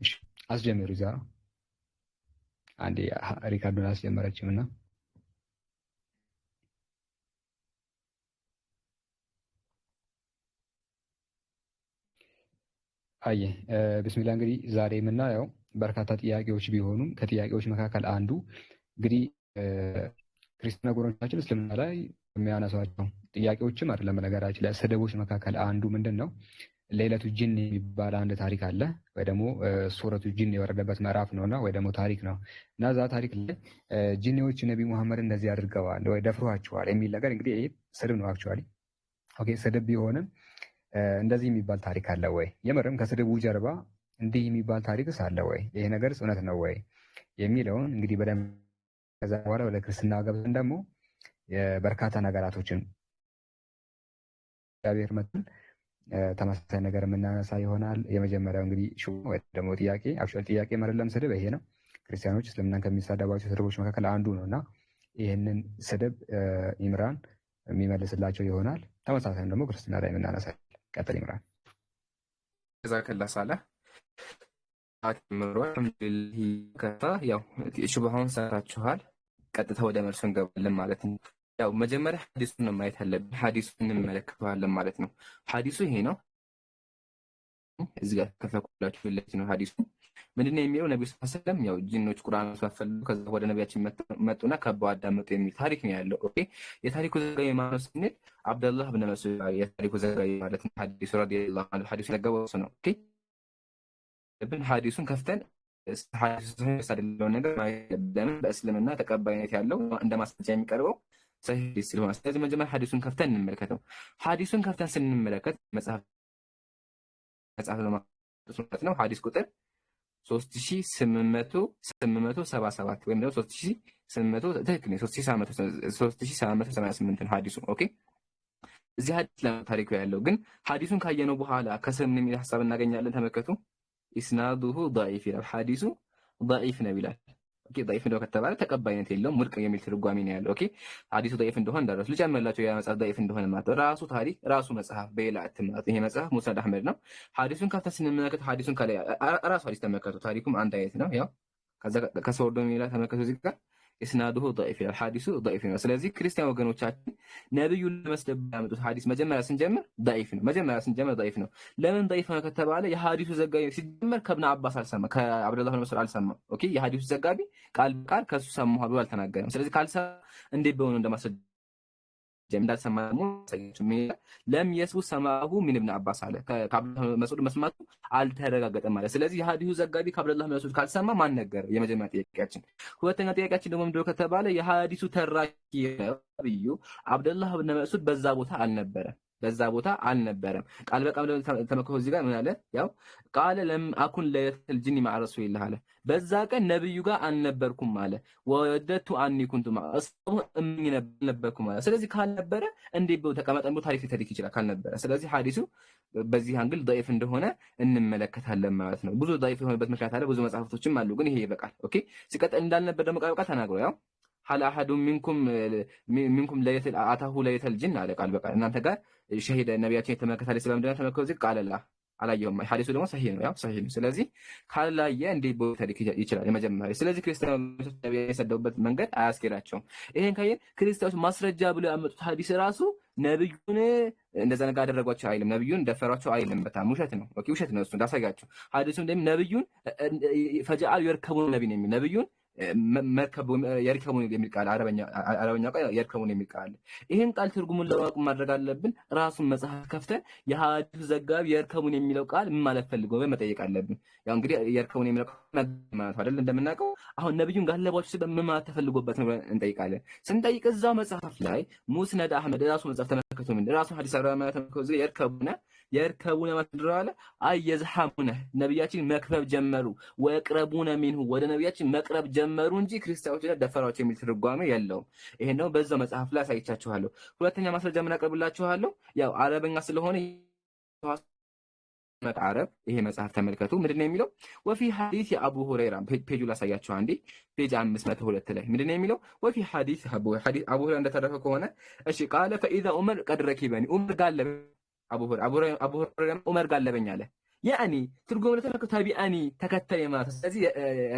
እሺ አስጀምሩ። ዛራ አንዴ ሪካርዶን አስጀመረችምና አየ ቢስሚላህ። እንግዲህ ዛሬ የምናየው በርካታ ጥያቄዎች ቢሆኑም ከጥያቄዎች መካከል አንዱ እንግዲህ ክርስቲያን ወገኖቻችን እስልምና ላይ የሚያነሷቸው ጥያቄዎችም አይደለም። በነገራችን ላይ ስድቦች መካከል አንዱ ምንድን ነው? ሌለቱ ጂን የሚባል አንድ ታሪክ አለ፣ ወይ ደግሞ ሱረቱ ጂን የወረደበት ምዕራፍ ነውና ወይ ደግሞ ታሪክ ነው እና እዛ ታሪክ ላይ ጂኒዎች ነቢ ሙሐመድ እንደዚህ አድርገዋል ወይ ደፍሯቸዋል የሚል ነገር እንግዲህ ይሄ ስድብ ነው። አክቹዋሊ ኦኬ፣ ስድብ ቢሆንም እንደዚህ የሚባል ታሪክ አለ ወይ? የምርም ከስድቡ ጀርባ እንዲህ የሚባል ታሪክስ አለ ወይ? ይሄ ነገርስ እውነት ነው ወይ የሚለውን እንግዲህ በደንብ ከዛ በኋላ ወደ ክርስትና ገብተን ደግሞ በርካታ ነገራቶችን እግዚአብሔር መጥተን ተመሳሳይ ነገር የምናነሳ ይሆናል። የመጀመሪያው እንግዲህ ወይ ደግሞ ጥያቄ አክቹዋሊ ጥያቄ አይደለም ስድብ፣ ይሄ ነው። ክርስቲያኖች እስልምናን ከሚሳደባቸው ስድቦች መካከል አንዱ ነው እና ይህንን ስድብ ኢምራን የሚመልስላቸው ይሆናል። ተመሳሳይ ደግሞ ክርስትና ላይ የምናነሳ ቀጥል ኢምራን። ጀዛከላ ሳላ አትምሩ አልሐምዱሊላህ። ከታ ያው ሹብሃውን ሰራችኋል። ቀጥታ ወደ መልሱ እንገባለን ማለት ነው። ያው መጀመሪያ ሐዲሱን ነው ማየት ያለብን። ሐዲሱን እንመለከተዋለን ማለት ነው። ሐዲሱ ይሄ ነው። እዚህ ጋር ከፈኩላችሁ ፍለች ነው ሐዲሱ ምንድነው የሚለው? ነብዩ ሰለላሁ ዐለይሂ ወሰለም ያው ጂኖች ቁርአን ተፈሉ ከዛ ወደ ነቢያችን መጡና ከበው አዳመጡ የሚል ታሪክ ነው ያለው። ኦኬ የታሪኩ ዘጋቢ ማነው ስንል አብደላህ ብን መስዑድ የታሪኩ ዘጋቢ ማለት ነው። ሐዲሱ ረዲየላሁ ዐንሁ ሐዲሱ ዘገበው ነው። ኦኬ ሐዲሱን ከፍተን ሐዲሱ ሳይደለው ነገር ለምን በእስልምና ተቀባይነት ያለው እንደ ማስረጃ የሚቀርበው ሰሂህ ስለሆነ፣ ስለዚህ መጀመሪያ ሐዲሱን ከፍተን እንመለከተው። ሐዲሱን ከፍተን ስንመለከት መጽሐፍ ለማለት ነው ሐዲስ ቁጥር 3877 ወይም ደግሞ 3800 ትክክል ነው 3788 ሐዲሱ። ኦኬ እዚህ ሐዲስ ለታሪኩ ያለው ግን ሐዲሱን ካየነው በኋላ ከስር ምን የሚል ሐሳብ እናገኛለን? ተመልከቱ። ኢስናዱሁ ضعيف ይላል፣ ሐዲሱ ضعيف ነው ይላል። ኦኬ ضعيف ነው ከተባለ ተቀባይነት የለውም ውድቅ የሚል ትርጓሜ ነው ያለው። ኦኬ ሐዲሱ ضعيف እንደሆነ እንዳረሱ ልጨምርላችሁ። ያ መጽሐፍ ضعيف እንደሆነ ማለት ራሱ ታሪክ ራሱ መጽሐፍ በሌላ እትማት ይሄ መጽሐፍ ሙስነድ አህመድ ነው። ሐዲሱን ከፍተን ስንመለከት ሐዲሱን ከላይ ራሱ ሐዲስ ተመልከቱ። ታሪኩም አንድ አይነት ነው። ያው ከዛ ከሰወርዶ የሚላ ተመልከቱ። እዚህ ጋር ኢስናዱሁ ضعيف ይላል፣ ሐዲሱ ضعيف ነው። ስለዚህ ክርስቲያን ወገኖቻችን ነብዩን ለመስደብ ያመጡት ሐዲስ መጀመሪያ ስንጀምር ضعيف ነው። መጀመሪያ ስንጀምር ضعيف ነው። ለምን ضعيف ነው ከተባለ የሐዲሱ ዘጋቢ ሲጀመር ከብነ አባስ አልሰማ ከአብደላህ ብን መስዑድ አልሰማ። ኦኬ የሐዲሱ ዘጋቢ ቃል በቃል ከሱ ሰማሁ ብሎ አልተናገረም። ስለዚህ ካልሰማ እንዴት በሆነ እንደማስረጃ እንዳልሰማ ደግሞ ለም የስቡ ሰማሁ ምን ኢብኑ አባስ አለ ከአብደላህ መስዑድ መስማቱ አልተረጋገጠም ማለት። ስለዚህ የሐዲሱ ዘጋቢ ከአብደላህ መስዑድ ካልሰማ ማን ነገር? የመጀመሪያ ጥያቄያችን። ሁለተኛ ጥያቄያችን ደግሞ ምንድነው ከተባለ የሐዲሱ ተራኪ ነብዩ አብደላህ ብን መስዑድ በዛ ቦታ አልነበረም። ቃል በቃል ተመከሁ እዚህ ጋር ምን አለ? ያው ቃለ ለም አኩን ለየተል ጂኒ ማዕ ረሱሊላህ አለ በዛ ቀን ነብዩ ጋር አልነበርኩም አለ። ወደቱ አኒ ኩንቱ ማዕሰቡ እምኝ ነበርኩም አለ። ስለዚህ ካልነበረ እንዴት ነው ተቀመጠን ብሎ ታሪክ ሊተርክ ይችላል? ካልነበረ። ስለዚህ ሐዲሱ በዚህ አንግል ضعيف እንደሆነ እንመለከታለን ማለት ነው። ብዙ ضعيف የሆነበት ምክንያት አለ፣ ብዙ መጽሐፍቶችም አሉ፣ ግን ይሄ ይበቃል። ኦኬ ሲቀጥል እንዳልነበር ደግሞ ቃል በቃል ተናግሮ ያው ሀል አሐዱ ሚንኩም ለየተል አታሁ ለየተል ጂን አለ ቃል በቃል እናንተ ጋር ሸሂደ ነቢያችን የተመለከታለ ስለምንድነው ተመከው እዚህ ቃለላ አላየሁም። ሐዲሱ ደግሞ ሰሂህ ነው፣ ያው ሰሂህ ነው። ስለዚህ ካላየ እንዴት ቦታሪክ ይችላል? የመጀመሪያ ስለዚህ ክርስቲያኖች ነቢያችን የሰደቡበት መንገድ አያስኬዳቸውም። ይሄን ካየን ክርስቲያኖች ማስረጃ ብለው ያመጡት ሐዲስ ራሱ ነብዩን እንደዛ ነገር አደረጓቸው አይልም፣ ነብዩን ደፈሯቸው አይልም። በጣም ውሸት ነው። ኦኬ ውሸት ነው። እሱ እንዳሳያችሁ ሐዲሱ እንደም ነብዩን ፈጃአል የርከቡን ነብይ ነው የሚል ነብዩን መርከቡ የርከቡን የሚል ቃል አረበኛ ቃል የርከቡን የሚል ቃል። ይሄን ቃል ትርጉሙን ለማወቅ ማድረግ አለብን። ራሱን መጽሐፍ ከፍተን የሐዲሱ ዘጋቢ የርከቡን የሚለው ቃል ምን ማለት ፈልገው መጠየቅ አለብን። ያው እንግዲህ የርከቡን የሚለው ቃል ማለት አይደል እንደምናውቀው አሁን ነብዩን ጋለባችሁ ሲል ምን ማለት ተፈልጎበት ነው እንጠይቃለን። ስንጠይቅ እዛው መጽሐፍ ላይ ሙስነድ አህመድ ራሱ መጽሐፍ ተመልከቱ ምን ራሱ ሐዲስ አረበኛ ተመልከቱ የርከቡነ ማድረው አለ አየዝሐሙነ ነብያችን መክበብ ጀመሩ ወቅረቡነ ሚንሁ ወደ ነብያችን መቅረብ ጀመሩ እንጂ ክርስቲያኖች ደፈሯቸው የሚል ትርጓሜ የለውም። ይሄን ነው በዛው መጽሐፍ ላይ አሳይቻችኋለሁ። ሁለተኛ ማስረጃ ምን አቀርብላችኋለሁ? ያው አረበኛ ስለሆነ መቃረብ ይሄ መጽሐፍ ተመልከቱ ምንድነው የሚለው? ወፊ ሐዲስ የአቡ ሁረይራ ፔጁ ላሳያችሁ አንዴ ፔጅ 502 ላይ ምንድነው የሚለው? ወፊ ሐዲስ አቡ ሁረይራ እንደተረፈ ከሆነ እሺ ቃለ ፈኢዛ ዑመር ቀድ ረኪበኒ ዑመር ጋለበ አቡ ሁረይራ ዑመር ጋለበኝ አለ። ያኒ ትርጉም ለተለከ ታቢአኒ ተከተለ ማለት ስለዚህ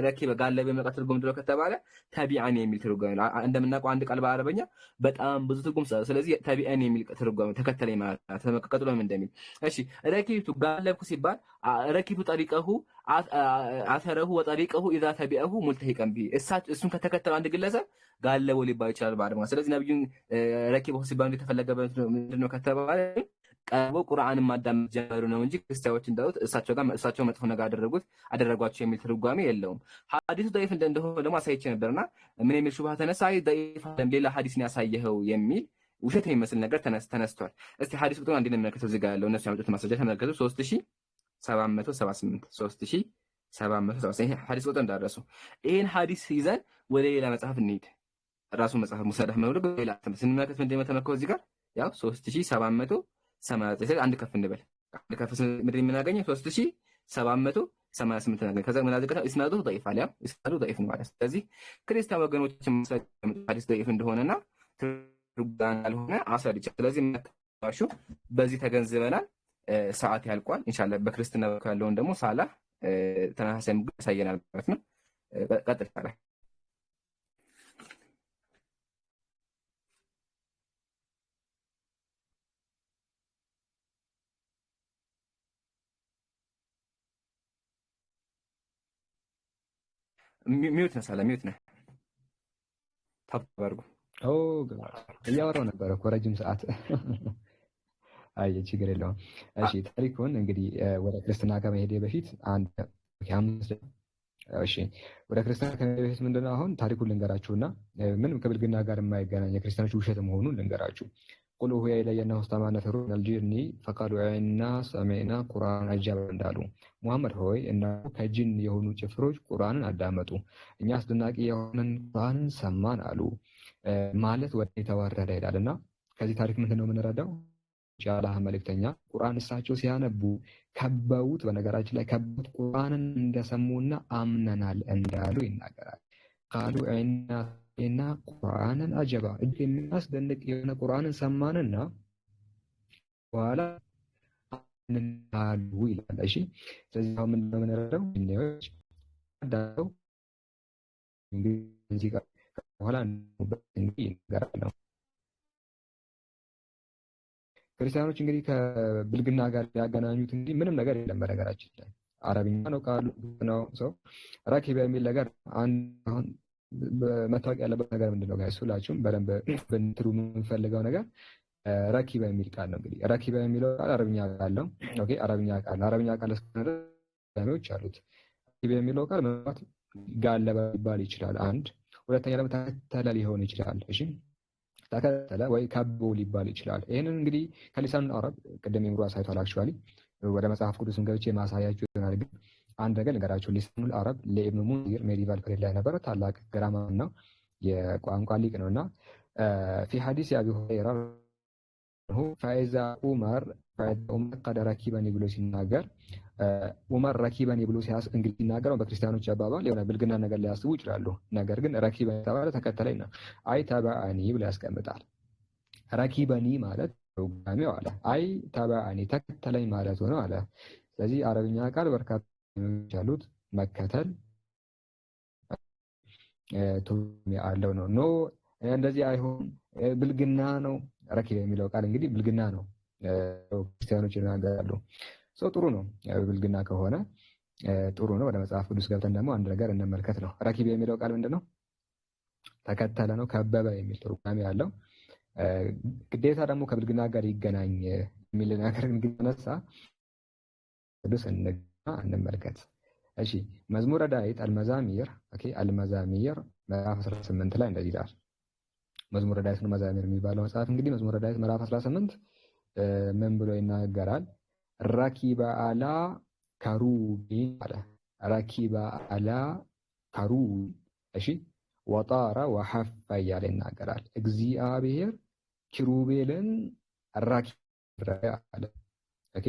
ረኪበ ጋለበ የሚል ትርጉም ድሮ ከተባለ ታቢአኒ የሚል ትርጉም ነው። እንደምናውቀው አንድ ቃል በአረበኛ በጣም ብዙ ትርጉም ስለዚህ ታቢአኒ የሚል ትርጉም ተከተለ ማለት ተመቀቀጥሎ ምን እንደሚል እሺ ረኪብቱ ጋለብኩ ሲባል ረኪብቱ ጠሪቀሁ አሰረሁ ወጠሪቀሁ ኢዛ ተቢአሁ ሙልተሂቀን ቢ እሱን ከተከተለ አንድ ግለሰብ ጋለበው ሊባል ይችላል በአረበኛ። ስለዚህ ነብዩን ረኪበሁ ሲባል እንደተፈለገበት ምንድነው ከተባለ ቀርቦ ቁርአንን ማዳመጥ ጀመሩ ነው እንጂ ክርስቲያኖች እንዳሉት እሳቸው መጥፎ ነገር አደረጓቸው የሚል ትርጓሜ የለውም። ሐዲሱ ضعيف እንደሆነ ደግሞ አሳይቼ ነበርና ምን የሚል ሹብሃ ተነሳ። ضعيف ሌላ ሐዲስን ያሳየኸው የሚል ውሸት የሚመስል ነገር ተነስቷል። እስቲ ሐዲስ ቁጥሩን አንዴ እንመልከተው። እዚህ ጋር ያለው እነሱ ያመጡት ማስረጃ ተመልከቱ። 3778 ይሄ ሐዲስ ቁጥር እንዳደረሱ ይሄን ሐዲስ ይዘን ወደ ሌላ መጽሐፍ እንሂድ። ራሱ መጽሐፍ ሙሰለህ መውለድ ሌላ ስንመለከት ምንድነው ተመልከቱ። እዚህ ጋር ያው 3789 አንድ ከፍ እንበል አንድ ከፍ ምድር የምናገኘው 3788 እናገኝ። ከዛ ምን አዘቀታ እስናዱ ضعيف አለ እስናዱ ضعيف ነው ማለት። ስለዚህ ክርስቲያን ወገኖችን ሐዲስ ضعيف እንደሆነና ትርጉም ያልሆነ አስረድቻ። ስለዚህ መጣሹ በዚህ ተገንዝበናል። ሰዓት ያልቋል። ኢንሻአላህ በክርስትና ያለውን ደግሞ ሳላ ተናሐሰም ያሳየናል ማለት ነው። ቀጥታ ላይ ሚውት ነህ ሳላ ሚውት ነህ ታባርጉ እያወራሁ ነበር እኮ ረጅም ሰዓት። አይ ችግር የለውም። እሺ ታሪኩን እንግዲህ ወደ ክርስትና ከመሄዴ በፊት ወደ ክርስትና ከመሄዴ በፊት ምንድነው አሁን ታሪኩን ልንገራችሁና ምንም ከብልግና ጋር የማይገናኝ የክርስቲያኖች ውሸት መሆኑን ልንገራችሁ። ቁል ኡሂየ ኢለየ አነሁ ኢስተመዐ ነፈሩን ሚነል ጂኒ ፈቃሉ ኢና ሰሚዕና ቁርአንን ዐጀባ እንዳሉ ሙሐመድ ሆይ እነሆ ከጂን የሆኑ ጭፍሮች ቁርአንን አዳመጡ፣ እኛ አስደናቂ የሆነን ቁርአንን ሰማን አሉ ማለት ወደ የተዋረደ ይላልና ከዚህ ታሪክ ምንድነው የምንረዳው? የአላህ መልእክተኛ ቁርአን እሳቸው ሲያነቡ ከበውት፣ በነገራችን ላይ ከበውት ቁርአንን እንደሰሙና አምነናል እንዳሉ ይናገራል። ቃሉ ኢና ቁርአንን አጀባ የሚያስደንቅ የሆነ ቁርአንን ሰማንና በኋላ አሉ ይላል። እሺ ስለዚህ አሁን ምንድነው የምንረዳው? እነዎች አዳው እንግዲህ በኋላ እንግዲህ ይነገራል። ክርስቲያኖች እንግዲህ ከብልግና ጋር ያገናኙት እንግዲህ ምንም ነገር የለም። በነገራችን ላይ አረብኛ ነው ቃሉ ነው። ሰው ረኪበ የሚል ነገር አሁን መታወቅ ያለበት ነገር ምንድነው ጋር እሱላችሁም በደንብ በእንትሩ የምንፈልገው ነገር ረኪበ የሚል ቃል ነው። እንግዲህ ረኪበ የሚለው ቃል አረብኛ ቃል ነው። ኦኬ አረብኛ ቃል እስከሆነ ድረስ አሉት። ረኪበ የሚለው ቃል ማለት ጋለበ ሊባል ይችላል። አንድ ሁለተኛ ደግሞ ተከተለ ሊሆን ይችላል። እሺ ተከተለ ወይ ከቦ ሊባል ይችላል። ይሄንን እንግዲህ ከሊሳን አረብ ቅድም ይምሩ አሳይቷል። አክቹአሊ ወደ መጽሐፍ ቅዱስም ገብቼ ማሳያችሁ ይሆናል። ግን አንድ ነገር ልንገራችሁ። ሊሳኑል አረብ ለኢብኑ ሙንዚር ሜዲቫል ፔሪድ ላይ ነበረ። ታላቅ ግራማር ነው፣ የቋንቋ ሊቅ ነውና في حديث أبي هريرة فإذا عمر قد ركبني ብሎ ሲናገር ዑመር ረኪበኒ ብሎ እንግዲህ ሲናገር በክርስቲያኖች አባባል የሆነ ብልግና ነገር ሊያስቡ ይችላሉ። ነገር ግን ረኪበኒ ተባለ ተከተለኝ ነው። አይ ተባአኒ ብሎ ያስቀምጣል። ረኪበኒ ማለት ፕሮግራሚው አለ አይ ተባአኒ ተከተለኝ ማለት ሆነ አለ። ስለዚህ አረብኛ ቃል በርካታ ያሉት መከተል ያለው ነው። ኖ እንደዚህ አይሆን ብልግና ነው። ረኪበ የሚለው ቃል እንግዲህ ብልግና ነው ክርስቲያኖች ይናገራሉ። ሰው ጥሩ ነው። ብልግና ከሆነ ጥሩ ነው። ወደ መጽሐፍ ቅዱስ ገብተን ደግሞ አንድ ነገር እንመልከት ነው። ረኪበ የሚለው ቃል ምንድነው? ተከተለ ነው፣ ከበበ የሚል ትርጓሜ ያለው። ግዴታ ደግሞ ከብልግና ጋር ይገናኝ የሚል ነገር እንግዲህ ተነሳ። ቅዱስ እንመልከት። እሺ መዝሙረ ዳዊት አልመዛሚር አልመዛሚር ምዕራፍ 18 ላይ እንደዚህ ይላል። መዝሙረ ዳዊት ነው መዛሚር የሚባለው መጽሐፍ እንግዲህ መዝሙረ ዳዊት ምዕራፍ 18 ምን ብሎ ይናገራል? ረኪበ አላ ከሩቢ አለ። ረኪበ አላ ከሩቢ እሺ ወጣራ ወሐፈ እያለ ይናገራል። እግዚአብሔር ኪሩቤልን ረኪበ አለ። ኦኬ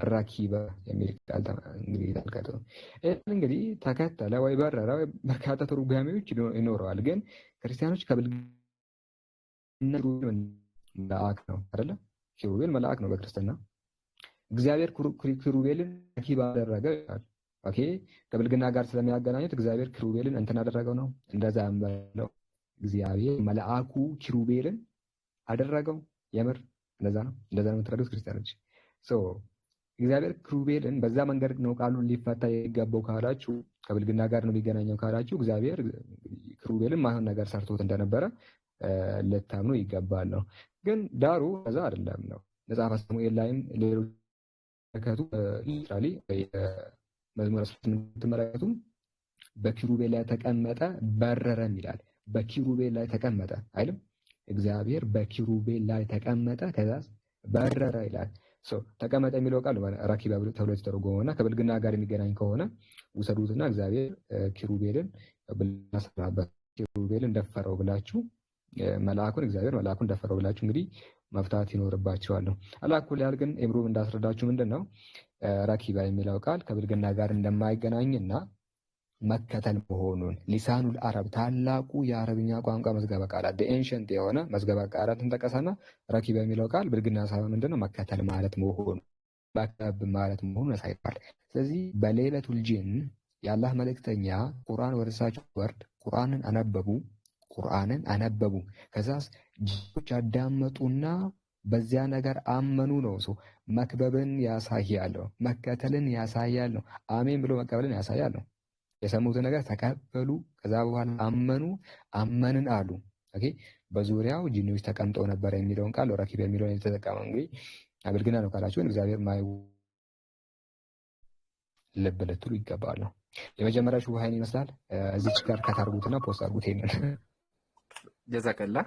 ረኪበ የሚል ቃል እንግዲህ ተመልከቱ። እንግዲህ ተከተለ ወይ በረረ ወይ በርካታ ትርጓሜዎች ይኖረዋል። ግን ክርስቲያኖች ከብልግና መልአክ ነው አይደለ? ኪሩቤል መልአክ ነው በክርስትና። እግዚአብሔር ኪሩቤልን ረኪብ አደረገው ይላል። ኦኬ ከብልግና ጋር ስለሚያገናኙት እግዚአብሔር ኪሩቤልን እንትን አደረገው ነው እንደዛ ያምበለው። እግዚአብሔር መልአኩ ኪሩቤልን አደረገው። የምር እንደዛ ነው የምትረዱት ክርስቲያኖች። እግዚአብሔር ኪሩቤልን በዛ መንገድ ነው ቃሉን ሊፈታ የሚገባው ካላችሁ፣ ከብልግና ጋር ነው የሚገናኘው ካላችሁ፣ እግዚአብሔር ኪሩቤልን ማይሆን ነገር ሰርቶት እንደነበረ ልታምኑ ይገባል ነው። ግን ዳሩ ከዛ አይደለም ነው። መጽሐፈ ሳሙኤል ላይም ሌሎች ተመለከቱ። ሊትራሊ መዝሙር 18 ተመለከቱ። በኪሩቤል ላይ ተቀመጠ በረረም ይላል። በኪሩቤል ላይ ተቀመጠ አይልም? እግዚአብሔር በኪሩቤል ላይ ተቀመጠ ከዛ በረረ ይላል። ተቀመጠ የሚለው ቃል ረኪበ ተብሎ የተተረጎመውና ከብልግና ጋር የሚገናኝ ከሆነ ውሰዱትና እግዚአብሔር ኪሩቤልን ብልግና ሰራበት፣ ኪሩቤልን ደፈረው ብላችሁ እግዚአብሔር መልአኩን ደፈረው ብላችሁ እንግዲህ መፍታት ይኖርባችኋል ነው። አላኩል ያህል ግን ኤምሩም እንዳስረዳችሁ ምንድነው ረኪበ የሚለው ቃል ከብልግና ጋር እንደማይገናኝና መከተል መሆኑን ሊሳኑል አረብ ታላቁ የአረብኛ ቋንቋ መዝገበ ቃላት ኤንሸንት የሆነ መዝገበ ቃላትን ጠቀሰና ረኪበ የሚለው ቃል ብልግና ሳይሆን ምንድነው መከተል ማለት መሆኑን መከብ ማለት መሆኑን ያሳያል። ስለዚህ በሌለቱል ጂን የአላህ መልእክተኛ ቁርአን ወደሳቸው ወርድ ቁርአንን አነበቡ። ከዛስ ጅኖች ያዳመጡና በዚያ ነገር አመኑ ነው። መክበብን ያሳያል ነው። መከተልን ያሳያል ነው። አሜን ብሎ መቀበልን ያሳያል ነው። የሰሙትን ነገር ተቀበሉ፣ ከዛ በኋላ አመንን አሉ። ኦኬ በዙሪያው ጂኒዎች ተቀምጠው ነበር የሚለውን ቃል ረኪብ የሚለውን የተጠቀመው እንግዲህ ብልግና ነው ካላችሁ እግዚአብሔር ልብ ልትሉ ይገባል ነው። የመጀመሪያው ሹብሃ ይመስላል። እዚች ጋር ከታርጉትና ፖስት አድርጉት ይሄንን ጀዛከላ።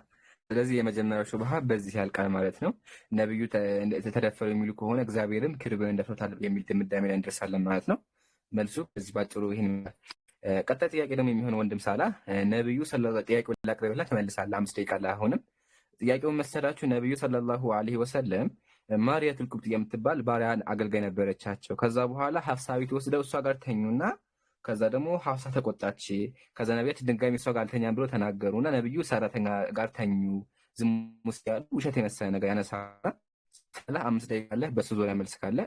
ስለዚህ የመጀመሪያው ሹብሃ በዚህ ያልቃል ማለት ነው። ነብዩ ተደፈሩ የሚሉ ከሆነ እግዚአብሔርም ኪሩቤልን ደፍሮታል የሚል ድምዳሜ ላይ እንደርሳለን ማለት ነው። መልሱ በዚህ ባጭሩ ይሄን። ቀጣይ ጥያቄ ደግሞ የሚሆነው ወንድም ሳላ ነብዩ ሰለላሁ ጥያቄው ላቅርብላ ትመልሳለህ። 5 ደቂቃ ላይ አሁንም ጥያቄውን መሰላችሁ። ነብዩ ሰለላሁ ዐለይሂ ወሰለም ማርያቱል ቁብጥያ የምትባል ባሪያ አገልጋይ ነበረቻቸው። ከዛ በኋላ ሐፍሳ ቤት ወስደው እሷ ጋር ተኙና ከዛ ደግሞ ሐፍሳ ተቆጣች። ከዛ ነብያት ድንጋይ እሷ ጋር አልተኛም ብሎ ተናገሩና ነብዩ ሰራተኛ ጋር ተኙ። ዝሙት ያሉ ውሸት የመሰለ ነገር ያነሳና ሰላ 5 ደቂቃ አለ። በሱ ዙሪያ መልስ ካለ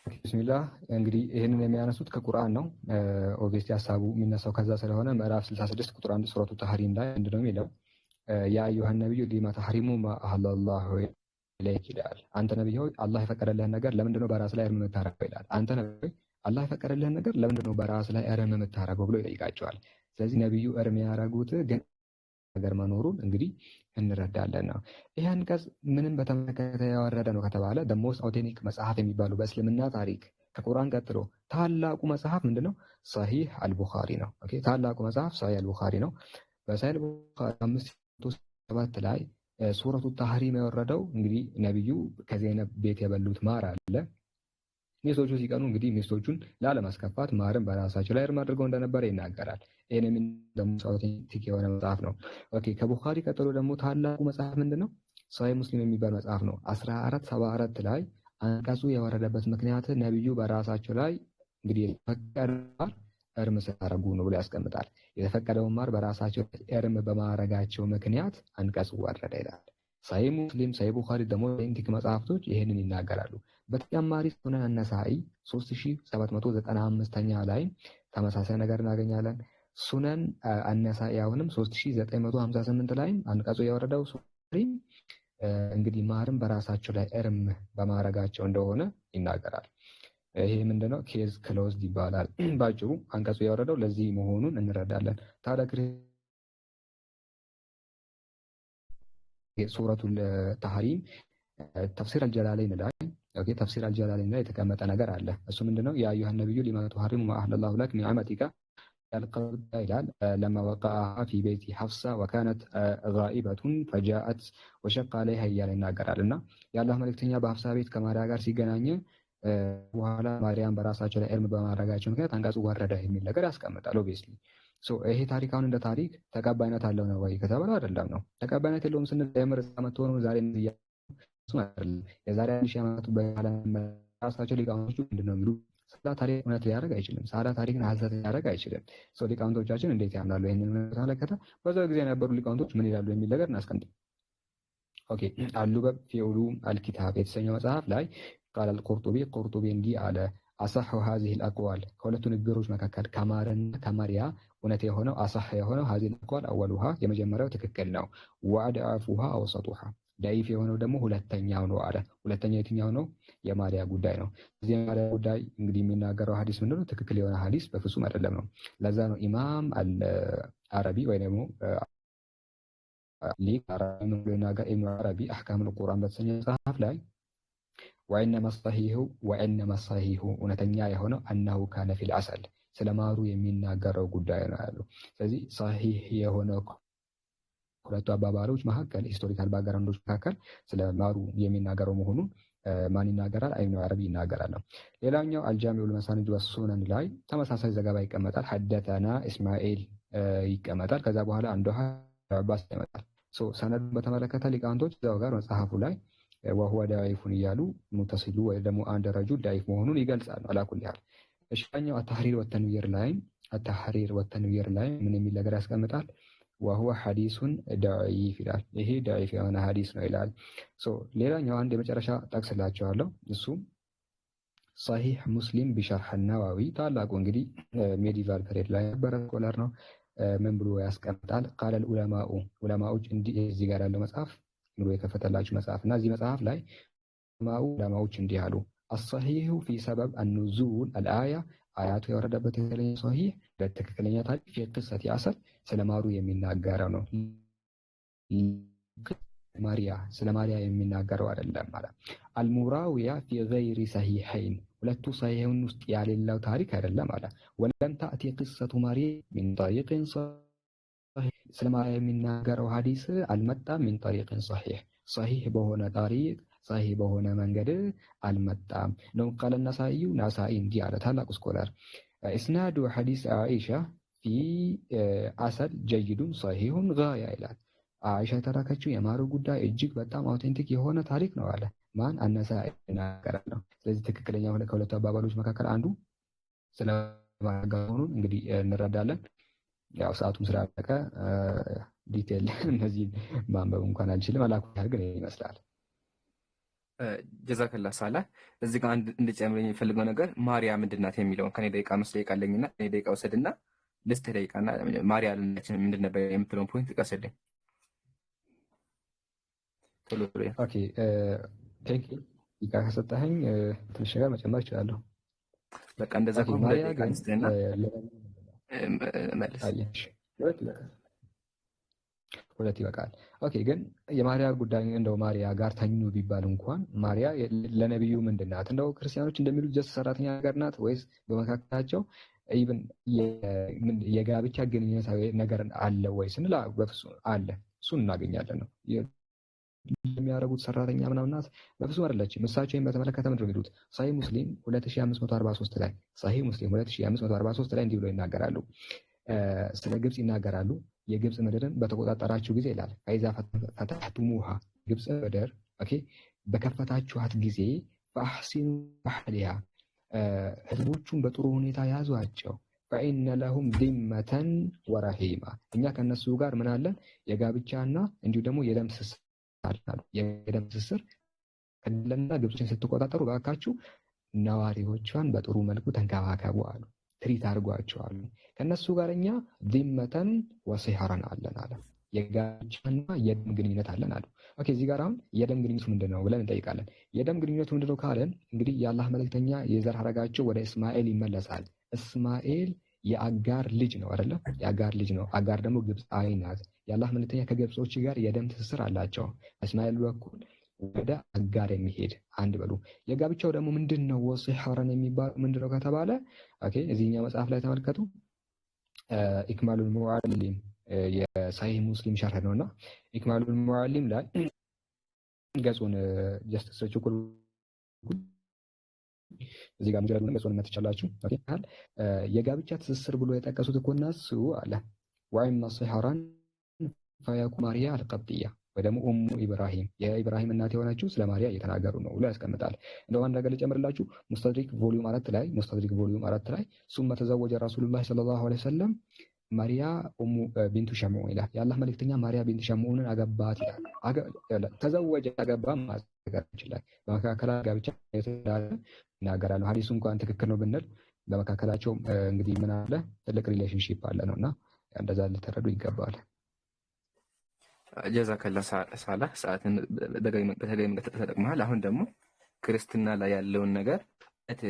ቢስሚላህ። እንግዲህ ይህንን የሚያነሱት ከቁርአን ነው። ኦብቪየስሊ ሀሳቡ የሚነሳው ከዛ ስለሆነ ምዕራፍ 66 ቁጥር 1 ሱረቱ ተህሪም ላይ ምንድነው የሚለው? ያ አዩሃ ነብዩ ሊማ ተህሪሙ ማ አህለላሁ ኢለይክ ይላል። አንተ ነብይ ሆይ አላህ የፈቀደልህን ነገር ለምንድነው በራስ ላይ እርም የምታረገው ይላል። አንተ ነብይ ሆይ አላህ የፈቀደልህን ነገር ለምንድነው በራስ ላይ እርም የምታረገው ብሎ ይጠይቃቸዋል። ስለዚህ ነብዩ እርም ያደረጉት ግን ነገር መኖሩን እንግዲህ እንረዳለን ነው። ይህ አንቀጽ ምንም በተመለከተ ያወረደ ነው ከተባለ the most authentic መጽሐፍ የሚባሉ በእስልምና ታሪክ ከቁርአን ቀጥሎ ታላቁ መጽሐፍ ምንድነው? ሰሂህ አልቡኻሪ ነው። ኦኬ ታላቁ መጽሐፍ ሰሂህ አልቡኻሪ ነው። በሰሂህ አልቡኻሪ 507 ላይ ሱረቱ ተህሪም የወረደው እንግዲህ ነብዩ ከዘይነብ ቤት የበሉት ማር አለ። ሚስቶቹ ሲቀኑ እንግዲህ ሚስቶቹን ላለማስከፋት ማርን በራሳቸው ላይ እርም አድርገው እንደነበረ ይናገራል። ይሄንም ደግሞ አውቴንቲክ የሆነ መጽሐፍ ነው። ኦኬ ከቡኻሪ ቀጥሎ ደግሞ ታላቁ መጽሐፍ ምንድነው? ሰሂህ ሙስሊም የሚባል መጽሐፍ ነው። 1474 ላይ አንቀጹ የወረደበት ምክንያት ነብዩ በራሳቸው ላይ እንግዲህ የተፈቀደው እርም ስላደረጉ ነው ብሎ ያስቀምጣል። የተፈቀደውን ማር በራሳቸው እርም በማድረጋቸው ምክንያት አንቀጹ ወረደ ይላል። ሰሂህ ሙስሊም፣ ሰሂህ ቡኻሪ ደግሞ አውቴንቲክ መጽሐፍቶች ይሄንን ይናገራሉ። በተጨማሪ ሱነን አነሳኢ 3795ኛ ላይ ተመሳሳይ ነገር እናገኛለን። ሱነን አነሳኢ አሁንም 3958 ላይ አንቀጹ የወረደው እንግዲህ ማርም በራሳቸው ላይ እርም በማድረጋቸው እንደሆነ ይናገራል። ይሄ ምንድነው? ኬዝ ክሎዝድ ይባላል። ባጭሩ አንቀጹ የወረደው ለዚህ መሆኑን እንረዳለን። ታዲያ ሱረቱል ተህሪም ተፍሲር አልጀላለይን ላይ ተፍሲር አልጀላለይን ላይ የተቀመጠ ነገር አለ። እሱ ምንድነው? ያ አዩሃ ነብዩ ሊማ ተህሪሙ ማ አህለላሁ ለክ ሚን አመቲካ القبض ይላል لما وقعها في بيت حفصة وكانت غائبة فجاءت وشق عليها እያለ ይናገራልና የአላህ መልእክተኛ በሐፍሳ ቤት ከማርያ ጋር ሲገናኝ በኋላ ማርያም በራሳቸው ላይ እርም በማድረጋቸው ምክንያት አንቀጹ ወረደ የሚል ነገር ያስቀምጣል። ኦብቪየስሊ ይሄ ታሪካውን እንደ ታሪክ ተቀባይነት አለው ነው ወይ ከተባለ አይደለም ነው። ተቀባይነት የለውም ስንል የምር መጥቶ ነው ዛሬ የዛሬ 1000 ዓመት በኋላ ራሳቸው ሊቃውንቶቹ ምንድነው የሚሉ ሳዳ ታሪክ እውነት ሊያደርግ አይችልም። ሳዳ ታሪክን ሐሰት ሊያደርግ አይችልም። ሊቃውንቶቻችን እንዴት ያምናሉ? ይሄንን ተመለከተ በዛው ጊዜ የነበሩ ሊቃውንቶች ምን ይላሉ የሚል ነገር እናስቀምጥ። ኦኬ አሉበብ ፊ ዑሉም አልኪታብ የተሰኘው መጽሐፍ ላይ ቃል አልቁርጡቢ ቁርጡቢ እንዲህ አለ አሳሑ ሀዚህ አልአቅዋል ከሁለቱ ንግግሮች መካከል ከማርና ከማርያ እውነት የሆነው አሳሕ የሆነው ሀዚህ አልአቅዋል አወሉሃ የመጀመሪያው ትክክል ነው። ወአድዓፉሃ አውሰጡሃ ዳኢፍ የሆነው ደግሞ ሁለተኛው ነው አለ። ሁለተኛው የትኛው ነው? የማርያ ጉዳይ ነው። እዚህ የማርያ ጉዳይ እንግዲህ የሚናገረው ሐዲስ ምንድነው? ትክክል የሆነ ሐዲስ በፍጹም አይደለም ነው። ለዛ ነው ኢማም አልአረቢ ወይ ደግሞ ሊቅ አረቢ የሚናገር ኢብኑ አረቢ አህካሙል ቁርአን በተሰኘ መጽሐፍ ላይ ወኢነማ ሰሒሁ እውነተኛ የሆነው አነሁ ካነ ፊል አሰል ስለማሩ የሚናገረው ጉዳይ ነው ያሉ። ስለዚህ ሰሒህ የሆነው ሁለቱ አባባሎች መካከል ሂስቶሪካል ባክግራውንዶች መካከል ስለማሩ የሚናገረው መሆኑን ማን ይናገራል? ኢብኑ አረቢ ይናገራል። ሌላኛው አልጃሚዑል መሳኒድ ወሱነን ላይ ተመሳሳይ ዘገባ ይቀመጣል። ሐደተና እስማኤል ይቀመጣል። ከዛ በኋላ አንዱ አባስ ይቀመጣል። ሰነዱን በተመለከተ ሊቃውንቶች እዛው ጋር መጽሐፉ ላይ ወሁወ ዳዒፉን እያሉ ሙተሲሉ ወይ ደግሞ አንድ ረጁል ዳዒፍ መሆኑን ይገልጻሉ። አላኩል ያህል እሺኛው አተሕሪር ወተንዊር ላይ ምን የሚል ነገር ያስቀምጣል? ወሁወ ሐዲሱን ደዒፍ ይላል። ይሄ ደዒፍ የሆነ ሐዲስ ነው ይላል። ሌላኛው አንድ የመጨረሻ ጠቅስላቸዋለሁ። እሱም ሰሒህ ሙስሊም ቢሸርሕ ነዋዊ ታላቁ እንግዲህ ሜዲቫል ፔሪድ ላይ ነበረ ስኮላር ነው። ምን ብሎ ያስቀምጣል? ቃለል ዑለማዎች እንዲህ እዚህ ጋር ያለው መጽሐፍ ብሎ የከፈተላችሁ መጽሐፍ እና እዚህ መጽሐፍ ላይ ዑለማዎች እንዲህ አሉ። አሰሒሁ ፊ ሰበብ አኑዙል አልአያ አያቱ የወረደበት ትክክለኛ ሰሒህ በትክክለኛ ታሪክ ፊ ቅሰት ያሰል ስለማሩ የሚናገረው ነው። ስለ ማርያ የሚናገረው አይደለም ማለት። አልሙራዊያ ፊ ገይሪ ሰሒሐይን ሁለቱ ሰሒሐይን ውስጥ ያሌለው ታሪክ አይደለም ማለት። ወለም ተእቲ ቅሰቱ ማርያ ሚን ጠሪቅን ሰሒህ ስለ ማርያ የሚናገረው ሐዲስ አልመጣም። ሚን ጠሪቅን ሰሒህ በሆነ ታሪክ ሰሒህ በሆነ መንገድ አልመጣም ነው። ቃለ ናሳኢ እንዲህ አለ ታላቁ ስኮላር ኢስናዱ ሐዲስ አይሻ ፊ አሰል ጀይዱን ሰሒሁን ጋያ ይላል። አይሻ የተላከችው የማሩ ጉዳይ እጅግ በጣም አውቴንቲክ የሆነ ታሪክ ነው አለ። ማን አነሳኢ ይናገራል ነው። ስለዚህ ትክክለኛ ከሁለቱ አባባሎች መካከል አንዱ ስለ ማጋኑን እንግዲህ እንረዳለን። ያው ሰዓቱም ስላለቀ ዲቴል እነዚህ ማንበብ እንኳን አልችልም። አላኩ ግን ይመስላል። ጀዛከላ ሳላ እዚህ ጋር አንድ እንድጨምር የሚፈልገው ነገር ማርያ ምንድናት የሚለውን ከኔ ደቂቃ 5 ደቂቃ አለኝና ከኔ ደቂቃ ወሰድና ልስት ደቂቃና ማርያ ለነችን ምንድን ነበር የምትለውን ፖይንት ጥቀስልኝ። ኦኬ ቴክ ደቂቃ ከሰጠኸኝ ትንሽ ነገር መጨመር እችላለሁ። በቃ እንደዛ ከሆነ ማርያ ጋንስተና መልስ ሁለት ይበቃል። ኦኬ ግን የማርያ ጉዳይ እንደው ማርያ ጋር ተኙ ቢባል እንኳን ማርያ ለነብዩ ምንድናት? እንደው ክርስቲያኖች እንደሚሉት ጀስት ሰራተኛ ነገር ናት ወይስ በመካከላቸው ኢቭን የጋብቻ ግንኙነት ነገር አለ ወይ ስንል በፍጹም አለ። እሱን እናገኛለን ነው የሚያረጉት ሰራተኛ ምናምን ናት? በፍጹም አይደለችም። እሳቸውን በተመለከተ ምንድን ነው የሚሉት? ሰሒህ ሙስሊም 2543 ላይ ሰሒህ ሙስሊም 2543 ላይ እንዲህ ብሎ ይናገራሉ። ስለ ግብጽ ይናገራሉ። የግብጽ ምድርን በተቆጣጠራችሁ ጊዜ ይላል ፈኢዛ ፈተሕቱሙሃ ግብጽ ምድር ኦኬ በከፈታችኋት ጊዜ ፈአሕሲኑ አህሊሃ ህዝቦቹን በጥሩ ሁኔታ ያዟቸው። ፈኢነ ለሁም ዚመተን ወረሂማ እኛ ከነሱ ጋር ምን አለን? የጋብቻና እንዲሁ ደግሞ የደም ትስስር አለን። የደም ትስስር ከለና ግብጽን ስትቆጣጠሩ ባካችሁ ነዋሪዎቿን በጥሩ መልኩ ተንከባከቡ አሉ። ትሪት አድርጓቸዋል። ከነሱ ጋር እኛ ዚመተን ወሲሐረን አለን አለ። የጋብቻና የደም ግንኙነት አለን አሉ። ኦኬ እዚህ ጋር አሁን የደም ግንኙነቱ ምንድነው ብለን እንጠይቃለን። የደም ግንኙነቱ ምንድነው ካለን እንግዲህ የአላህ መልእክተኛ የዘር ሐረጋቸው ወደ እስማኤል ይመለሳል። እስማኤል የአጋር ልጅ ነው አይደለ? የአጋር ልጅ ነው። አጋር ደግሞ ግብፃዊ ናት። የአላህ መልእክተኛ ከግብጾች ጋር የደም ትስስር አላቸው። እስማኤል በኩል ወደ አጋር የሚሄድ አንድ በሉ። የጋብቻው ደግሞ ምንድነው? ወሲሐረን የሚባለው ምንድነው ከተባለ ኦኬ እዚህኛው መጽሐፍ ላይ ተመልከቱ። ኢክማሉል ሙዓሊም የሰሒህ ሙስሊም ሸርህ ነውና ኢክማሉል ሙዓሊም ላይ ገጹን ጀስት ቸኩል እዚህ ጋር ሙጀለዱን ገጹን መትቻላችሁ። ኦኬ የጋብቻ ትስስር ብሎ የጠቀሱት እኮ እነሱ አለ ወይም ሲሐራን ፈያኩ ማርያ አልቀብጥያ ወይ ደግሞ ኡሙ ኢብራሂም የኢብራሂም እናት የሆነችው ስለ ማርያ እየተናገሩ ነው ብሎ ያስቀምጣል። እንደው አንድ ነገር ልጨምርላችሁ። ሙስተድሪክ ቮሊዩም 4 ላይ ሱመ ተዘወጀ ረሱሉላህ ሰለላሁ ዐለይሂ ወሰለም ማርያ ኡሙ ቢንቱ ሸምዑን ይላል። የአላህ መልእክተኛ ማርያ ቢንቱ ሸምዑንን አገባት ይላል። ተዘወጀ አገባ ማዘጋጅ ይችላል። በመካከላቸው ጋብቻ የተዳረ ይናገራሉ። ሐዲሱ እንኳን ትክክል ነው ብንል በመካከላቸው እንግዲህ ምን አለ ትልቅ ሪሌሽንሺፕ አለ ነውና እንደዛ ልትረዱ ይገባል። ጀዛከላ ሳላህ ሰዓትን በተገቢ መንገድ ተጠቅመሃል። አሁን ደግሞ ክርስትና ላይ ያለውን ነገር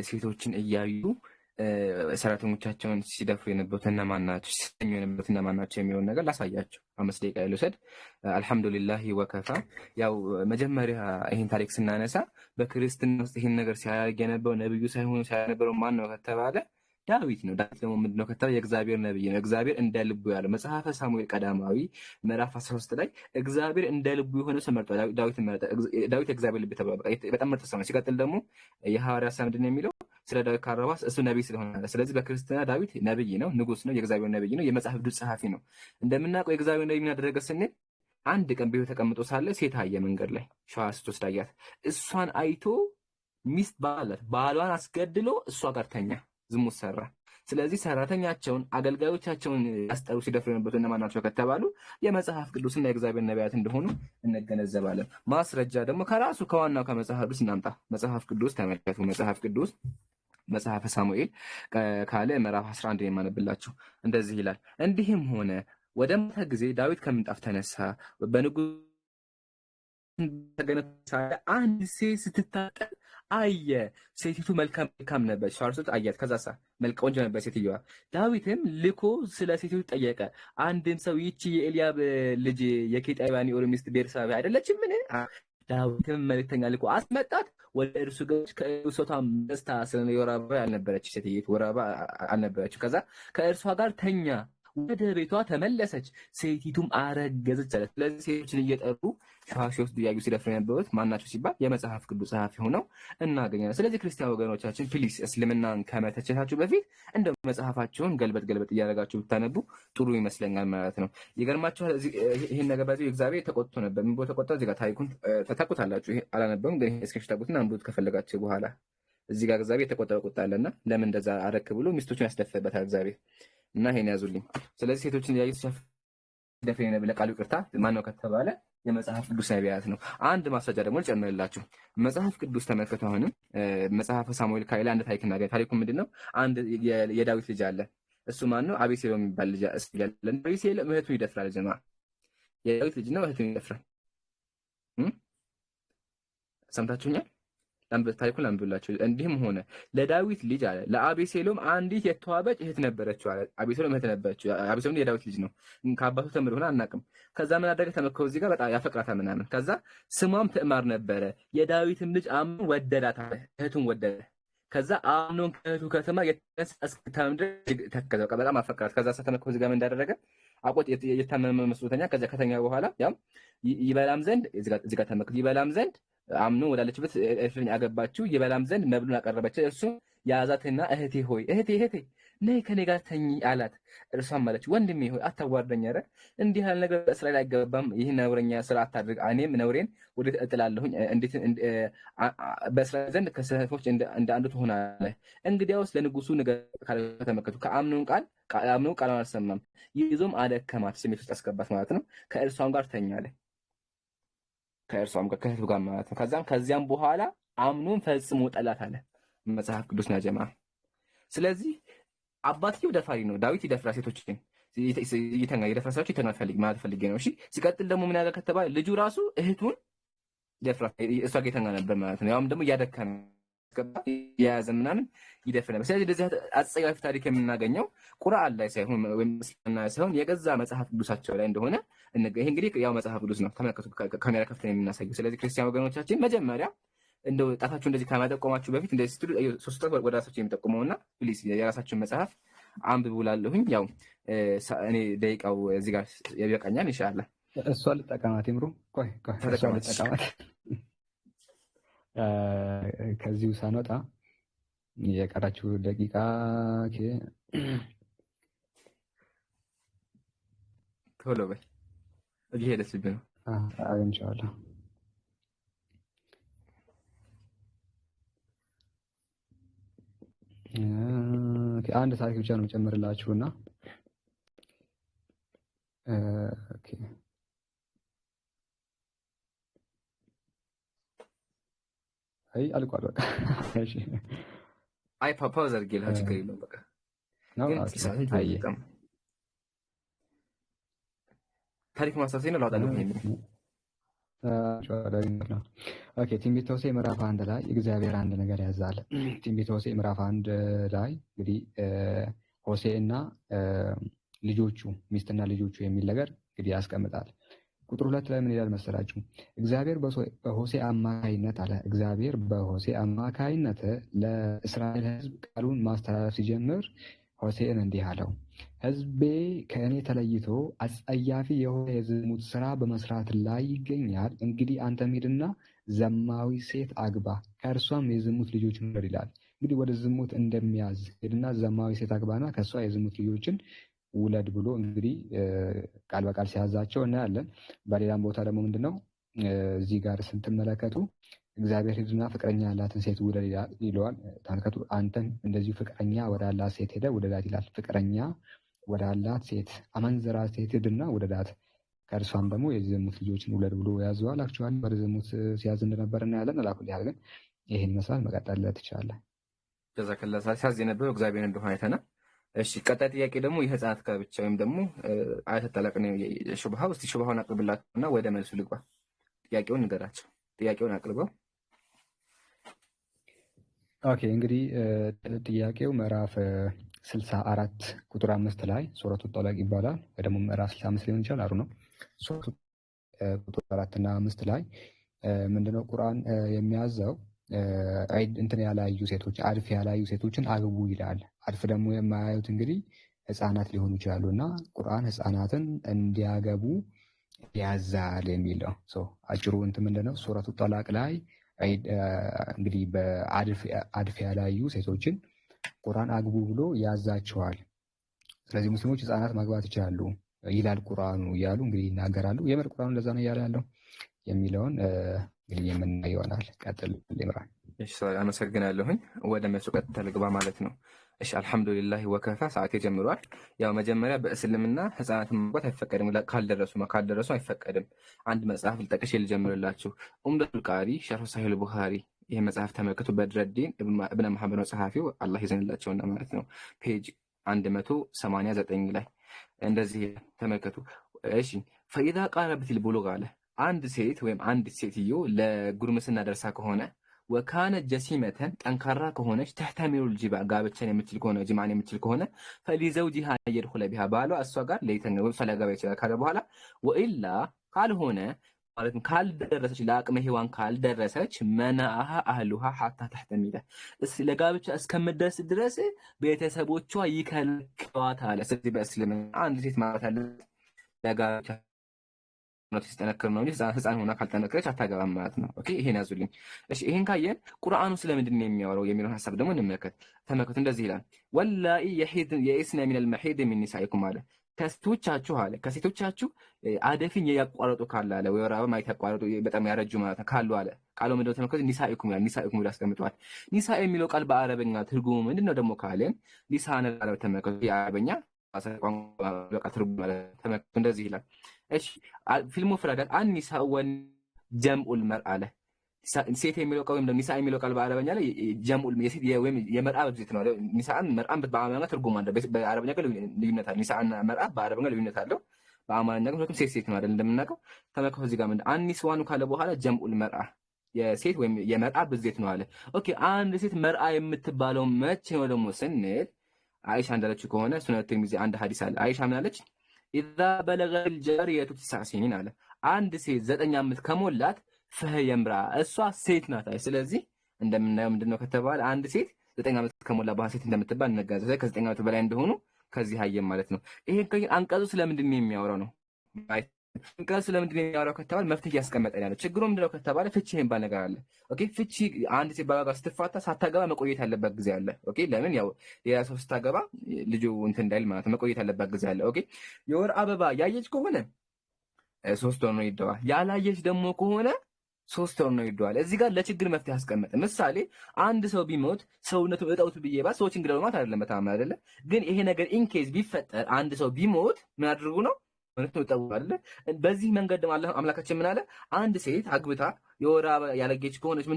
ሴቶችን እያዩ ሰራተኞቻቸውን ሲደፍሩ የነበሩት እነማን ናቸው፣ ሲሰኙ የነበሩት እነማን ናቸው የሚለውን ነገር ላሳያቸው። 5 ደቂቃ ልውሰድ። አልሐምዱሊላህ ወከፋ። ያው መጀመሪያ ይህን ታሪክ ስናነሳ በክርስትና ውስጥ ይህን ነገር ሲያደርግ የነበረው ነብዩ ሳይሆኑ ሲያነበረው ማን ነው ከተባለ ዳዊት ነው። ዳዊት ደግሞ ምንድነው ከተባለ የእግዚአብሔር ነብይ ነው። እግዚአብሔር እንደ ልቡ ያለው መጽሐፈ ሳሙኤል ቀዳማዊ ምዕራፍ 13 ላይ እግዚአብሔር እንደ ልቡ የሆነ ሰው መርጧል። ዳዊት የእግዚአብሔር ልብ ተብሏል። በጣም ምርጥ ሰው ነው። ሲቀጥል ደግሞ የሐዋርያት ሥራ ምንድን ነው የሚለው ስለ ዳዊት ካረባስ እሱ ነብይ ስለሆነ፣ ስለዚህ በክርስትና ዳዊት ነብይ ነው፣ ንጉስ ነው፣ የእግዚአብሔር ነብይ ነው፣ የመጽሐፍ ቅዱስ ጸሐፊ ነው። እንደምናውቀው የእግዚአብሔር ነብይ ምን አደረገ ስንል አንድ ቀን በቤቱ ተቀምጦ ሳለ ሴት አየ፣ መንገድ ላይ ሸዋ ስትወስድ አያት። እሷን አይቶ ሚስት ባላት ባሏን አስገድሎ እሷ ጋር ተኛ፣ ዝሙት ሰራ። ስለዚህ ሰራተኛቸውን አገልጋዮቻቸውን ያስጠሩ ሲደፍሩ የነበሩት እነማን ናቸው ከተባሉ የመጽሐፍ ቅዱስና የእግዚአብሔር ነቢያት እንደሆኑ እንገነዘባለን። ማስረጃ ደግሞ ከራሱ ከዋናው ከመጽሐፍ ቅዱስ እናምጣ። መጽሐፍ ቅዱስ ተመልከቱ። መጽሐፍ ቅዱስ መጽሐፈ ሳሙኤል ካለ ምዕራፍ 11 የማነብላችሁ እንደዚህ ይላል። እንዲህም ሆነ ወደ ማታ ጊዜ ዳዊት ከምንጣፍ ተነሳ፣ በንጉሥ ተገነተ ሳለ አንድ ሴት ስትታጠብ አየ። ሴቲቱ መልካም ነበረች፣ ሻርሶት አያት። ከዛሳ ቆንጆ ነበረች ሴትዮዋ። ዳዊትም ልኮ ስለ ሴቲቱ ጠየቀ። አንድም ሰው ይቺ የኤልያብ ልጅ የኬጢያዊ ኡሪ ሚስት ቤርሳቤ አይደለችምን? ዳዊትም መልእክተኛ ልኮ አስመጣት። ወደ እርሱ ገች ከእርሷም ደስታ ስለ የወር አበባ ያልነበረች ሴትየቱ ወር አበባ አልነበረችም። ከዛ ከእርሷ ጋር ተኛ፣ ወደ ቤቷ ተመለሰች፣ ሴቲቱም አረገዘች አለ። ስለዚህ ሴቶችን እየጠሩ ሻሽ ውስጥ እያዩ ሲደፍሩ የነበሩት ማናቸው ሲባል የመጽሐፍ ቅዱስ ጸሐፊ ሆነው እናገኛለን። ስለዚህ ክርስቲያን ወገኖቻችን ፕሊስ እስልምናን ከመተቸታችሁ በፊት እንደ መጽሐፋቸውን ገልበጥ እያደረጋችሁ ብታነቡ ጥሩ ይመስለኛል ማለት ነው። ይገርማችኋል፣ ይህን ነገር በዚህ እግዚአብሔር ተቆጥቶ ነበር። ምን ተቆጣ? እዚህ ጋር ታሪኩን ተታቁታላችሁ። ይሄ አላነበብም ግን ይሄ እስከሽ ታቁትና አንብቡት ከፈለጋችሁ በኋላ። እዚህ ጋር እግዚአብሔር የተቆጠበ ቁጣ አለና ለምን እንደዛ አረክ ብሎ ሚስቶቹን ያስደፈበታል እግዚአብሔር እና ይሄን ያዙልኝ። ስለዚህ ሴቶችን ያዩ ደፈኝ ነብለ ቃሉ ይቅርታ ማን ነው ከተባለ የመጽሐፍ ቅዱስ ነቢያት ነው። አንድ ማስረጃ ደግሞ ልጨምርላችሁ። መጽሐፍ ቅዱስ ተመልከቱ። አሁንም መጽሐፈ ሳሙኤል ካይላ አንድ ታሪክ እናገኝ። ታሪኩ ምንድነው? አንድ የዳዊት ልጅ አለ። እሱ ማን ነው? አቤሴሎም የሚባል ልጅ ያለ። አቤሴሎም እህቱን ይደፍራል። ጀማ የዳዊት ልጅ ነው፣ እህቱን ይደፍራል። ሰምታችሁኛል? ታሪኩን ላንብብላችሁ። እንዲህም ሆነ ለዳዊት ልጅ አለ ለአቤሴሎም አንዲት የተዋበች እህት ነበረችው አለ። አቤሴሎም እህት ነበረችው። አቤሴሎም የዳዊት ልጅ ነው፣ ከአባቱ ተምር ሆነ አናውቅም። ከዛ ምን አደረገ? ተመከው እዚህ ጋር በጣም ያፈቅራታል ምናምን። ከዛ ስሟም ትዕማር ነበረ። የዳዊትም ልጅ አምኖን ወደዳት አለ፣ እህቱን ወደደ። ከዛ አምኖን ከእህቱ ከተማ የተነሳ እስክታምር ተከዘ፣ በጣም አፈቅራት። ከዛ ተመከው እዚህ ጋር ምን እንዳደረገ አቆት የታመመ መስሎተኛ። ከዛ ከተኛ በኋላ ያም ይበላም ዘንድ እዚህ ጋር ተመከው ይበላም ዘንድ አምኖ ወዳለችበት እፍኝ አገባችው። ይበላም ዘንድ መብሉን አቀረበች። እሱ ያዛትና እህቴ ሆይ እህቴ ነይ ከኔ ጋር ተኝ አላት። እርሷም አለች ወንድሜ ሆይ አታዋርደኝ፣ ኧረ እንዲህ ያለ ነገር በእስራኤል አይገባም። ይህ ነውረኛ ስራ አታድርግ፣ እኔም ነውሬን ወዴት እጥላለሁኝ? እንዴት በእስራኤል ዘንድ ከሰነፎች እንደ አንዱ ትሆናለህ? እንግዲያውስ ለንጉሱ ንገር ካለ ተመከቱ። ከአምኖን ቃሏን አልሰማም። ይዞም አደከማት፣ ስሜት ውስጥ አስገባት ማለት ነው። ከእርሷም ጋር ተኛለ፣ ከእርሷም ጋር ከእህቱ ጋር ማለት ነው። ከዚያም በኋላ አምኖን ፈጽሞ ጠላት አለ። መጽሐፍ ቅዱስ ነው ጀማ። ስለዚህ አባትየው ደፋሪ ነው። ዳዊት ይደፍራል፣ ሴቶችን ይደፍራል፣ ሰዎች ይተናል ማለት ፈልጌ ነው። እሺ ሲቀጥል ደግሞ ምን ያደርግ ከተባለ ልጁ ራሱ እህቱን ይደፍራል፣ እሷ ጋር ይተኛ ነበር ማለት ነው። ያውም ደግሞ እያደከመ የያዘ ምናምን ይደፍር ነበር። ስለዚህ እንደዚህ አጸያፊ ታሪክ የምናገኘው ቁርአን ላይ ሳይሆን ወይም እስልምና ሳይሆን የገዛ መጽሐፍ ቅዱሳቸው ላይ እንደሆነ ይሄ እንግዲህ ያው መጽሐፍ ቅዱስ ነው። ተመልከቱ፣ ካሜራ ከፍተን የምናሳየው። ስለዚህ ክርስቲያን ወገኖቻችን መጀመሪያ እንደው ጣታችሁ እንደዚህ ከማጠቆማችሁ በፊት እንደዚህ ስትሉ ሶስት ወደ ራሳችሁ የሚጠቁመውና ፕሊዝ የራሳችሁን መጽሐፍ አንብቡ እላለሁኝ። ያው እኔ ደቂቃው እዚህ ጋር ይበቃኛል። ኢንሻአላህ እሷ ልጠቀማት ይምሩ። ቆይ እሷ ልጠቀማት ከዚሁ ሳንወጣ የቀራችሁ ደቂቃ ቶሎ በይ እየሄደችብኝ ነው። አግኝቼዋለሁ። አንድ ታሪክ ብቻ ነው ጨምርላችሁና ኦኬ አይ አልቋል በቃ። እሺ አይ ፓውዝ አድርጌልህ ችግር የለውም በቃ ነው። ግን ኦኬ ሰዓት አየ ይጠቀም ታሪክ ማስታወስ ነው ላውጣልህ ነው ኦኬ ትንቢተ ሆሴዕ ምዕራፍ 1 ላይ እግዚአብሔር አንድ ነገር ያዛል። ትንቢተ ሆሴዕ ምዕራፍ 1 ላይ እንግዲህ ሆሴዕ እና ልጆቹ ሚስትና ልጆቹ የሚል ነገር እንግዲህ ያስቀምጣል። ቁጥር 2 ላይ ምን ይላል መሰላችሁ? እግዚአብሔር በሆሴዕ አማካይነት አለ። እግዚአብሔር በሆሴዕ አማካይነት ለእስራኤል ሕዝብ ቃሉን ማስተላለፍ ሲጀምር ሆሴዕን እንዲህ አለው፣ ሕዝቤ ከእኔ ተለይቶ አጸያፊ የሆነ የዝሙት ስራ በመስራት ላይ ይገኛል። እንግዲህ አንተም ሂድና ዘማዊ ሴት አግባ፣ ከእርሷም የዝሙት ልጆችን ውለድ ይላል። እንግዲህ ወደ ዝሙት እንደሚያዝ ሂድና ዘማዊ ሴት አግባና ከእሷ የዝሙት ልጆችን ውለድ ብሎ እንግዲህ ቃል በቃል ሲያዛቸው እናያለን። በሌላም ቦታ ደግሞ ምንድነው እዚህ ጋር ስትመለከቱ እግዚአብሔር ሂድና ፍቅረኛ ያላትን ሴት ውለድ ይለዋል። ተመልከቱ፣ አንተም እንደዚሁ ፍቅረኛ ወዳላት ሴት ሄደ ውለዳት ይላል። ፍቅረኛ ወዳላት ሴት አመንዝራ ሴት ሂድና ውለዳት፣ ከእርሷም ደግሞ የዝሙት ልጆችን ውለድ ብሎ ያዘዋል። አክቹዋሊ ወደ ዝሙት ሲያዝ እንደነበር እናያለን። አላኩልህ ግን ይሄን ይመስላል። መቀጠል ትችላለህ። ጀዛከላ ሲያዝ የነበረው እግዚአብሔር እንደሆነ አይተናል። እሺ ቀጣይ ጥያቄ ደግሞ የህፃናት ጋብቻ ወይም ደግሞ አያተ ጠላቅ ነው ሹብሃው። እስቲ ሹብሃውን አቅርብላቸውና ወደ መልሱ ልግባ። ጥያቄውን ንገራቸው። ጥያቄውን አቅርበው። ኦኬ እንግዲህ ጥያቄው ምዕራፍ 64 ቁጥር 5 ላይ ሱረቱ ጠላቅ ይባላል፣ ወይ ደግሞ ምዕራፍ 65 ሊሆን ይችላል። አሩ ነው ሱረቱ ቁጥር 4 እና 5 ላይ ምንድነው ቁርአን የሚያዘው እንትን ያላዩ ሴቶች አድፍ ያላዩ ሴቶችን አግቡ ይላል። አድፍ ደግሞ የማያዩት እንግዲህ ህፃናት ሊሆኑ ይችላሉ እና ቁርአን ህፃናትን እንዲያገቡ ያዛል የሚለው አጭሩ እንትን ምንድነው ሱረቱ ጠላቅ ላይ እንግዲህ በአድፍ ያላዩ ሴቶችን ቁርአን አግቡ ብሎ ያዛቸዋል። ስለዚህ ሙስሊሞች ህፃናት ማግባት ይችላሉ ይላል ቁርአኑ እያሉ እንግዲህ ይናገራሉ። የምር ቁርአኑ እንደዛ ነው እያለ ያለው የሚለውን እንግዲህ የምናየው ይሆናል። ቀጥል ኢምራን። እሺ አመሰግናለሁኝ። ወደ መልሱ ቀጥታ ልግባ ማለት ነው። እሺ አልሐምዱሊላህ ወከፋ። ሰዓት ጀምሯል። ያው መጀመሪያ በእስልምና ህፃናትን ማግባት አይፈቀድም፣ ካልደረሱ አይፈቀድም። አንድ መጽሐፍ ልጠቅሽ ልጀምርላችሁ። ኡምደቱል ቃሪ ሸርህ ሰሒህ ቡኻሪ። ይሄ መጽሐፍ ተመልከቱ። በድረዲን እብነ መሐመድ ነው ጸሐፊው፣ አላህ ይዘንላቸውና ማለት ነው። ፔጅ 189 ላይ እንደዚህ ተመልከቱ። እሺ ፈኢዛ ቃረበቲል ቡሉግ አለ። አንድ ሴት ወይም አንድ ሴትዮ ለጉርምስና ደርሳ ከሆነ ወካነ ጀሲመተን ጠንካራ ከሆነች ተህተሚሉል ጂማ ጋብቻን የምትችል ከሆነ ጂማን የምትችል ከሆነ ፈሊዘውጂሃ የድኹለ ቢሃ ባሏ እሷ ጋር ለይተን ፈለጋባ ይችላል ካለ በኋላ ወኢላ ካልሆነ ማለት ካልደረሰች ለአቅመ ሔዋን ካልደረሰች መናአሃ አህሉሃ ሐታ ተህተሚለ ለጋብቻ እስከምትደርስ ድረስ ቤተሰቦቿ ይከለክሏታል። ስለዚህ በእስልምና አንድ ሴት ማለት አለ ለጋብቻ ነው ሲስተነከር ነው እንጂ ህፃን ሆና ካልተነከረች አታገባም ማለት ነው። ኦኬ ይሄን ያዙልኝ። እሺ ይሄን ካየን ቁርአኑ ስለምንድን ነው የሚያወራው የሚለውን ሐሳብ ደግሞ እንመለከት። ተመልከቱ እንደዚህ ይላል ወላኢ የኢስነ ሚነል መሒድ ሚን ኒሳኢኩም አለ። ከሴቶቻችሁ አለ ከሴቶቻችሁ አደፍን ያቋረጡ ካለ አለ ወይ ወራባ ማይት ያቋረጡ በጣም ያረጁ ማለት ነው ካሉ አለ ቃሉ ምንድነው? ተመልከቱ ኒሳኢኩም ይላል። ኒሳኢኩም ብሎ አስቀምጧል። ኒሳ የሚለው ቃል በአረበኛ ትርጉሙ ምንድነው ደግሞ ካለን ሊሳነ አረብ ተመልከቱ የአረበኛ ቋንቋ በቃ ትርጉም ማለት ተመልከቱ እንደዚህ ይላል። እሺ ፊልሙ ፍራዳት አኒሳ ወን ጀምኡል መርአ አለ። ሴት የሚለው ቃል ወይም ኒሳ የሚለው ቃል በአረበኛ ላይ ጀምኡል የሴት ወይም የመርአ ብዜት ነው። ኒሳን መርአን በአማርኛ ትርጉም አለ። በአረበኛ ግን ልዩነት አለ። ኒሳና መርአ በአረበኛ ልዩነት አለው። በአማርኛ ግን ሁለቱም ሴት ነው አይደል? እንደምናውቀው ተመልከቱ እዚህ ጋር ምንድን አኒስዋኑ ካለ በኋላ ጀምኡል መርአ የሴት ወይም የመርአ ብዜት ነው አለ። ኦኬ አንድ ሴት መርአ የምትባለው መቼ ነው ደግሞ ስንል አይሻ እንዳለችው ከሆነ ሱነቱ ቲርሚዚ አንድ ሐዲስ አለ። አይሻ ምን አለች? ኢዛ በለገል ጀሪየቱ 9 ሲኒን አለ። አንድ ሴት 9 ዓመት ከሞላት ፈህየ ምርአ እሷ ሴት ናት። ስለዚህ እንደምናየው ምንድነው ከተባለ አንድ ሴት 9 ዓመት ከሞላ በኋላ ሴት እንደምትባል እንነጋገር። ስለዚህ ከ9 ዓመት በላይ እንደሆኑ ከዚህ አየን ማለት ነው። ይሄን አንቀጹ ስለምንድን ነው የሚያወራው ነው? አንቀጹ ስለምንድን ነው የሚያወራው ከተባለ መፍትሄ እያስቀመጠ ያለው ችግሩ ምንድነው ከተባለ ፍቺ የሚባል ነገር አለ። ኦኬ ፍቺ አንድ ሴት ባሏ ጋር ስትፋታ ሳታገባ መቆየት ያለበት ጊዜ አለ። ኦኬ ለምን? ያው ሌላ ሰው ስታገባ ልጁ እንትን እንዳይል ማለት መቆየት ያለበት ጊዜ አለ። ኦኬ የወር አበባ ያየች ከሆነ 3 ወር ነው ይደዋል። ያላየች ደግሞ ከሆነ 3 ወር ነው ይደዋል። እዚህ ጋር ለችግር መፍትሄ አስቀመጠ። ምሳሌ አንድ ሰው ቢሞት ሰውነቱ እጣውት ብዬባ ሰዎች እንግዲህ ማለት አይደለም በጣም አይደለም። ግን ይሄ ነገር ኢንኬዝ ቢፈጠር አንድ ሰው ቢሞት ምን አድርጉ ነው ማለት ነው ጠው አይደለ? በዚህ መንገድ ደግሞ አምላካችን ምን አለ? አንድ ሴት አግብታ የወር አበባ ያለጌች ከሆነች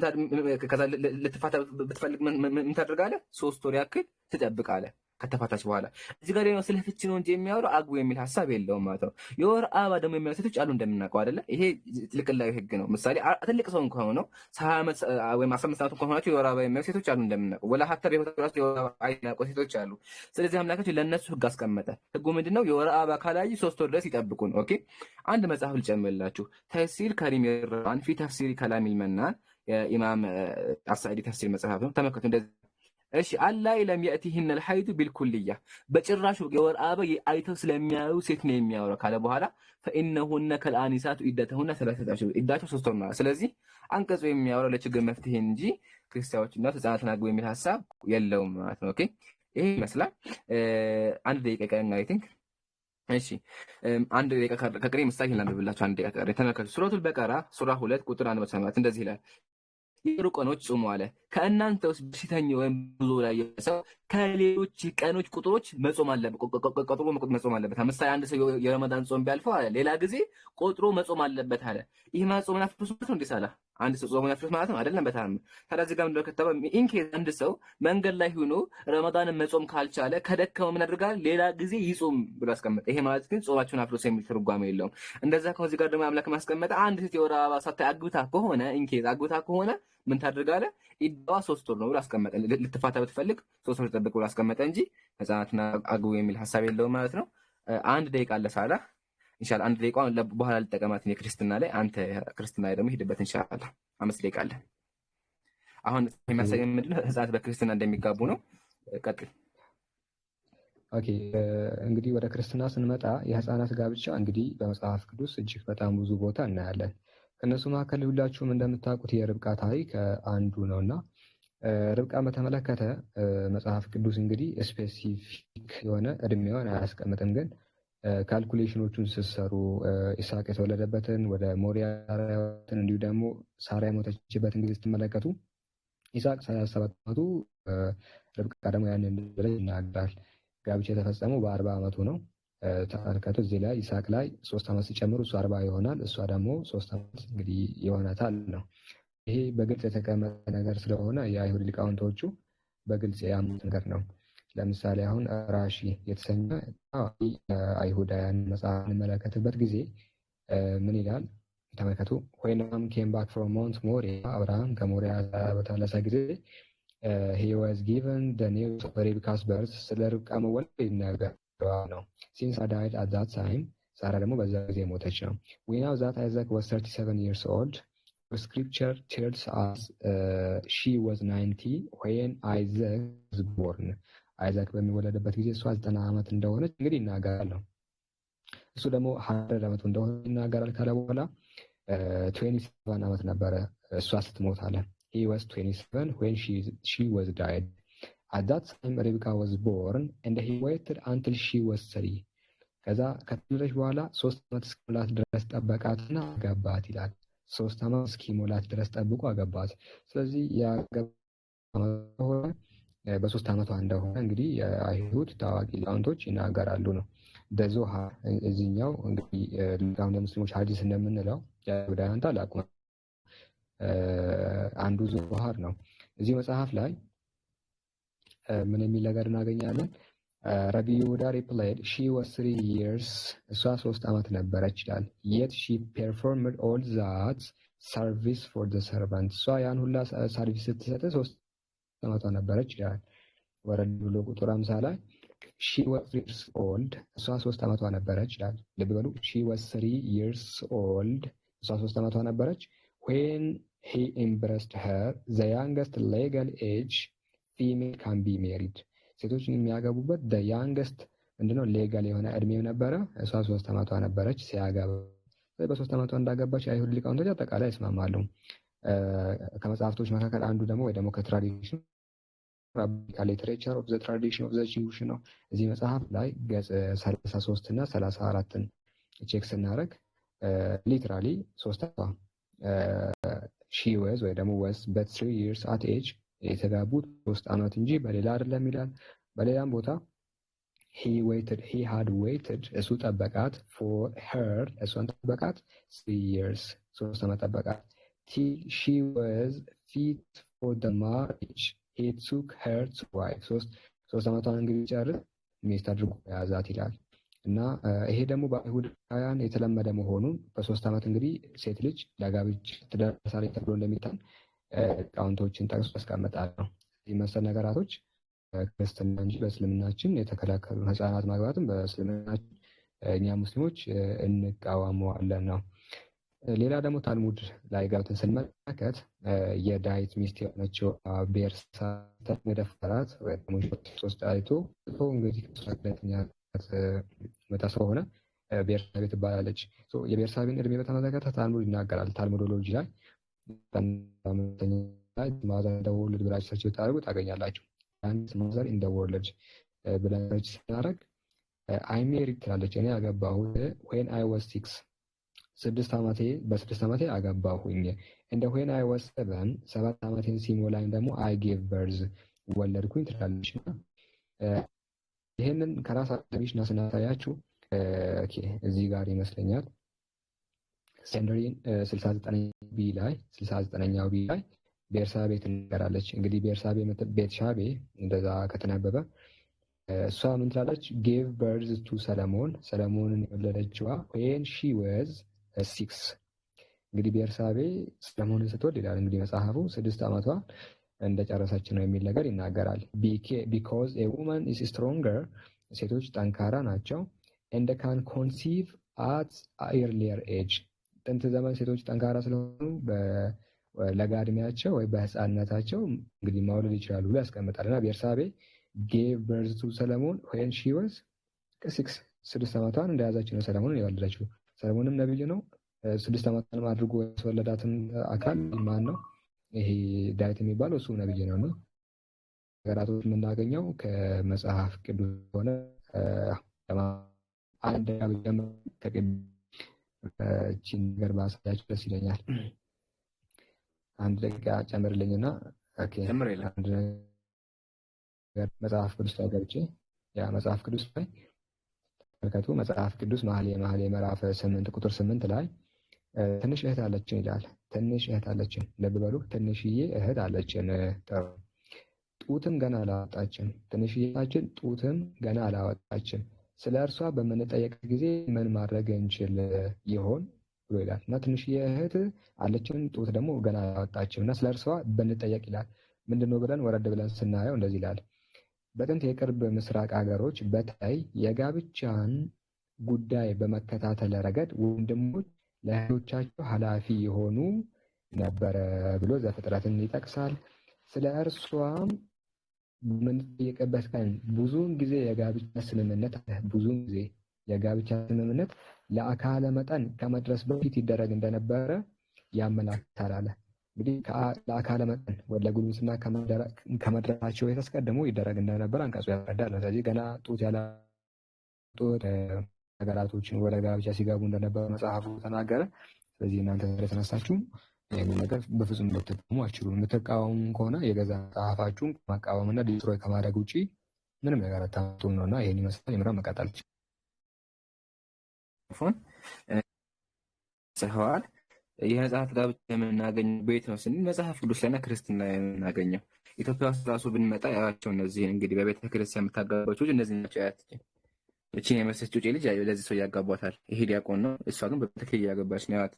ከዛ ልትፋታ ብትፈልግ ምን ታደርጋለህ? 3 ወር ያክል ትጠብቃለህ ከተፋታች በኋላ። እዚህ ጋር ደግሞ ስለ ፍቺ ነው እንጂ የሚያወራው አግቡ የሚል ሀሳብ የለውም ማለት ነው። የወር አበባ ደግሞ የሚያዩ ሴቶች አሉ እንደምናውቀው አይደለ? ይሄ ጥልቅላዊ ህግ ነው። ምሳሌ ትልቅ ሰው ከሆነው 20 ዓመት ወይም 15 ዓመት ከሆናቸው የወር አበባ የሚያዩ ሴቶች አሉ እንደምናውቀው። ወላ ሀታ በህይወታቸው የወር አበባ አይናቁ ሴቶች አሉ። ስለዚህ አምላካችን ለእነሱ ህግ አስቀመጠ። ህጉ ምንድነው? የወር አበባ ካላዩ 3 ወር ድረስ ይጠብቁ ነው። ኦኬ። አንድ መጽሐፍ ልጨምርላችሁ። ተፍሲር ከሪም ይራን ፊ ተፍሲር ከላሚል መናን የኢማም አሳኢዲ ተፍሲር መጽሐፍ ነው። ተመልከቱ እንደዚህ እሺ አላ ለም ياتيهن الحيض بالكليه በጭራሹ የወር አበባ አይተው ስለሚያዩ ሴት ነው የሚያወራው ካለ በኋላ فانهن كالانسات عدتهن 3 اشهر ኢዳቸው 3 ወር ነው። ስለዚህ አንቀጹ የሚያወራው ለችግር መፍትሄ እንጂ ክርስቲያኖችና ህፃናትን አግቡ የሚል ሐሳብ የለውም ማለት ነው። ኦኬ ይሄ ይመስላል። አንድ ደቂቃ ቀረኝ አይ ቲንክ። እሺ አንድ ደቂቃ ከቀሪ ምሳሌ ላንብብላችሁ። አንድ ደቂቃ ቀረኝ። ተመልከቱ ሱረቱል በቀራ ሱራ 2 ቁጥር 1 እንደዚህ ይላል የሩ ቀኖች ጾሙ አለ። ከእናንተ ውስጥ በሽተኛ ወይም ብዙ ላይ ሰው ከሌሎች ቀኖች ቁጥሮች መጾም አለበት። ቆጥሮ መጾም አለበት። ለምሳሌ አንድ ሰው የረመዳን ጾም ቢያልፈው አለ ሌላ ጊዜ ቆጥሮ መጾም አለበት አለ። ይህ ማለት ጾምን አፍርሶት ነው እንዴ? ሳላ አንድ ሰው ጾምን አፍርሶት ማለት ነው አይደለም። በታም ታዲያ እዚህ ጋር እንደው ከተባ ኢንኬዝ አንድ ሰው መንገድ ላይ ሆኖ ረመዳንን መጾም ካልቻለ ከደከመው ምን ያደርጋል? ሌላ ጊዜ ይጾም ብሎ አስቀመጠ። ይሄ ማለት ግን ጾማቸውን አፍርሶ የሚል ትርጓሜ የለውም። እንደዛ ከሆነ እዚህ ጋር ደግሞ አምላክ ማስቀመጠ አንድ ሴት የወር አበባ ሳታይ አግብታ ከሆነ ኢንኬዝ አግብታ ከሆነ ምን ታደርጋለህ? ኢዳዋ 3 ወር ነው ብሎ አስቀመጠ። ልትፋታ ብትፈልግ 3 ወር ተጠብቅ ብሎ አስቀመጠ እንጂ ህፃናትና አግቡ የሚል ሐሳብ የለውም ማለት ነው። አንድ ደቂቃ አለ ሳላ ኢንሻአላህ። አንድ ደቂቃውን በኋላ ልጠቀማት ነው ክርስትና ላይ። አንተ ክርስትና ላይ ደግሞ ሄድበት ኢንሻአላህ። 5 ደቂቃ አለ። አሁን የሚያሳየው ምንድነው? ህፃናት በክርስትና እንደሚጋቡ ነው። ቀጥል። ኦኬ እንግዲህ ወደ ክርስትና ስንመጣ የህፃናት ጋብቻ እንግዲህ በመጽሐፍ ቅዱስ እጅግ በጣም ብዙ ቦታ እናያለን። ከነሱ መካከል ሁላችሁም እንደምታውቁት የርብቃ ታሪክ አንዱ ነውና ርብቃን በተመለከተ መጽሐፍ ቅዱስ እንግዲህ ስፔሲፊክ የሆነ እድሜዋን አያስቀምጥም። ግን ካልኩሌሽኖቹን ስትሰሩ ኢሳቅ የተወለደበትን ወደ ሞሪያ እንዲሁ ደግሞ ሳራ የሞተችበትን ጊዜ ስትመለከቱ ኢሳቅ 37 ዓመቱ ርብቃ ደግሞ ያንን እንደበለ ይናገራል። ጋብቻ የተፈጸመው በ40 ዓመቱ ነው። ተመልከቱ እዚህ ላይ ይስሐቅ ላይ 3 ዓመት ሲጨምሩ እሱ 40 ይሆናል። እሷ ደግሞ 3 ዓመት እንግዲህ ይሆናታል ነው። ይሄ በግልጽ የተቀመጠ ነገር ስለሆነ የአይሁድ ሊቃውንቶቹ በግልጽ ያምኑት ነገር ነው። ለምሳሌ አሁን ራሺ የተሰኘ አይሁዳውያን መጽሐፍ እንመለከትበት ጊዜ ምን ይላል? ተመልከቱ when Abraham came back from Mount Moriah አብርሃም ከሞሪያ በተመለሰ ጊዜ he was given the news of Rebekah's birth ስለ ርብቃ መወለድ ይናገራል ነው። since I died at that time ሳራ ደግሞ በዛ ጊዜ ሞተች ነው። we know that Isaac was 37 years old. The scripture tells us she was 90 when Isaac was born. አይዛክ በሚወለድበት ጊዜ እሷ 90 ዓመት እንደሆነች እንግዲህ ይናገራል ነው። እሱ ደግሞ 100 ዓመቱ እንደሆነ ይናገራል ካለ በኋላ 27 ዓመት ነበረ እሷ ስትሞት አለ። he was 27 when she was died. At that time Rebecca was born and he waited until she was 3. ከዛ ከተወለደች በኋላ 3 ዓመት እስኪሞላት ድረስ ጠበቃትና አገባት ይላል። 3 ዓመት እስኪሞላት ድረስ ጠብቆ አገባት። ስለዚህ በ3 ዓመቷ እንደሆነ እንግዲህ የአይሁድ ታዋቂ ሊቃውንቶች ይናገራሉ ነው። በዞሃ እዚህኛው እንግዲህ ሊቃውንት ሙስሊሞች ሐዲስ እንደምንለው የአይሁዳውያን ታላቁ አንዱ ዞሃር ነው። እዚህ መጽሐፍ ላይ ምን የሚል ነገር እናገኛለን? ረቢ ይሁዳ replied she was 3 years እሷ 3 ዓመት ነበረች ይላል። yet she performed all that service for the servant እሷ ያን ሁላ ሰርቪስ ስትሰጥ 3 ዓመቷ ነበረች ይላል። ወረድ ብሎ ቁጥር 50 ላይ she was 3 years old እሷ 3 ዓመቷ ነበረች ይላል። ልብ በሉ she was 3 years old እሷ 3 ዓመቷ ነበረች when he embraced her the youngest legal age female can be married ሴቶች የሚያገቡበት the youngest ምንድነው ሌጋል የሆነ እድሜው ነበረ። እሷ 3 ዓመቷ ነበረች ሲያገባ። በ3 ዓመቷ እንዳገባች አይሁድ ሊቃውንቶች አጠቃላይ ይስማማሉ። ከመጽሐፍቶች መካከል አንዱ ደግሞ ወይ ደግሞ ከትራዲሽን rabbinical literature of the tradition of the Jewish ነው። እዚህ መጽሐፍ ላይ ገጽ 33 እና 34ን ቼክ ስናደርግ ሊትራሊ 3 she was ወይ ደግሞ was but 3 years at age የተጋቡት 3 ዓመት እንጂ በሌላ አይደለም ይላል። በሌላም ቦታ he had waited እሱ ጠበቃት for her እሷን ጠበቃት 3 years 3 ዓመት ጠበቃት till she was fit for the marriage he took her to wife 3 ዓመቷን እንግዲህ ጨርስ ሚስት አድርጎ ያዛት ይላል እና ይሄ ደግሞ በአይሁዳውያን የተለመደ መሆኑን በ3 ዓመት እንግዲህ ሴት ልጅ ለጋብቻ ትደርሳለች ተብሎ እንደሚታመን ቃውንቶችን ጠቅሶ ያስቀምጣል ነው የመሰል ነገራቶች ክርስትና እንጂ በእስልምናችን የተከለከሉ ህፃናት ማግባትም በእስልምናችን እኛ ሙስሊሞች እንቃወመዋለን ነው። ሌላ ደግሞ ታልሙድ ላይ ገብተን ስንመለከት የዳዊት ሚስት የሆነችው ቤርሳቤ መደፈራት ወይ ደግሞ ሶስት አይቶ እንግዲህ ሁለተኛ መጣ ስለሆነ ቤርሳቤ ትባላለች። የቤርሳቤን እድሜ በተመለከተ ታልሙድ ይናገራል። ታልሙዶሎጂ ላይ ማዘር ኢን ዘ ወርልድ ብላችሁ ሰርች ብታደርጉ ታገኛላችሁ። አንድ ማዘር ኢን ዘ ወርልድ ብለን ሰርች ስናደርግ አይ ሜሪድ ትላለች። እኔ ያገባሁት when I was 6 ዓመቴ በ6 ዓመቴ አገባሁኝ። እንደ when I was 7 ዓመቴን ሲሞላኝ ደግሞ I gave birth ወለድኩኝ ትላለች። ይሄንን ከራሳችን ስናሳያችሁ እዚህ ጋር ይመስለኛል ሴንደሪን 69ኛው ቢ ላይ ቤርሳቤ ትናገራለች። እንግዲህ ቤርሳቤ ቤትሻቤ እንደዛ ከተነበበ እሷ ምን ትላለች? gave birth to ሰለሞንን የወለደችዋ when she was 6 እንግዲህ ቤርሳቤ ሰለሞንን ስትወልድ ይላል እንግዲህ መጽሐፉ 6 ዓመቷ እንደጨረሰች ነው የሚል ነገር ይናገራል። because a woman is stronger ሴቶች ጠንካራ ናቸው and can conceive at earlier age ጥንት ዘመን ሴቶች ጠንካራ ስለሆኑ በለጋ እድሜያቸው ወይ በህፃንነታቸው እንግዲህ ማውለድ ይችላሉ ብሎ ያስቀምጣልና ቤርሳቤ gave birth to ሰለሞን when she was 6 ዓመቷን እንደያዘች ነው ሰለሞንን የወለደችው። ሰለሞንም ነብይ ነው። 6 ዓመቷን አድርጎ ያስወለዳትን አካል ማን ነው? ይሄ ዳዊት የሚባለው እሱ ነብይ ነው። ነው ነገራቶች የምናገኘው ከመጽሐፍ ቅዱስ ሆነ አንድ ያብጀም ከቺን ነገር ባሳያችሁ ደስ ይለኛል። አንድ ደቂቃ ጨምርልኝና ኦኬ አንድ ነገር መጽሐፍ ቅዱስ ላይ ገብቼ መጽሐፍ ቅዱስ ላይ ተመልከቱ። መጽሐፍ ቅዱስ መኃልየ ምዕራፍ 8 ቁጥር 8 ላይ ትንሽ እህት አለችን ይላል። ትንሽ እህት አለችን፣ ልብ በሉ፣ ትንሽዬ እህት አለችን፣ ጡትም ገና አላወጣችም። ትንሽዬታችን ጡትም ገና አላወጣችም። ስለ እርሷ በምንጠየቅ ጊዜ ምን ማድረግ እንችል ይሆን ብሎ ይላል እና ትንሽዬ እህት አለችን፣ ጡት ደግሞ ገና አላወጣችም እና ስለ እርሷ ብንጠየቅ ይላል። ምንድነው ብለን ወረድ ብለን ስናየው እንደዚህ ይላል። በጥንት የቅርብ ምስራቅ ሀገሮች በተለይ የጋብቻን ጉዳይ በመከታተል ረገድ ወንድሞች ለእህቶቻቸው ኃላፊ የሆኑ ነበረ ብሎ ዘፍጥረትን ይጠቅሳል። ስለ እርሷም በምንጠየቅበት ቀን ብዙውን ጊዜ የጋብቻ ስምምነት ለአካለ መጠን ከመድረስ በፊት ይደረግ እንደነበረ ያመላክታል አለ። እንግዲህ ለአካለ መጠን ወደ ጉልምስና ከመድረሳቸው የተስቀድሞ ይደረግ እንደነበረ አንቀጹ ያስረዳል። ስለዚህ ገና ጡት ያላጡት ነገራቶችን ወደ ጋብቻ ሲገቡ እንደነበረ መጽሐፉ ተናገረ። ስለዚህ እናንተ ተነሳችሁ ይህን ነገር በፍጹም ልትቃወሙ አትችሉም። የምትቃወሙ ከሆነ የገዛ መጽሐፋችሁን ከማቃወምና ዲስትሮይ ከማድረግ ውጭ ምንም ነገር አታመጡም ነውና ይህን ይመስላል። የምራ መቀጠል ጽፈዋል። የነጻት ጋብቻ የምናገኘው ቤት ነው ስንል መጽሐፍ ቅዱስ ላይና ክርስትና ላይ የምናገኘው። ኢትዮጵያ ውስጥ ራሱ ብንመጣ ያቸው እነዚህ እንግዲህ በቤተ ክርስቲያን የምታጋባቸው እነዚህ ናቸው። ያትች እቺን የመሰለች ልጅ ለዚህ ሰው ያጋቧታል። ይሄ ዲያቆን ነው፣ እሷ ግን በተክሊል ያገባች ነው። ያት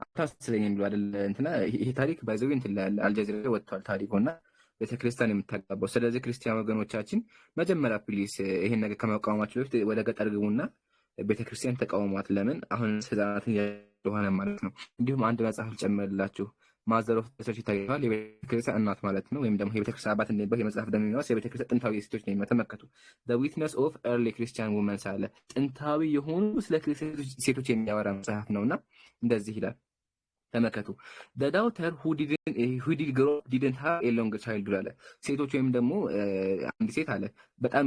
አታስለኝም ብሎ አይደል እንትና ይሄ ታሪክ ባይዘው እንትን ላይ አልጀዚራ ላይ ወጥቷል ታሪኩና ቤተክርስቲያን የምታጋባው። ስለዚህ ክርስቲያን ወገኖቻችን መጀመሪያ ፕሊስ ይሄን ነገር ከመቃወማችሁ በፊት ወደ ገጠር ግቡና ቤተክርስቲያን ተቃውሟት። ለምን አሁን ህፃናትን ያልሆነ ማለት ነው። እንዲሁም አንድ መጽሐፍ ጨምርላችሁ ማዘር ኦፍ ሪሰርች ይታያል። የቤተክርስቲያን እናት ማለት ነው፣ ወይም ደግሞ የቤተክርስቲያን አባት እንደሚባል የመጽሐፍ እንደሚኖርስ የቤተክርስቲያን ጥንታዊ ሴቶች ነው ተመከቱ። the witness of early christian women ሳለ ጥንታዊ የሆኑ ስለ ክርስቲያን ሴቶች የሚያወራ መጽሐፍ ነውና እንደዚህ ይላል። ተመከቱ the daughter who did grow didn't have a longer child አለ። ሴቶች ወይም ደግሞ አንድ ሴት አለ በጣም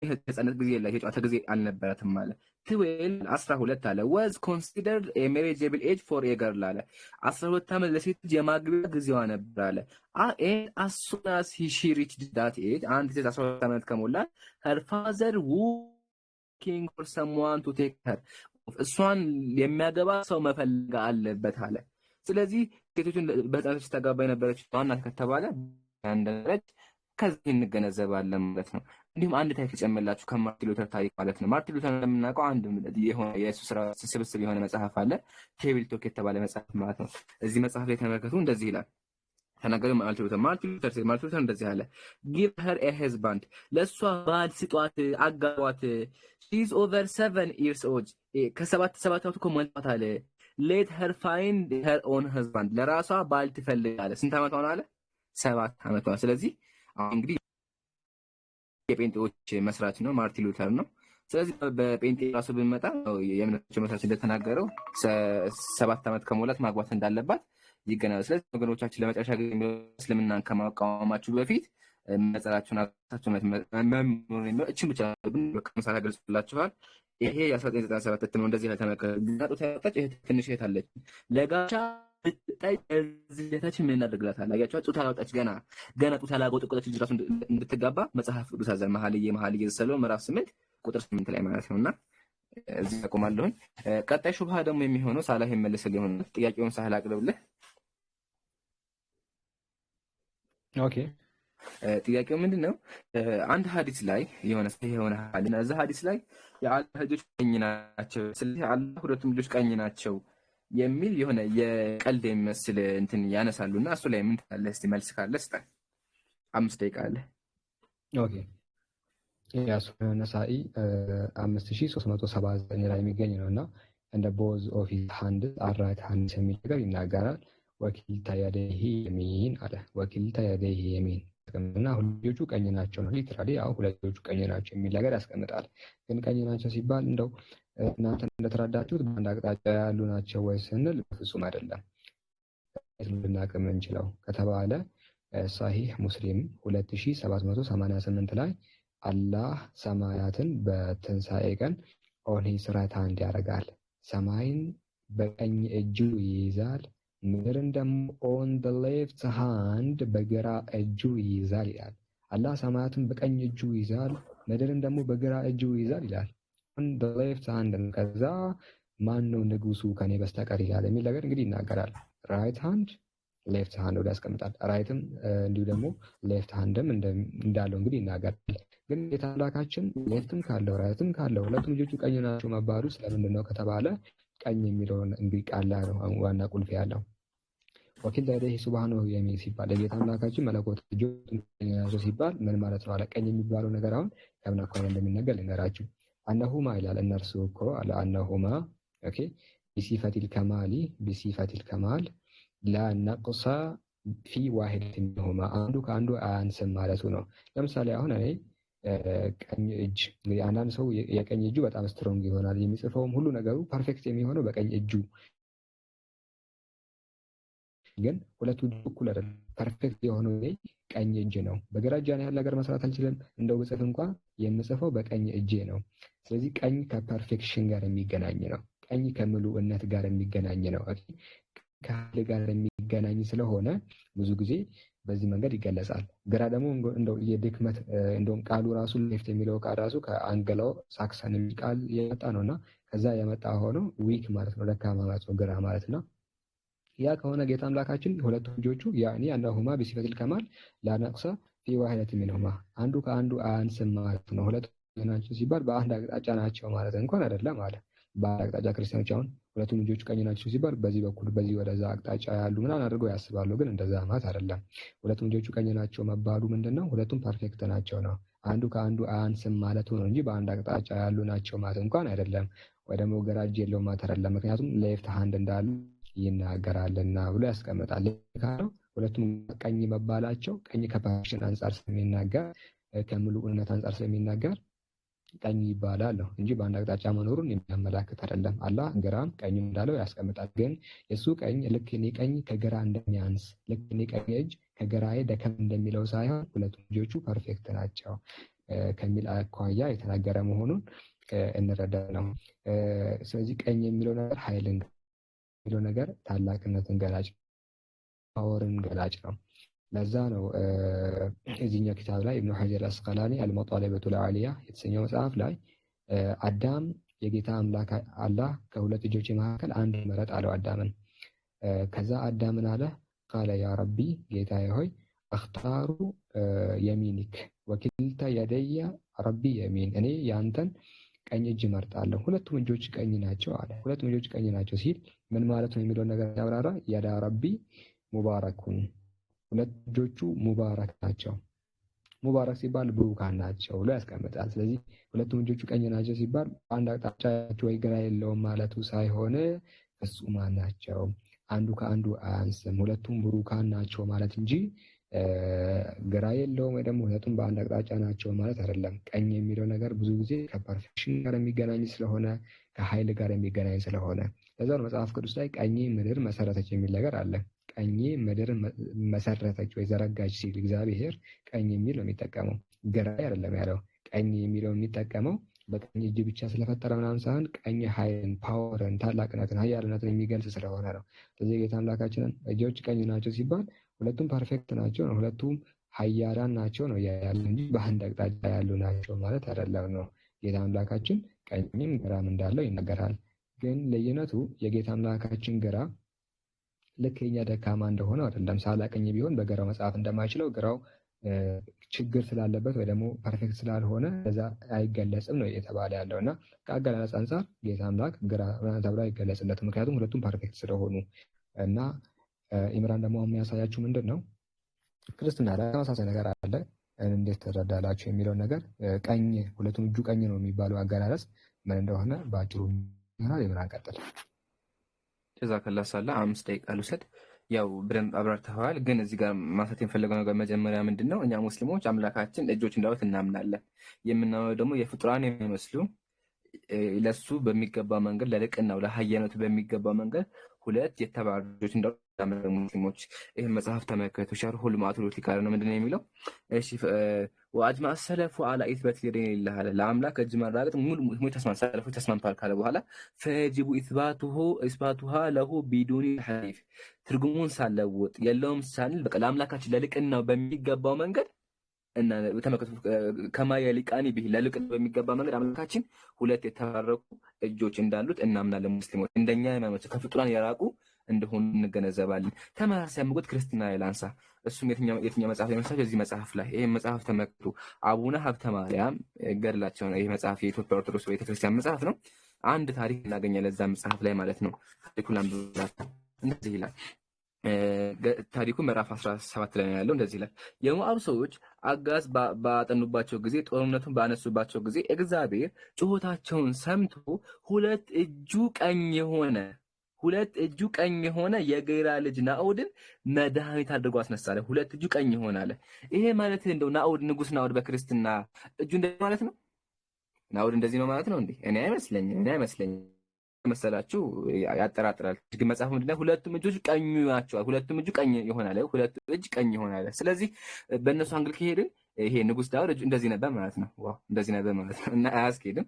ህፃነት ጊዜ የለ የጨዋታ ጊዜ አልነበረትም አለ። 12 አለ was considered a marriageable age for a girl አለ 12 ዓመት ለሴት ልጅ የማግቢያ ጊዜዋ ነበር አለ። and as soon as she reached that age አንድ ሴት 12 ዓመት ከሞላት her father looking for someone to take her እሷን የሚያገባ ሰው መፈለግ አለበት አለ። ስለዚህ ሴቶችን በህፃናት ተጋባ የነበረች ዋና ከተባለ እንደረች ከዚህ እንገነዘባለን ማለት ነው። እንዲሁም አንድ ታሪክ ጨመላችሁ ከማርቲን ሉተር ታሪክ ማለት ነው። ማርቲን ሉተር እንደምናውቀው አንድ የሆነ የኢየሱስ ስራ ስብስብ የሆነ መጽሐፍ አለ፣ ቴብል ቶክ የተባለ መጽሐፍ ማለት ነው። እዚህ መጽሐፍ ላይ ተመልከቱ፣ እንደዚህ ይላል ተናገረው ማርቲን ሉተር እንደዚህ አለ give her a husband ለሷ ባል ስጧት አጋቧት she is over 7 years old ከሰባት ዓመቱ ከሞልቷት አለ let her find her own husband ለራሷ ባል ትፈልጋለች። ስንት ዓመቷ ነው አለ? 7 ዓመቷ። ስለዚህ እንግዲህ የጴንጤዎች መስራች ነው ማርቲን ሉተር ነው። ስለዚህ በጴንጤ ራሱ ብንመጣ የእምነታቸው መስራች እንደተናገረው 7 ዓመት ከሞላት ማግባት እንዳለባት ይገናል። ስለዚህ ወገኖቻችን ለመጨረሻ ጊዜ እስልምናን ከማቃወማችሁ በፊት መጽሐፋችሁን አጣችሁት መምሩን እቺ ብቻ በከመሳላ ገልጽላችኋል። ይሄ የ1997 እትም ነው። እንደዚህ ተመከረጡ ታጣጭ ይሄ ትንሽ የታለች ለጋቻ ብትጠይ እዚህ የታችን ምን እናደርግላታል? አያችሁ ጡት አላወጣች ገና ጡት አላወጣች ልጅ ራሱ እንድትጋባ መጽሐፍ ቅዱስ አዘር መኃልየ ዘሰሎሞን ምዕራፍ 8 ቁጥር 8 ላይ ማለት ነውና እዚህ ተቆማለሁ። ቀጣይ ሹብሃ ደግሞ የሚሆነው ሳላህ ይመልስልህ ይሆናል። ጥያቄውን ሳህል አቅርብልህ። ኦኬ ጥያቄው ምንድነው? አንድ ሐዲስ ላይ የሆነ ሐዲስ ላይ የአላህ ልጆች ቀኝ ናቸው፣ ስለዚህ አላህ ሁለቱም ልጆች ቀኝ ናቸው የሚል የሆነ የቀልድ የሚመስል እንትን ያነሳሉና እሱ ላይ ምን ታለ? እስቲ መልስ ካለ ስጠን። 5 ደቂቃ አለ። ኦኬ ያሱነ ነሳኢ 5379 ላይ የሚገኝ ነውና እንደ ቦዝ ኦፍ ሃንድ አራይት ሃንድ የሚል ነገር ይናገራል። ወኪልታ ያደህ የሚን አለ ወኪልታ ያደህ የሚን እና ሁለቱ ቀኝ ናቸው ነው። ሊትራሊ ሁለቱ ቀኝ ናቸው የሚል ነገር ያስቀምጣል። ግን ቀኝ ናቸው ሲባል እንደው እናንተ እንደተረዳችሁት በአንድ አቅጣጫ ያሉ ናቸው ወይ ስንል ፍጹም አይደለም። ልናቅም እንችለው ከተባለ ሳሂህ ሙስሊም 2788 ላይ አላህ ሰማያትን በትንሣኤ ቀን ኦን ሂዝ ራይት ሃንድ ያደርጋል፣ ሰማይን በቀኝ እጁ ይይዛል፣ ምድርን ደግሞ ኦን ዘ ሌፍት ሃንድ በግራ እጁ ይይዛል ይላል። አላህ ሰማያትን በቀኝ እጁ ይይዛል፣ ምድርን ደግሞ በግራ እጁ ይይዛል ይላል። ኦን ዘ ሌፍት ሃንድ ከዛ ማን ነው ንጉሱ ከኔ በስተቀር ይላል የሚል ነገር እንግዲህ ይናገራል። ራይት ሃንድ ሌፍት ሃንድ ወደ ያስቀምጣል። ራይትም እንዲሁ ደግሞ ሌፍት ሃንድም እንዳለው እንግዲህ ይናገራል። ግን ጌታ አምላካችን ሌፍትም ካለው ራይትም ካለው ሁለቱም ልጆቹ ቀኝ ናቸው መባሉ ስለምንድን ነው ከተባለ ቀኝ የሚለውን እንግዲህ ቃል ላይ ነው ዋና ቁልፍ ያለው። ወኪል ለደህ ሱብሃነሁ የሚል ሲባል ለጌታ አምላካችን መለኮት ልጆቹን ቀኝ ናቸው ሲባል ምን ማለት ነው? አለ ቀኝ የሚባለው ነገር አሁን ከምን አኳያ እንደሚነገር ልንገራችሁ። አነሁማ ይላል እነርሱ እኮ አለ አነሁማ ኦኬ ቢሲፈቲል ከማል ላ ነቅሳ ፊ ዋሂድ ሚንሁማ አንዱ ከአንዱ አያንስም ማለቱ ነው። ለምሳሌ አሁን እኔ ቀኝ እጅ እንግዲህ አንዳንድ ሰው የቀኝ እጁ በጣም ስትሮንግ ይሆናል፣ የሚጽፈውም ሁሉ ነገሩ ፐርፌክት የሚሆነው በቀኝ እጁ። ግን ሁለቱ እኩል አይደለም። ፐርፌክት የሆነው ቀኝ እጅ ነው። በግራ እጅ ያህል ነገር መስራት አልችልም። እንደው ብጽፍ እንኳን የምጽፈው በቀኝ እጄ ነው። ስለዚህ ቀኝ ከፐርፌክሽን ጋር የሚገናኝ ነው። ቀኝ ከምሉዕነት ጋር የሚገናኝ ነው። ከኃይል ጋር የሚገናኝ ስለሆነ ብዙ ጊዜ በዚህ መንገድ ይገለጻል። ግራ ደግሞ እንደው የድክመት እንደውም ቃሉ ራሱ ሌፍት የሚለው ቃል ራሱ ከአንግሎ ሳክሰን የሚል ቃል የመጣ ነውና ከዛ የመጣ ሆኖ ዊክ ማለት ነው፣ ደካማ ማለት ነው ግራ ማለት ነው። ያ ከሆነ ጌታ አምላካችን ሁለቱ ልጆቹ ያኒ አነሁማ ቢሲፈቲል ከማል ላ ነቅሳ ፊ ዋሂደት ሚንሁማ አንዱ ከአንዱ አያንስም ማለት ነው። ሁለቱ ናቸው ሲባል በአንድ አቅጣጫ ናቸው ማለት እንኳን አይደለም አለ። በአንድ አቅጣጫ ክርስቲያኖች አሁን ሁለቱም ልጆቹ ቀኝ ናቸው ሲባል በዚህ በኩል በዚህ ወደዛ አቅጣጫ ያሉ ምናምን አድርገው ያስባሉ። ግን እንደዛ ማለት አይደለም። ሁለቱም ልጆቹ ቀኝ ናቸው መባሉ ምንድነው? ሁለቱም ፐርፌክት ናቸው ነው። አንዱ ከአንዱ አያንስም ማለቱ ነው እንጂ በአንድ አቅጣጫ ያሉ ናቸው ማለት እንኳን አይደለም። ወይ ደግሞ ግራ እጅ የለውም ማለት አይደለም። ምክንያቱም ሌፍት ሃንድ እንዳሉ ይናገራልና ብሎ ያስቀምጣል። ካለው ሁለቱም ቀኝ መባላቸው ቀኝ ከፐርፌክሽን አንጻር ስለሚናገር ከምሉዕነት አንጻር ስለሚናገር ቀኝ ይባላል ነው እንጂ በአንድ አቅጣጫ መኖሩን የሚያመላክት አይደለም። አላህ ግራም ቀኝም እንዳለው ያስቀምጣል። ግን የሱ ቀኝ ልክ እኔ ቀኝ ከግራ እንደሚያንስ ልክ እኔ ቀኝ እጅ ከግራዬ ደከም እንደሚለው ሳይሆን ሁለቱም ልጆቹ ፐርፌክት ናቸው። ከሚል አኳያ የተናገረ መሆኑን እንረዳ ነው። ስለዚህ ቀኝ የሚለው ነገር ኃይልን የሚለው ነገር ታላቅነትን ገላጭ ፓወርን ገላጭ ነው። ለዛ ነው እዚህኛው ኪታብ ላይ ኢብኑ ሐጀር አስቀላኒ አልመጣሊበቱል አሊያ የተሰኘው መጽሐፍ ላይ አዳም የጌታ አምላክ አላህ ከሁለት ልጆች መካከል አንድ መረጥ አለው አዳምን። ከዛ አዳምን አለ ቃለ ያ ረቢ ጌታዬ ሆይ አኽታሩ የሚኒክ ወኪልተ የደየ ረቢ የሚን እኔ ያንተን ቀኝ እጅ መርጣለሁ፣ ሁለቱም እጆች ቀኝ ናቸው አለ። ሁለቱም እጆች ቀኝ ናቸው ሲል ምን ማለት ነው የሚለውን ነገር ያብራራ። የዳ ረቢ ሙባረኩን ሁለት እጆቹ ሙባረክ ናቸው። ሙባረክ ሲባል ብሩካን ናቸው ብሎ ያስቀምጣል። ስለዚህ ሁለቱም እጆቹ ቀኝ ናቸው ሲባል አንድ አቅጣጫቸው ወይ ግራ የለውም ማለቱ ሳይሆን ፍጹማን ናቸው፣ አንዱ ከአንዱ አያንስም፣ ሁለቱም ብሩካን ናቸው ማለት እንጂ ግራ የለውም ወይ ደግሞ ሁለቱም በአንድ አቅጣጫ ናቸው ማለት አይደለም። ቀኝ የሚለው ነገር ብዙ ጊዜ ከፐርፌክሽን ጋር የሚገናኝ ስለሆነ ከኃይል ጋር የሚገናኝ ስለሆነ ለዛ ነው መጽሐፍ ቅዱስ ላይ ቀኝ ምድር መሰረተች የሚል ነገር አለ። ቀኝ ምድር መሰረተች ወይ ዘረጋች ሲል እግዚአብሔር ቀኝ የሚል ነው የሚጠቀመው፣ ግራ አይደለም ያለው። ቀኝ የሚለው የሚጠቀመው በቀኝ እጅ ብቻ ስለፈጠረ ምናምን ሳይሆን ቀኝ ኃይልን፣ ፓወርን፣ ታላቅነትን፣ ኃያልነትን የሚገልጽ ስለሆነ ነው። ስለዚህ ጌታ አምላካችንን እጆች ቀኝ ናቸው ሲባል ሁለቱም ፐርፌክት ናቸው ነው፣ ሁለቱም ኃያላን ናቸው ነው ያለ እንጂ በአንድ አቅጣጫ ያሉ ናቸው ማለት አይደለም ነው። ጌታ አምላካችን ቀኝም ግራም እንዳለው ይናገራል። ግን ልዩነቱ የጌታ አምላካችን ግራ ልክ የኛ ደካማ እንደሆነ አይደለም። ሳላ ቀኝ ቢሆን በግራው መጽሐፍ እንደማይችለው ግራው ችግር ስላለበት ወይ ደግሞ ፐርፌክት ስላልሆነ እዛ አይገለጽም ነው እየተባለ ያለው እና ከአገላለጽ አንጻር ጌታ አምላክ ግራ ተብሎ አይገለጽለትም፣ ምክንያቱም ሁለቱም ፐርፌክት ስለሆኑ እና ኢምራን ደግሞ የሚያሳያችሁ ምንድን ነው ክርስትና ላይ ተመሳሳይ ነገር አለ። እንዴት ትረዳላችሁ የሚለውን ነገር ቀኝ ሁለቱም እጁ ቀኝ ነው የሚባለው አገላለጽ ምን እንደሆነ በአጭሩ ይሆናል። ኢምራን ቀጥል። ጀዛከላ ሳላ 5 ደቂቃ ልውሰድ። ያው በደንብ አብራርተዋል። ግን እዚህ ጋር ማንሳት የምፈልገው ነገር መጀመሪያ ምንድን ነው፣ እኛ ሙስሊሞች አምላካችን እጆች እንዳሉት እናምናለን። የምናምነው ደግሞ የፍጡራን የሚመስሉ ለሱ በሚገባ መንገድ ለልቅናው ለሀያነቱ በሚገባ መንገድ ሁለት የተባሉ እጆች እንዳሉት ሙስሊሞች። ይህ መጽሐፍ ተመልከቱ። ሸርሁል ማቱሪዲ ቃል ነው ምንድን ነው የሚለው? እሺ ወአጅማ ሰለፉ አላ ኢትበት የደን ይላል። ለአምላክ እጅ መራገጥ ሙሉ ሰለፎች ተስማምተዋል ካለ በኋላ ፈጅቡ ኢስባቱሃ ለሁ ቢዱኒ ሐሪፍ ትርጉሙን ሳለውጥ የለውም ሳንል በቃ ለአምላካችን ለልቅናው በሚገባው መንገድ እና ተመልከቱ ከማ የሊቃኒ ቢሂ ለልቅናው በሚገባ መንገድ አምላካችን ሁለት የተባረኩ እጆች እንዳሉት እናምናለን ሙስሊሞች። እንደኛ ሃይማኖት ከፍጡራን የራቁ እንደሆኑ እንገነዘባለን። ተመሳሳይ ምጎት ክርስትና ላይ ላንሳ። እሱም የትኛው መጽሐፍ ላይ መሰለኝ? እዚህ መጽሐፍ ላይ ይሄ መጽሐፍ ተመክሩ አቡነ ሀብተ ማርያም ገድላቸው ነው። ይሄ መጽሐፍ የኢትዮጵያ ኦርቶዶክስ ቤተክርስቲያን መጽሐፍ ነው። አንድ ታሪክ እናገኛለን እዛ መጽሐፍ ላይ ማለት ነው። ታሪኩን ብላት እንደዚህ ይላል። ታሪኩ ምዕራፍ 17 ላይ ያለው እንደዚህ ይላል። የሞዓብ ሰዎች አጋዝ ባጠኑባቸው ጊዜ ጦርነቱን ባነሱባቸው ጊዜ እግዚአብሔር ጩኸታቸውን ሰምቶ ሁለት እጁ ቀኝ የሆነ የጌራ ልጅ ናኦድን መድኃኒት አድርጎ አስነሳለ። ሁለት እጁ ቀኝ የሆነ አለ። ይሄ ማለት እንደው ናኦድ ንጉስ ናኦድ በክርስትና እጁ እንደዚህ ማለት ነው? ናኦድ እንደዚህ ነው ማለት ነው እንዴ? እኔ አይመስለኝም መሰላችሁ፣ ያጠራጥራል። ግን መጽሐፉ ምንድነው? ሁለቱም እጆች ቀኝ ናቸው። ሁለቱም እጁ ቀኝ ይሆናል። ሁለቱም እጅ ቀኝ ይሆናል። ስለዚህ በእነሱ አንግል ከሄድን ይሄ ንጉስ ዳዊት እንደዚህ ነበር ማለት ነው። ዋው እንደዚህ ነበር ማለት ነው። እና አያስኬድም።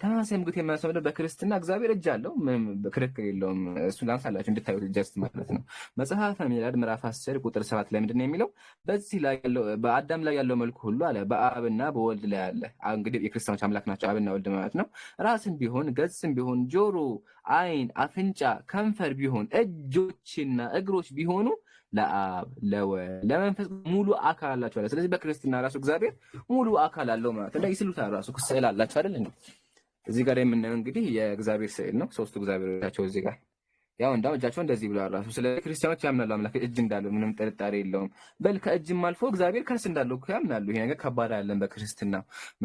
ተመሳሳይ ምጉት የሚያሰምደው በክርስትና እግዚአብሔር እጅ አለው፣ ምንም ክርክር የለውም። እሱ ላንሳላችሁ እንድታዩት ጀስት ማለት ነው። መጽሐፈ ሚላድ ምዕራፍ 10 ቁጥር 7 ላይ ምንድነው የሚለው? በዚህ ላይ ያለው በአዳም ላይ ያለው መልኩ ሁሉ አለ በአብና በወልድ ላይ አለ። እንግዲህ የክርስቲያኖች አምላክ ናቸው አብና ወልድ ማለት ነው። ራስም ቢሆን ገጽም ቢሆን ጆሮ፣ አይን፣ አፍንጫ፣ ከንፈር ቢሆን እጆችና እግሮች ቢሆኑ ለአብ ለወልድ ለመንፈስ ሙሉ አካል አላቸው አለ። ስለዚህ በክርስትና ራሱ እግዚአብሔር ሙሉ አካል አለው ማለት ነው። ይስሉታል ራሱ ስዕል አላቸው አይደል እንዴ? እዚህ ጋር የምናየው እንግዲህ የእግዚአብሔር ስዕል ነው። ሶስቱ እግዚአብሔሮቻቸው እዚህ ጋር ያው እንዳው እጃቸው እንደዚህ ብሏል ራሱ። ስለዚህ ክርስቲያኖች ያምናሉ አምላክ እጅ እንዳለው ምንም ጥርጣሬ የለውም። በል ከእጅም አልፎ እግዚአብሔር ከርስ እንዳለው እኮ ያምናሉ። ይሄ ነገር ከባድ አይደለም በክርስትና።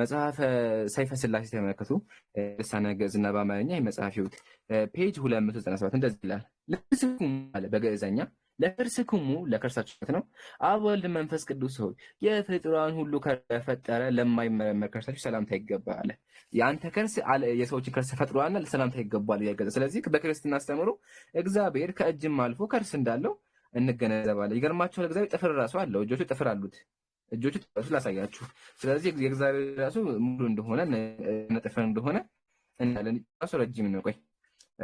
መጽሐፈ ሰይፈ ስላሴ ተመልከቱ። ልሳነ ግዕዝና በአማርኛ የመጽሐፍ ይሁት ፔጅ 297 እንደዚህ ይላል። ለስኩም አለ በግዕዘኛ ለከርስክሙ ለከርሳችሁ ነው አብ ወልድ መንፈስ ቅዱስ ሆይ የፍጡራን ሁሉ ከፈጠረ ለማይመረመር ከርሳችሁ ሰላምታ ይገባል። ያንተ ከርስ የሰዎች ከርስ ፈጥሯልና ሰላምታ ይገባል ያገዘ። ስለዚህ በክርስትና አስተምሮ እግዚአብሔር ከእጅም አልፎ ከርስ እንዳለው እንገነዘባለን። ይገርማችኋል፣ እግዚአብሔር ጥፍር ራሱ አለው። እጆቹ ጥፍር አሉት። እጆቹ ስላሳያችሁ። ስለዚህ የእግዚአብሔር ራሱ ሙሉ እንደሆነ ነጥፈን እንደሆነ እናለን። ራሱ ረጅም ነው። ቆይ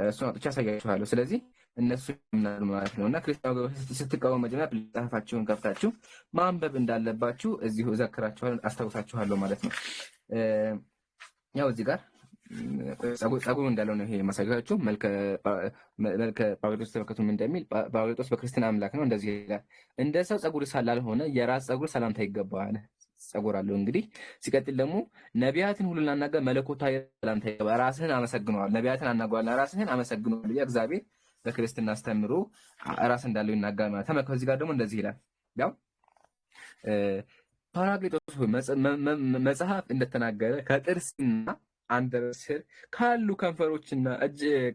እሱን አውጥቼ አሳያችኋለሁ። ስለዚህ እነሱ ይምናሉ ማለት ነው። እና ክርስቲያኖች ስትቃወሙ መጀመሪያ መጽሐፋችሁን ከፍታችሁ ማንበብ እንዳለባችሁ እዚሁ እዘክራችኋለሁ፣ አስታውሳችኋለሁ ማለት ነው። ያው እዚህ ጋር ጸጉሩ እንዳለው ነው ይሄ ማሳያችሁ። መልከ ጳውሎስ ተመልከቱ ምን እንደሚል። ጳውሎስ በክርስትና አምላክ ነው እንደዚህ ይላል፣ እንደ ሰው ጸጉር ስላልሆነ የራስ ጸጉር ሰላምታ ይገባዋል። ጸጉር አለው እንግዲህ። ሲቀጥል ደግሞ ነቢያትን ሁሉ ላናገር መለኮታዊ ሰላምታ ይገባዋል። ራስህን አመሰግነዋል። ነቢያትን አናገዋል፣ ራስህን አመሰግነዋል። እግዚአብሔር በክርስትና አስተምሮ ራስ እንዳለው ይናገራል ማለት። ተመልከቱ እዚህ ጋር ደግሞ እንደዚህ ይላል። ያው ፓራክሊጦስ መጽሐፍ እንደተናገረ ከጥርስና አንደበት ስር ካሉ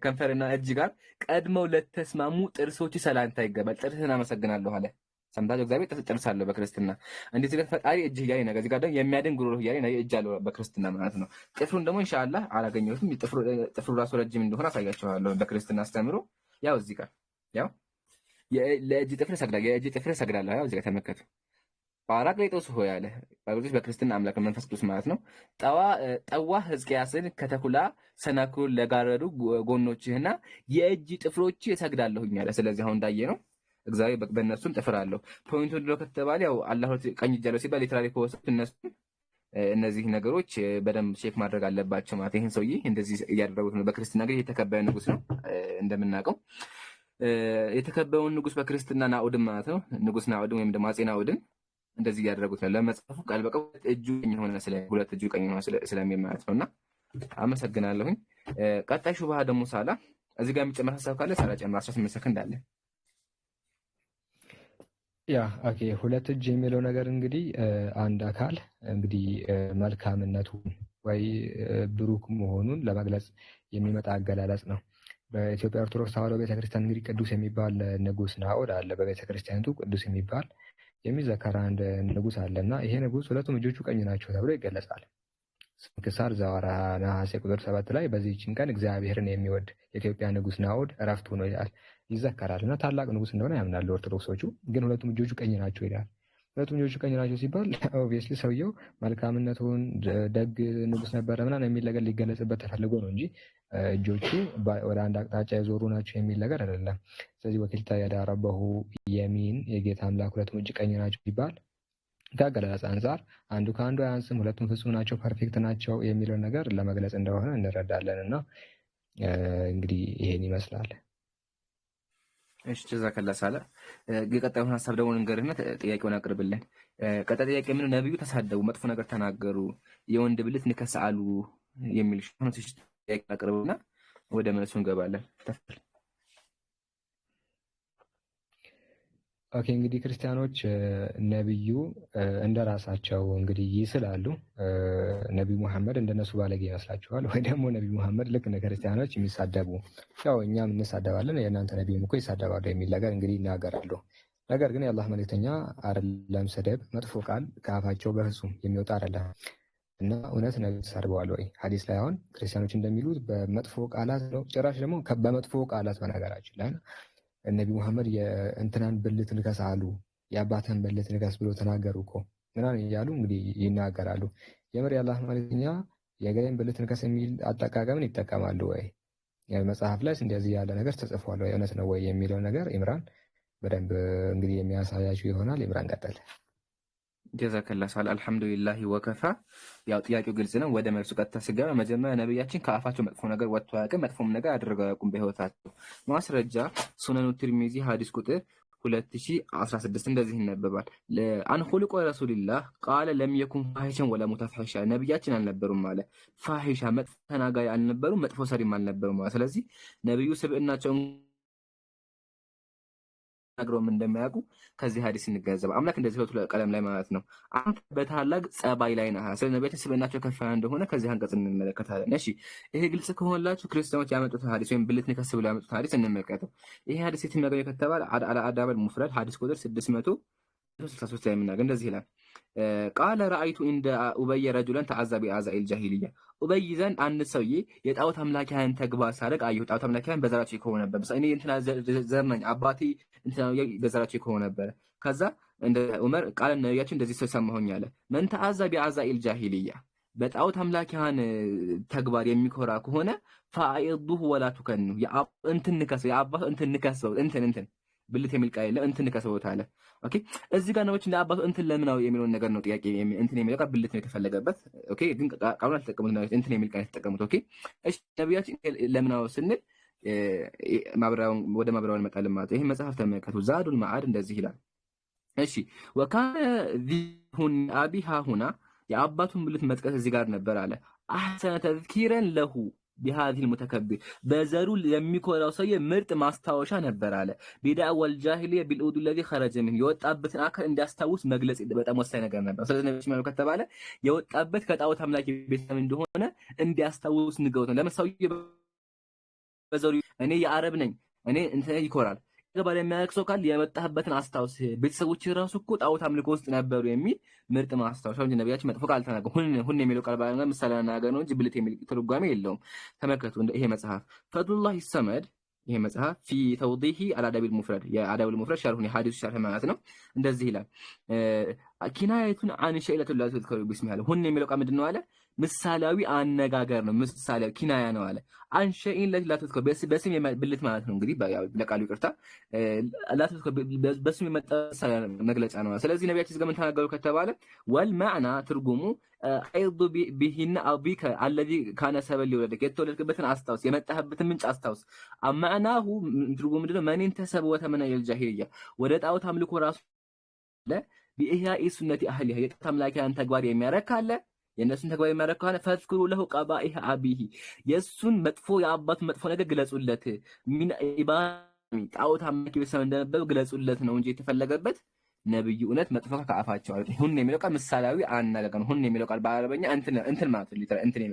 ከንፈርና እጅ ጋር ቀድመው ለተስማሙ ጥርሶች ሰላምታ ይገባል። ጥርስህን አመሰግናለሁ አለ። ሰምታችሁ? እግዚአብሔር ጥርስ አለው በክርስትና። እንዴት ጋር ፈጣሪ እጅ እያለ ነገር እዚህ ጋር ደግሞ የሚያድን ጉሮሮ እያለ እጅ አለው በክርስትና ማለት ነው። ጥፍሩን ደግሞ ኢንሻአላህ አላገኘሁትም። ጥፍሩ ራሱ ረጅም እንደሆነ አሳያችኋለሁ በክርስትና አስተምሮ። ያው እዚህ ጋር ያው ለእጅ ጥፍር ሰግዳለሁ፣ የእጅ ጥፍር ሰግዳለሁ። ያው እዚህ ጋር ተመከቱ። ጳራቅሊጦስ ሆይ አለ ጳውሎስ በክርስትና አምላክ መንፈስ ቅዱስ ማለት ነው። ጠዋህ ሕዝቅያስን ከተኩላ ሰናክሩን ለጋረዱ ጎኖችህና የእጅ ጥፍሮች እሰግዳለሁኝ አለ። ስለዚህ አሁን እንዳየ ነው እግዚአብሔር በእነሱም ጥፍር አለው። ፖይንቱ እንደው ከተባለ ያው አላህ ቀኝ እጅ አለው ሲባል ሊትራሊ ከወሰዱት እነሱ እነዚህ ነገሮች በደንብ ቼክ ማድረግ አለባቸው ማለት። ይሄን ሰውዬ እንደዚህ እያደረጉት ነው። በክርስትና ግን የተከበረ ንጉስ ነው እንደምናውቀው። የተከበረውን ንጉስ በክርስትና ናኦድን ማለት ነው። ንጉስ ናኦድን ወይም ደግሞ አጼ ናኦድን እንደዚህ እያደረጉት ነው። ለመጽሐፉ ቃል በቃል እጁ ቀኝ ሆነ ሁለት እጁ ቀኝ ሆነ ስለሚል ማለት ነውና አመሰግናለሁኝ። ቀጣይ ሹብሃ ደግሞ ሳላ እዚህ ጋር የሚጨመር ሐሳብ ካለ ሳላ ጨምር። 18 ሰከንድ አለ። ያ ኦኬ። ሁለት እጅ የሚለው ነገር እንግዲህ አንድ አካል እንግዲህ መልካምነቱን ወይ ብሩክ መሆኑን ለመግለጽ የሚመጣ አገላለጽ ነው። በኢትዮጵያ ኦርቶዶክስ ተዋሕዶ ቤተክርስቲያን እንግዲህ ቅዱስ የሚባል ንጉስ ናኦድ አለ። በቤተክርስቲያኒቱ ቅዱስ የሚባል የሚዘከር አንድ ንጉስ አለና ይሄ ንጉስ ሁለቱም እጆቹ ቀኝ ናቸው ተብሎ ይገለጻል። ስንክሳር ዘወርኀ ነሐሴ ቁጥር 7 ላይ በዚህችን ቀን እግዚአብሔርን የሚወድ የኢትዮጵያ ንጉስ ናኦድ እረፍቱ ነው ይላል፣ ይዘከራል። እና ታላቅ ንጉስ እንደሆነ ያምናሉ ኦርቶዶክሶቹ። ግን ሁለቱም እጆቹ ቀኝ ናቸው ይላል። ሁለቱም እጆቹ ቀኝ ናቸው ሲባል ኦብቪየስሊ ሰውየው መልካምነቱን ደግ ንጉስ ነበረ ምናምን የሚል ነገር ሊገለጽበት ተፈልጎ ነው እንጂ እጆቹ ወደ አንድ አቅጣጫ የዞሩ ናቸው የሚል ነገር አይደለም። ስለዚህ ወኪልታ ያዳረበሁ የሚን የጌታ አምላክ ሁለቱም እጅ ቀኝ ናቸው ሲባል ከአገላለጽ አንጻር አንዱ ከአንዱ አያንስም፣ ሁለቱም ፍጹም ናቸው፣ ፐርፌክት ናቸው የሚለውን ነገር ለመግለጽ እንደሆነ እንረዳለን። እና እንግዲህ ይሄን ይመስላል። እሺ ጀዛከላ ሳላ። የቀጣዩን ሀሳብ ደግሞ እንገርህና ጥያቄውን አቅርብልን። ቀጣይ ጥያቄ ምን? ነብዩ ተሳደቡ፣ መጥፎ ነገር ተናገሩ፣ የወንድ ብልት ንከስ አሉ የሚል ጥያቄ አቅርብና ወደ መልሱ እንገባለን። ኦኬ እንግዲህ ክርስቲያኖች ነብዩ እንደራሳቸው እንግዲህ ይስላሉ። ነብዩ መሐመድ እንደነሱ ባለጌ ይመስላችኋል ወይ? ደግሞ ነብዩ መሐመድ ልክ እንደ ክርስቲያኖች የሚሳደቡ ያው እኛም እንሳደባለን የእናንተ ነብዩም እኮ ይሳደባሉ የሚል ነገር እንግዲህ ይናገራሉ። ነገር ግን የአላህ መልእክተኛ አይደለም ስድብ፣ መጥፎ ቃል ከአፋቸው በፍጹም የሚወጣ አይደለም። እና እውነት ነብዩ ተሳድበዋል ወይ? ሐዲስ ላይ አሁን ክርስቲያኖች እንደሚሉት በመጥፎ ቃላት ነው፣ ጭራሽ ደግሞ በመጥፎ ቃላት በነገራችን ላይ ነብዩ መሐመድ የእንትናን ብልት ንከስ አሉ፣ የአባተን ብልት ንከስ ብሎ ተናገሩ እኮ ምናምን እያሉ እንግዲህ ይናገራሉ። የምር የአላህ መልእክተኛ የገሌን ብልት ንከስ የሚል አጠቃቀምን ይጠቀማሉ ወይ? መጽሐፍ ላይ እንደዚህ ያለ ነገር ተጽፏል ወይ? እውነት ነው ወይ የሚለው ነገር ኢምራን በደንብ እንግዲህ የሚያሳያችሁ ይሆናል። ኢምራን ቀጠል። ጀዛከላ ሳል። አልሐምዱሊላህ ወከፋ። ያው ጥያቄው ግልጽ ነው። ወደ መልሱ ቀጥታ ስገባ መጀመሪያ ነብያችን ከአፋቸው መጥፎ ነገር ወጥቶ አያውቅም፣ መጥፎም ነገር አድርገው አያውቁም በህይወታቸው። ማስረጃ ሱነኑ ትርሚዚ ሐዲስ ቁጥር 2016 እንደዚህ ይነበባል። አን ኹልቆ ረሱልላህ ቃለ ለም የኩን ፋሂሸን ወላ ሙተፋሂሻ፣ ነብያችን አልነበሩም ማለት ፋሂሻ መጥፎ ተናጋሪ አልነበሩም፣ መጥፎ ሰሪም አልነበሩም ማለት። ስለዚህ ነብዩ ስብዕናቸውን ነግረውም እንደማያውቁ ከዚህ ሐዲስ እንገነዘብ። አምላክ እንደዚህ ሁለት ቀለም ላይ ማለት ነው። አንተ በታላቅ ጸባይ ላይ ነህ። ስለ ነብያችን ስብዕናቸው ከፍ ያለ እንደሆነ ከዚህ አንቀጽ እንመለከታለን። እሺ ይሄ ግልጽ ከሆነላችሁ ክርስቲያኖች ያመጡት ሐዲስ ወይም ብልት ንከስ ብለው ያመጡት ሐዲስ እንመልከተው። ይሄ ሐዲስ የት የሚያገኘው ከተባለ አዳበል ሙፍረድ ሐዲስ ቁጥር 663 ላይ የምናገኝ እንደዚህ ይላል። ቃለ ረአይቱ እንደ ኡበይ ረጁለን ተዓዛ ቢአዛኢል ጃሂልያ፣ ኡበይ ዘንድ አንድ ሰውዬ የጣዖት አምላኪያን ተግባር ሳደርግ አየሁ። ጣዖት አምላኪያን በዘራቸው ይከው ነበር። እኔ እንትና ዘር ነኝ አባቴ እንትና በዘራቸው ይከው ነበር። ከዛ እንደ ዑመር ቃል ነብያችን እንደዚህ ሰማሁኝ አለ። መን ተአዛ ቢአዛኢል ጃሂልያ በጣዖት አምላኪያን ተግባር የሚኮራ ከሆነ ፈአይዱሁ ወላ ቱከኑ እንትን ንከሰው የአባቱ እንትን ንከሰው እንትን ብልት የሚል ቃል የለም እንትን ንከሰው ታለ። ኦኬ እዚህ ጋር ነው ለአባቱ እንትን ለምናው የሚለውን ነገር ነው ጥያቄ። እንትን የሚለው ቃል ብልት ነው የተፈለገበት። ኦኬ ግን ቃሉን አልተጠቀሙት ነው እንትን የሚል ቃል የተጠቀሙት። ኦኬ እሺ ነብያችን ለምናው ስንል ማብራሪያውን ወደ ማብራሪያው እንመጣለን ማለት ነው። ይሄ መጽሐፍ ተመልከቱ ዛዱል መዓድ እንደዚህ ይላል። እሺ ወካነ ዚሁን አቢሃ ሁና የአባቱን ብልት መጥቀስ እዚህ ጋር ነበር አለ። አህሰነ ተዝኪረን ለሁ ቢሃዚል ሙተከቢር በዘሩ የሚኮራው ሰውዬ ምርጥ ማስታወሻ ነበር አለ። ቢዳ ወልጃሂልያ ቢልኡድ الذي خرج منه የወጣበትን አካል እንዲያስታውስ መግለጽ በጣም ወሳኝ ነገር ነበር። ስለዚህ ነብዩ ማለት ከተባለ የወጣበት ከጣዖት አምላኪ ቤተሰብ እንደሆነ እንዲያስታውስ ንገሩት። ለምሳሌ በዘሩ እኔ የአረብ ነኝ እኔ እንትን ይኮራል ገባለ የሚያክሰው ካል የመጣህበትን አስታውስ ቤተሰቦች ራሱ እኮ ጣዖት አምልኮ ውስጥ ነበሩ የሚል ምርጥ ማስታወሻው እንጂ ነብያችን መጥፎ ቃል ተናገሩ። ሁን የሚለው ቃል ባለና ምሳሌ ነገር ነው እንጂ ብልት የሚል ትርጓሜ የለውም። ተመልከቱ ይሄ መጽሐፍ ፈዱላህ ሰመድ ይሄ መጽሐፍ ፊ ተውዲሂ አልአዳብ المفرد የአዳብ المفرد ሸርሁን የሐዲስ ሸርህ ማለት ነው። እንደዚህ ይላል ኪናየቱን አን ሸይለቱ ላ ተዝከሩ ቢስሚ አለ። ሁን የሚለው ቃል ምንድነው አለ ምሳሌያዊ አነጋገር ነው። ምሳሌያዊ ኪናያ ነው አለ። አንሸኢን ላ ተዝከሩ በስም ብልት ማለት ነው። እንግዲህ ለቃሉ ይቅርታ ላ ተዝከሩ በስም የመጣ መግለጫ ነው። ስለዚህ ነብያችን ዝገመን ተናገሩ ከተባለ ወል ማዕና ትርጉሙ አይዱ ቢሂና አቢከ الذي كان سبب لولدك የተወለድክበትን አስታውስ የመጣህበትን ምንጭ አስታውስ። አማዕናሁ ትርጉሙ ምንድነው መን ተሰበ ወተመነ የልጃሂልያ ወደ ጣዖት አምልኮ ራሱ በኢህያኢ ሱነቲ አህሊሃ የጣዖት አምላኪያን ተግባር የሚያረክ ካለ የነሱን ተግባር የሚያረክ ካለ ፈዝኩሩ ለሁ ቀባኢህ አቢሂ የሱን መጥፎ የአባቱ መጥፎ ነገር ግለጹለት። ሚን ኢባሚ ጣዖት አምላኪ ቤተሰብ እንደነበሩ ግለጹለት ነው እንጂ የተፈለገበት ነብዩ እውነት መጥፎ ከአፋቸው አለ። ሁን የሚለው ቃል ምሳሌያዊ አነጋገር ነው። ሁን የሚለው ቃል በአረበኛ እንትን ማለት ነው። እንትን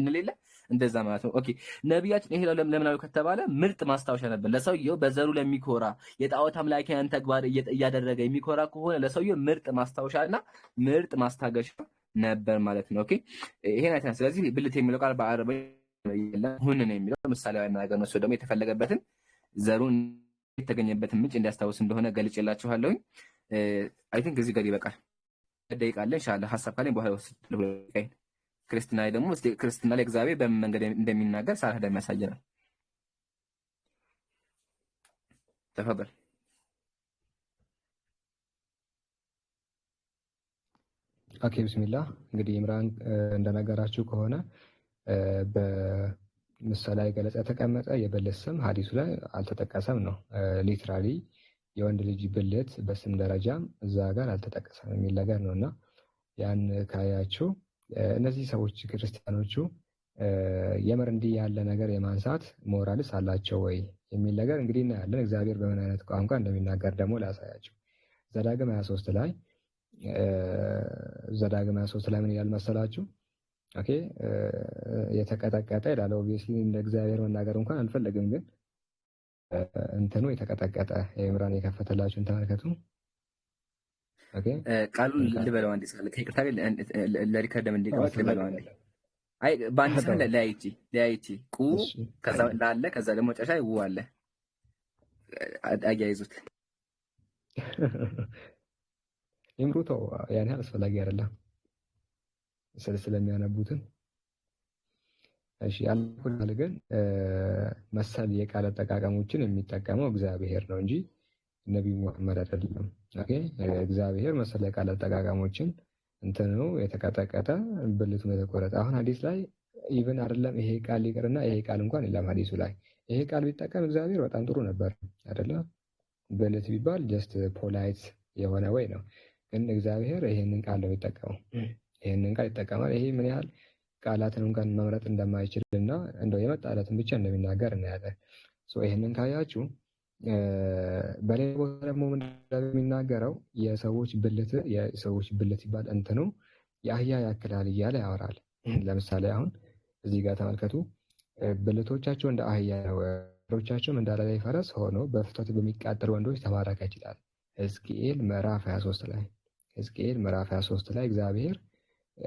እንሌለ እንደዛ ማለት ነው። ኦኬ ነብያችን ይሄ ለምናው ከተባለ ምርጥ ማስታወሻ ነበር ለሰውየው በዘሩ ለሚኮራ የጣዖት አምላኪያን ተግባር እያደረገ የሚኮራ ከሆነ ለሰውየው ምርጥ ማስታወሻና ምርጥ ማስታገሻ ነበር ማለት ነው። ኦኬ ይሄን አይተን ስለዚህ ብልት የሚለው ቃል በአረበኛ የለም። ሁን ነው የሚለው ምሳሌያዊ አነጋገር ነው። እሱ ደግሞ የተፈለገበትን ዘሩን የተገኘበትን ምንጭ እንዲያስታውስ እንደሆነ ገልጬላችኋለሁ። አይ ቲንክ እዚህ ጋር ይበቃል። ደቂቃ አለ ኢንሻአላህ ሐሳብ ካለኝ በኋላ ወስደው ክርስቲና ላይ ደግሞ ክርስቲና ላይ እግዚአብሔር በምን መንገድ እንደሚናገር ሳራ እንደሚያሳየናል። ተፈضل ኦኬ ቢስሚላህ እንግዲህ ኢምራን እንደነገራችሁ ከሆነ በምሳሌ ገለጻ የተቀመጠ የብልት ስም ሐዲሱ ላይ አልተጠቀሰም ነው። ሊትራሊ የወንድ ልጅ ብልት በስም ደረጃም እዛ ጋር አልተጠቀሰም የሚል ነገር ነውና ያን ካያችሁ እነዚህ ሰዎች ክርስቲያኖቹ የምር እንዲህ ያለ ነገር የማንሳት ሞራልስ አላቸው ወይ የሚል ነገር እንግዲህ እናያለን። እግዚአብሔር በምን አይነት ቋንቋ እንደሚናገር ደግሞ ላሳያችሁ። ዘዳግም 23 ላይ ምን ይላል መሰላችሁ? ኦኬ የተቀጠቀጠ ይላል። ኦብቪየስሊ እንደ እግዚአብሔር መናገር እንኳን አልፈለግም፣ ግን እንትኑ የተቀጠቀጠ የኢምራን የከፈተላችሁን ተመልከቱ። ኦኬ ቃሉን ልበለው አንዴ ሳለ ከይቅርታ ለሪከርደም እንዲቀመጥ ልበለው አንዴ። አይ ባንድ ሰው ለያይቺ ቁ ከዛ ላለ ከዛ ደግሞ መጨረሻ ው አለ አያይዙት። ኢምሩቶ ያን ያህል አስፈላጊ አይደለም ስለሚያነቡትን። እሺ አልኩል ግን መሰል የቃል አጠቃቀሞችን የሚጠቀመው እግዚአብሔር ነው እንጂ ነብዩ መሐመድ አይደለም። ኦኬ እግዚአብሔር መሰል የቃል አጠቃቀሞችን እንትኑ የተቀጠቀጠ ብልቱ የተቆረጠ አሁን ሐዲስ ላይ ኢቭን አይደለም ይሄ ቃል ይቅርና ይሄ ቃል እንኳን የለም ሐዲሱ ላይ። ይሄ ቃል ቢጠቀም እግዚአብሔር በጣም ጥሩ ነበር አይደለ? ብልት ቢባል ጀስት ፖላይት የሆነ ወይ ነው። ግን እግዚአብሔር ይሄንን ቃል ነው የሚጠቀመው። ይሄንን ቃል ይጠቀማል። ይሄ ምን ያህል ቃላትን እንኳን መምረጥ እንደማይችልና እንደው የመጣለትን ብቻ እንደሚናገር እናያለን። ይሄንን ካያችሁ በሌላ ቦታ ደግሞ እንደሚናገረው የሰዎች ብልት ይባል እንትኑ የአህያ ያክላል እያለ ያወራል። ለምሳሌ አሁን እዚህ ጋር ተመልከቱ። ብልቶቻቸው እንደ አህያ ነው፣ እግሮቻቸውም እንደ አለላይ ፈረስ ሆኖ በፍቶት በሚቃጠሉ ወንዶች ተማረከች ይላል ሕዝቅኤል ምዕራፍ 23 ላይ እግዚአብሔር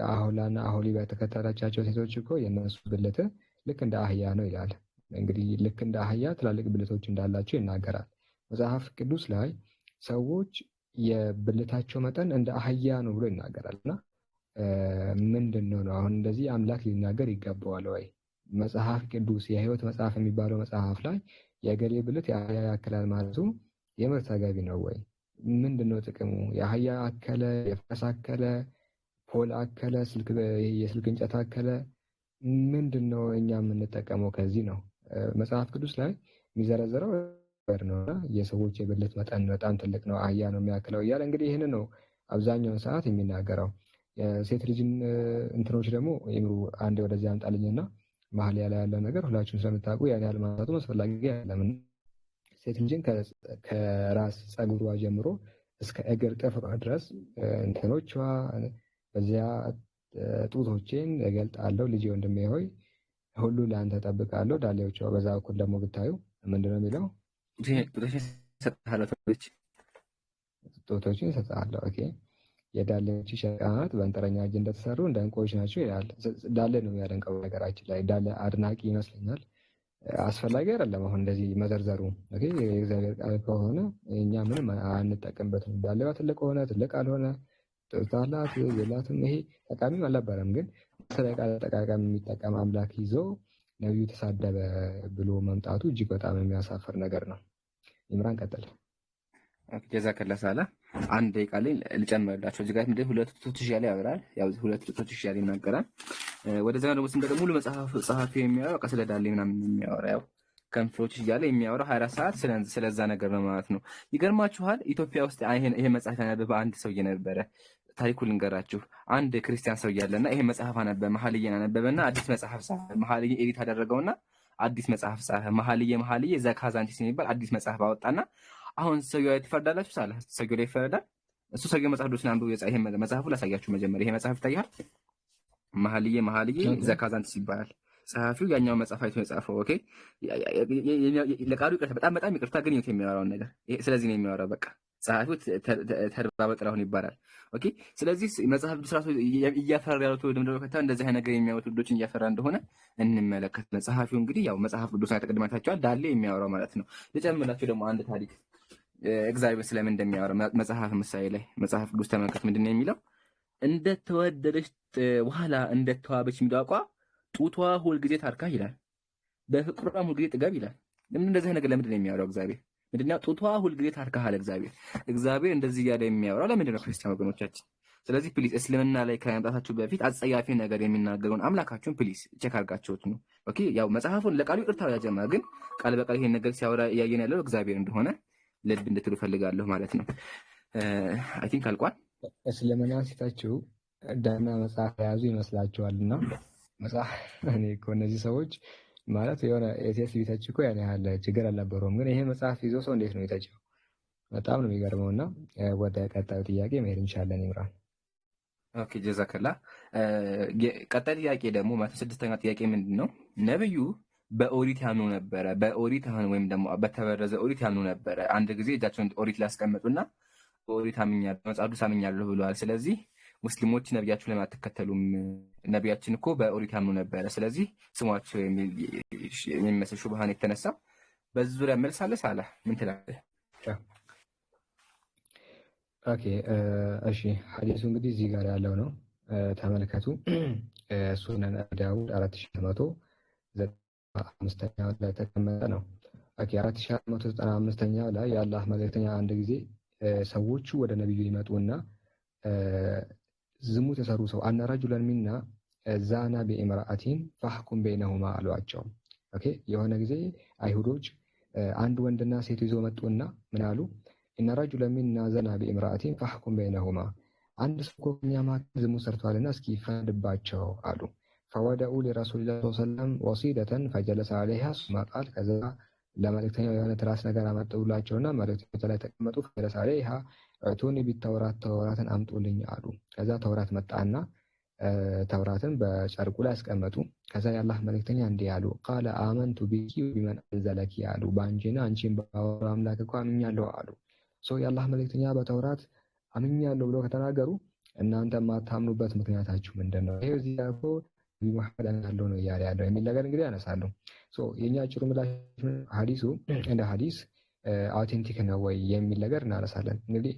አሁላና አሁሊ በተከተላቻቸው ሴቶች እኮ የነሱ ብልት ልክ እንደ አህያ ነው ይላል። እንግዲህ ልክ እንደ አህያ ትላልቅ ብልቶች እንዳላቸው ይናገራል። መጽሐፍ ቅዱስ ላይ ሰዎች የብልታቸው መጠን እንደ አህያ ነው ብሎ ይናገራልና ምንድን ነው አሁን እንደዚህ አምላክ ሊናገር ይገባዋል ወይ? መጽሐፍ ቅዱስ የህይወት መጽሐፍ የሚባለው መጽሐፍ ላይ የገሌ ብልት የአህያ ያክላል ማለቱ የምር ተገቢ ነው ወይ? ምንድን ነው ጥቅሙ? የአህያ አከለ፣ የፈረስ አከለ፣ ፖል አከለ፣ የስልክ እንጨት አከለ፣ ምንድን ነው እኛ የምንጠቀመው? ከዚህ ነው መጽሐፍ ቅዱስ ላይ የሚዘረዘረው ነውና የሰዎች የብልት መጠን በጣም ትልቅ ነው፣ አህያ ነው የሚያክለው እያለ እንግዲህ ይህን ነው አብዛኛውን ሰዓት የሚናገረው። የሴት ልጅን እንትኖች ደግሞ ይምሩ አንድ ወደዚህ አምጣልኝና መሀል ላይ ያለው ነገር ሁላችሁም ስለምታውቁ ያን ያህል ማንሳቱ አስፈላጊ አይደለም። ሴት ልጅን ከራስ ፀጉሯ ጀምሮ እስከ እግር ጥፍሯ ድረስ እንትኖቿ በዚያ ጡቶቼን እገልጣለሁ ልጄ ወንድሜ ሆይ ሁሉ ለአንተ እጠብቃለሁ። ዳሌዎቿ በዛ በኩል ደግሞ ብታዩ ምንድነው የሚለው? ጡቶችን እሰጥሃለሁ። ኦኬ የዳሌዎች ሸቃናት በእንጥረኛ እጅ እንደተሰሩ እንደ ዕንቁዎች ናቸው ይላል። ዳሌ ነው የሚያደንቀው። ነገራችን ላይ ዳሌ አድናቂ ይመስለኛል። አስፈላጊ አይደለም አሁን እንደዚህ መዘርዘሩ። ኦኬ የእግዚአብሔር ቃል ከሆነ እኛ ምንም አንጠቀምበትም። ዳሌዋ ትልቅ ሆነ ትልቅ አልሆነ ጡት አላት የላትም ይሄ ጠቃሚም አልነበረም። ግን በተለይ ቃል አጠቃቀም የሚጠቀም አምላክ ይዞ ነቢዩ ተሳደበ ብሎ መምጣቱ እጅግ በጣም የሚያሳፍር ነገር ነው። ኢምራን ቀጥል። ጀዛከላ ሳላ አንድ ደቂቃ ላይ ልጨምርላቸው። እዚህ ጋር ምንድነው ሁለት ጡቶች እያለ ያወራል። ያው ሁለት ጡቶች እያለ ይናገራል። ወደዛ ደግሞ ስንደ ደግሞ ሙሉ መጽሐፍ ጸሐፊው የሚያወራው በቃ ስለ ዳሌ ምናምን የሚያወራ ያው ከንፈሮች እያለ የሚያወራው 24 ሰዓት ስለዛ ነገር ነው ማለት ነው። ይገርማችኋል ኢትዮጵያ ውስጥ ይሄ መጽሐፍ ያነበበ አንድ ሰውዬ ነበረ። ታሪኩ ልንገራችሁ። አንድ ክርስቲያን ሰው እያለና ይሄ መጽሐፍ አነበበ፣ መኃልየን አነበበና አዲስ መጽሐፍ ጻፈ። መኃልየ ኤዲት አደረገውና አዲስ መጽሐፍ ጻፈ። መኃልየ ዘካዛንቺስ የሚባል አዲስ መጽሐፍ አወጣና አሁን ሰውየው ላይ ትፈርዳላችሁ ሳለ ሰውየው ላይ ይፈርዳል። እሱ ሰውየው መጽሐፍ ቅዱስን አንብቦ ይሄ መጽሐፉ ላሳያችሁ መጀመሪያ። ይሄ መጽሐፍ ይታያል። መኃልየ ዘካዛንቺስ ይባላል። ጸሐፊው ያኛው መጽሐፍ አይቶ የጻፈው። ኦኬ ለቃሉ ይቅርታ፣ በጣም ይቅርታ፣ ግን ይሄ የሚያወራው ነገር ስለዚህ ነው የሚያወራው። በቃ ጸሐፊው ተድባበ ጥላሁን ይባላል። ኦኬ ስለዚህ መጽሐፍ ቅዱስ ራሱ እያፈራ ያለው ወደምደው ከታ እንደዚህ አይነት ነገር የሚያወጡ ልጆችን እያፈራ እንደሆነ እንመለከት። ጸሐፊው እንግዲህ ያው መጽሐፍ ቅዱስ ተቀድማታቸዋል ዳሌ የሚያወራው ማለት ነው። ልጨምርላችሁ ደግሞ አንድ ታሪክ እግዚአብሔር ስለምን እንደሚያወራ መጽሐፍ ምሳሌ ላይ መጽሐፍ ቅዱስ ተመልከት። ምንድነው የሚለው? እንደተወደደች በኋላ እንደተዋበች ሚዳቋ ጡቷ ሁልጊዜ ታርካ ይላል፣ በፍቅሯም ሁልጊዜ ጥገብ ይላል። ለምን እንደዚህ ነገር ለምንድን ነው የሚያወራው እግዚአብሔር? ምንድነው ጡቷ ሁልጊዜ ታርካ አለ እግዚአብሔር እንደዚህ ያለ የሚያወራው ለምንድን ነው ክርስቲያን ወገኖቻችን? ስለዚህ ፕሊዝ እስልምና ላይ ከመምጣታችሁ በፊት አጸያፊ ነገር የሚናገረውን አምላካችሁን ፕሊዝ ቼክ አድርጋችሁት ነው። ኦኬ ያው መጽሐፉን ለቃሉ ይቅርታ ያጀማ፣ ግን ቃል በቃል ይሄን ነገር ሲያወራ እያየን ያለው እግዚአብሔር እንደሆነ ልብ እንድትሉ ፈልጋለሁ ማለት ነው። አይ ቲንክ አልቋል። እስልምና ሲታችሁ ደህና መጽሐፍ የያዙ ይመስላችኋልና መጽሐፍ እኔ እኮ እነዚህ ሰዎች ማለት የሆነ ኤቲኤስ ቢተች እኮ ያን ያህል ችግር አልነበረውም። ግን ይሄ መጽሐፍ ይዞ ሰው እንዴት ነው የተጨው? በጣም ነው የሚገርመውና ወደ ቀጣዩ ጥያቄ መሄድ እንችላለን። ይምራን። ኦኬ ጀዛከላ። ቀጣይ ጥያቄ ደግሞ 106ኛ ጥያቄ ምንድን ነው? ነብዩ በኦሪት ያምኑ ነበረ። በኦሪት ወይም ደግሞ በተበረዘ ኦሪት ያምኑ ነበረ። አንድ ጊዜ እጃቸውን ኦሪት ላይ ያስቀመጡና በኦሪት አምኛለሁ፣ መጽሐፍ ቅዱስ አምኛለሁ ብለዋል። ስለዚህ ሙስሊሞች ነቢያችሁ ለምን አትከተሉም? ነቢያችን እኮ በኦሪት ያምኑ ነበረ፣ ስለዚህ ስሟቸው የሚመስል ሹብሃን የተነሳ በዚህ ዙሪያ መልስ አለ። ሳላ ምን ትላለህ? ኦኬ እሺ፣ ሐዲሱ እንግዲህ እዚህ ጋር ያለው ነው። ተመልከቱ። ሱነን ዳውድ 4195ኛው ላይ ተቀመጠ ነው። ኦኬ 4195ኛው ላይ የአላህ መልእክተኛ አንድ ጊዜ ሰዎቹ ወደ ነብዩ ይመጡና ዝሙት የሰሩ ሰው አነ ረጁለን ሚና ዛና ቢኢምራአቲን ፈሕኩም በይነሁማ አሏቸው። ኦኬ የሆነ ጊዜ አይሁዶች አንድ ወንድና ሴት ይዞ መጡና ምን አሉ? እነ ረጁለን ሚና ዘና ቢኢምራአቲን ፈሕኩም በይነሁማ፣ አንድ ሰው እኮ ከእኛ መካከል ዝሙት ሰርቷልና እስኪ ፈርድባቸው አሉ። ፈወደኡ ሊረሱሊላህ ሰለላሁ ዐለይሂ ወሰለም ወሲደተን ፈጀለሰ ዐለይሃ ሱመ ቃል፣ ከዛ ለመልእክተኛው የሆነ ትራስ ነገር አመጡላቸውና መልእክተኛው ላይ ተቀመጡ። ፈጀለሰ ዐለይሃ እቱኒ ቢተውራት፣ ተውራትን አምጡልኝ አሉ። ከዛ ተውራት መጣና ተውራትን በጨርቁ ላይ አስቀመጡ። ከዛ የአላህ መልእክተኛ እንዲህ አሉ፣ ቃለ አመንቱ ቢኪ ቢመን አንዘለኪ አሉ፣ በአንቺና አንቺን ባወራው አምላክ እኮ አምኛለሁ አሉ። የአላህ መልእክተኛ በተውራት አምኛለሁ ብሎ ከተናገሩ እናንተ የማታምኑበት ምክንያታችሁ ምንድን ነው? ይሄ እዚህ ጋር እኮ ነብዩ መሐመድ ያለው ነው እያለ ያለው የሚል ነገር እንግዲህ ያነሳሉ። የኛ ጭሩ ምላሽ ሐዲሱ እንደ ሐዲስ አውቴንቲክ ነው ወይ የሚል ነገር እናነሳለን። እንግዲህ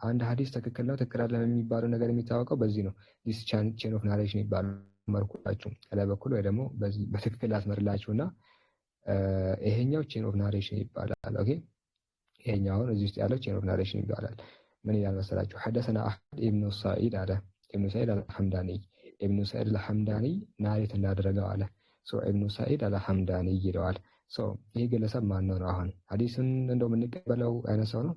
አንድ ሀዲስ ትክክል ነው ትክክል አይደለም የሚባለው ነገር የሚታወቀው በዚህ ነው። ዲስ ቼን ኦፍ ናሬሽን ይባላል። መርኩላችሁ ከላይ በኩል ወይ ደግሞ በትክክል ላስመርላችሁ እና ይሄኛው ቼን ኦፍ ናሬሽን ይባላል። ኦኬ ይሄኛው አሁን እዚህ ውስጥ ያለው ቼን ኦፍ ናሬሽን ይባላል። ምን ይላል መሰላችሁ? ሐደሰና አህመድ ኢብኑ ሰዒድ አለ። ኢብኑ ሰዒድ አልሐምዳኒ ኢብኑ ሰዒድ አልሐምዳኒ ናሬት እንዳደረገው አለ። ኢብኑ ሰዒድ አልሐምዳኒ ይለዋል። ይህ ግለሰብ ማን ነው? አሁን ሀዲስን እንደው የምንቀበለው አይነት ሰው ነው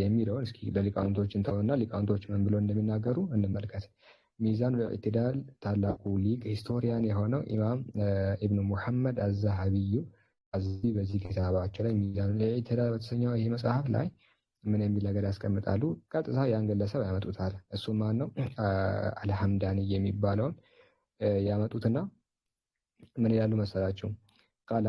የሚለውን እስኪ ለሊቃውንቶች እንተውና ሊቃውንቶች ምን ብሎ እንደሚናገሩ እንመልከት። ሚዛን ኢዕቲዳል ታላቁ ሊቅ ሂስቶሪያን የሆነው ኢማም ኢብኑ ሙሐመድ አዛሀቢዩ በዚህ ኪታባቸው ላይ ሚዛን ኢዕቲዳል በተሰኘው ይህ መጽሐፍ ላይ ምን የሚል ነገር ያስቀምጣሉ? ቀጥታ ያን ግለሰብ ያመጡታል። እሱ ማን ነው? አልሐምዳኒ የሚባለውን ያመጡትና ምን ይላሉ መሰላችሁ? ቃለ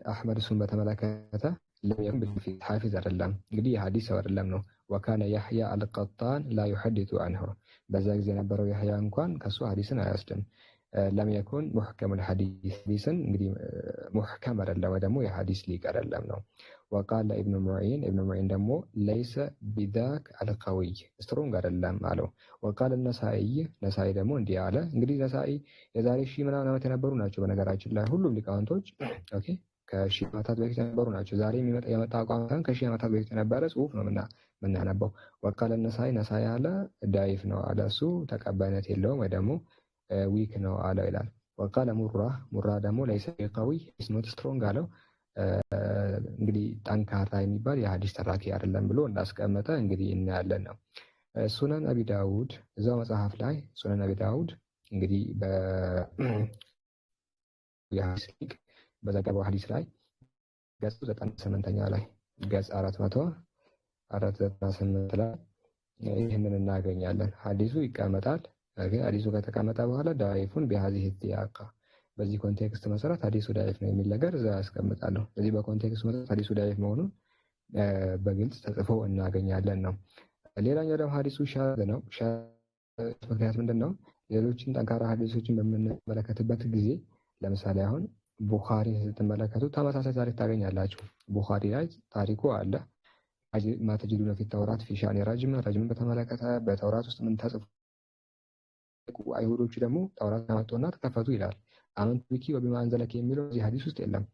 አህመድ እሱን በተመለከተ ለሚያም بالفيد حافظ አይደለም እንግዲህ የሐዲስ ሰው አይደለም ነው። ወካነ ያህያ አልቀጣን ላ يحدث عنه በዛ ጊዜ የነበረው ያህያ እንኳን ከሱ ሐዲስን አያስድም። ለም የኩን ሙህከም الحديث ሐዲስን እንግዲህ ሙህከም አይደለም ወይ ደግሞ የሐዲስ ሊቅ አይደለም ነው። ወቃለ ኢብኑ ሙዒን ደግሞ ለይሰ ቢዛክ አልቀዊይ ስትሮንግ አይደለም አለው። ወቃለ ነሳኢ ደግሞ እንዲህ አለ። እንግዲህ ነሳኢ የዛሬ ሺህ ምናምን ዓመት የነበሩ ናቸው። በነገራችን ላይ ሁሉም ሊቃውንቶች ኦኬ ከሺህ ዓመታት በፊት የነበሩ ናቸው። ዛሬ የመጣ አቋም ሳይሆን ከሺህ ዓመታት በፊት የነበረ ጽሑፍ ነው የምናነበው። ወቃለ ነሳኢ አለ ዳይፍ ነው አለ። እሱ ተቀባይነት የለውም ወይ ደግሞ ዊክ ነው አለው ይላል። ወቃለ ሙራ ደግሞ ለይሰ ቢቀዊይ ኢዝ ኖት ስትሮንግ አለው። እንግዲህ ጠንካራ የሚባል የሐዲስ ተራኪ አይደለም ብሎ እንዳስቀመጠ እንግዲህ እናያለን ነው። ሱነን አቢ ዳውድ እዛው መጽሐፍ ላይ ሱነን አቢ ዳውድ እንግዲህ የሐዲስ ሊቅ በዘገባው ሐዲስ ላይ ገጽ 98ኛ ላይ ገጽ 498 ላይ ይህንን እናገኛለን። ሐዲሱ ይቀመጣል። ሐዲሱ ከተቀመጠ በኋላ ዳይፉን ቢሃዚህ ሲያቃ በዚህ ኮንቴክስት መሰረት ሐዲሱ ዳይፍ ነው የሚል ነገር እዛ ያስቀምጣለሁ። ስለዚህ በኮንቴክስት መሰረት ሐዲሱ ዳይፍ መሆኑን በግልጽ ተጽፎ እናገኛለን ነው። ሌላኛው ደግሞ ሐዲሱ ሻዝ ነው። ምክንያት ምንድን ነው? ሌሎችን ጠንካራ ሐዲሶችን በምንመለከትበት ጊዜ ለምሳሌ አሁን ቡኻሪን ስትመለከቱ ተመሳሳይ ታሪክ ታገኛላችሁ። ቡኻሪ ላይ ታሪኩ አለ። ማተጅዱነ ፊ ተውራት ፊ ሻኒ ረጅምን በተመለከተ በተውራት ውስጥ ምን ተጽፎ አይሁዶቹ ደግሞ ተውራት ያመጡና ተከፈቱ ይላል። አመንቱ ቢኪ ወቢማ አንዘለከ የሚለው እዚህ ሐዲስ ውስጥ የለም።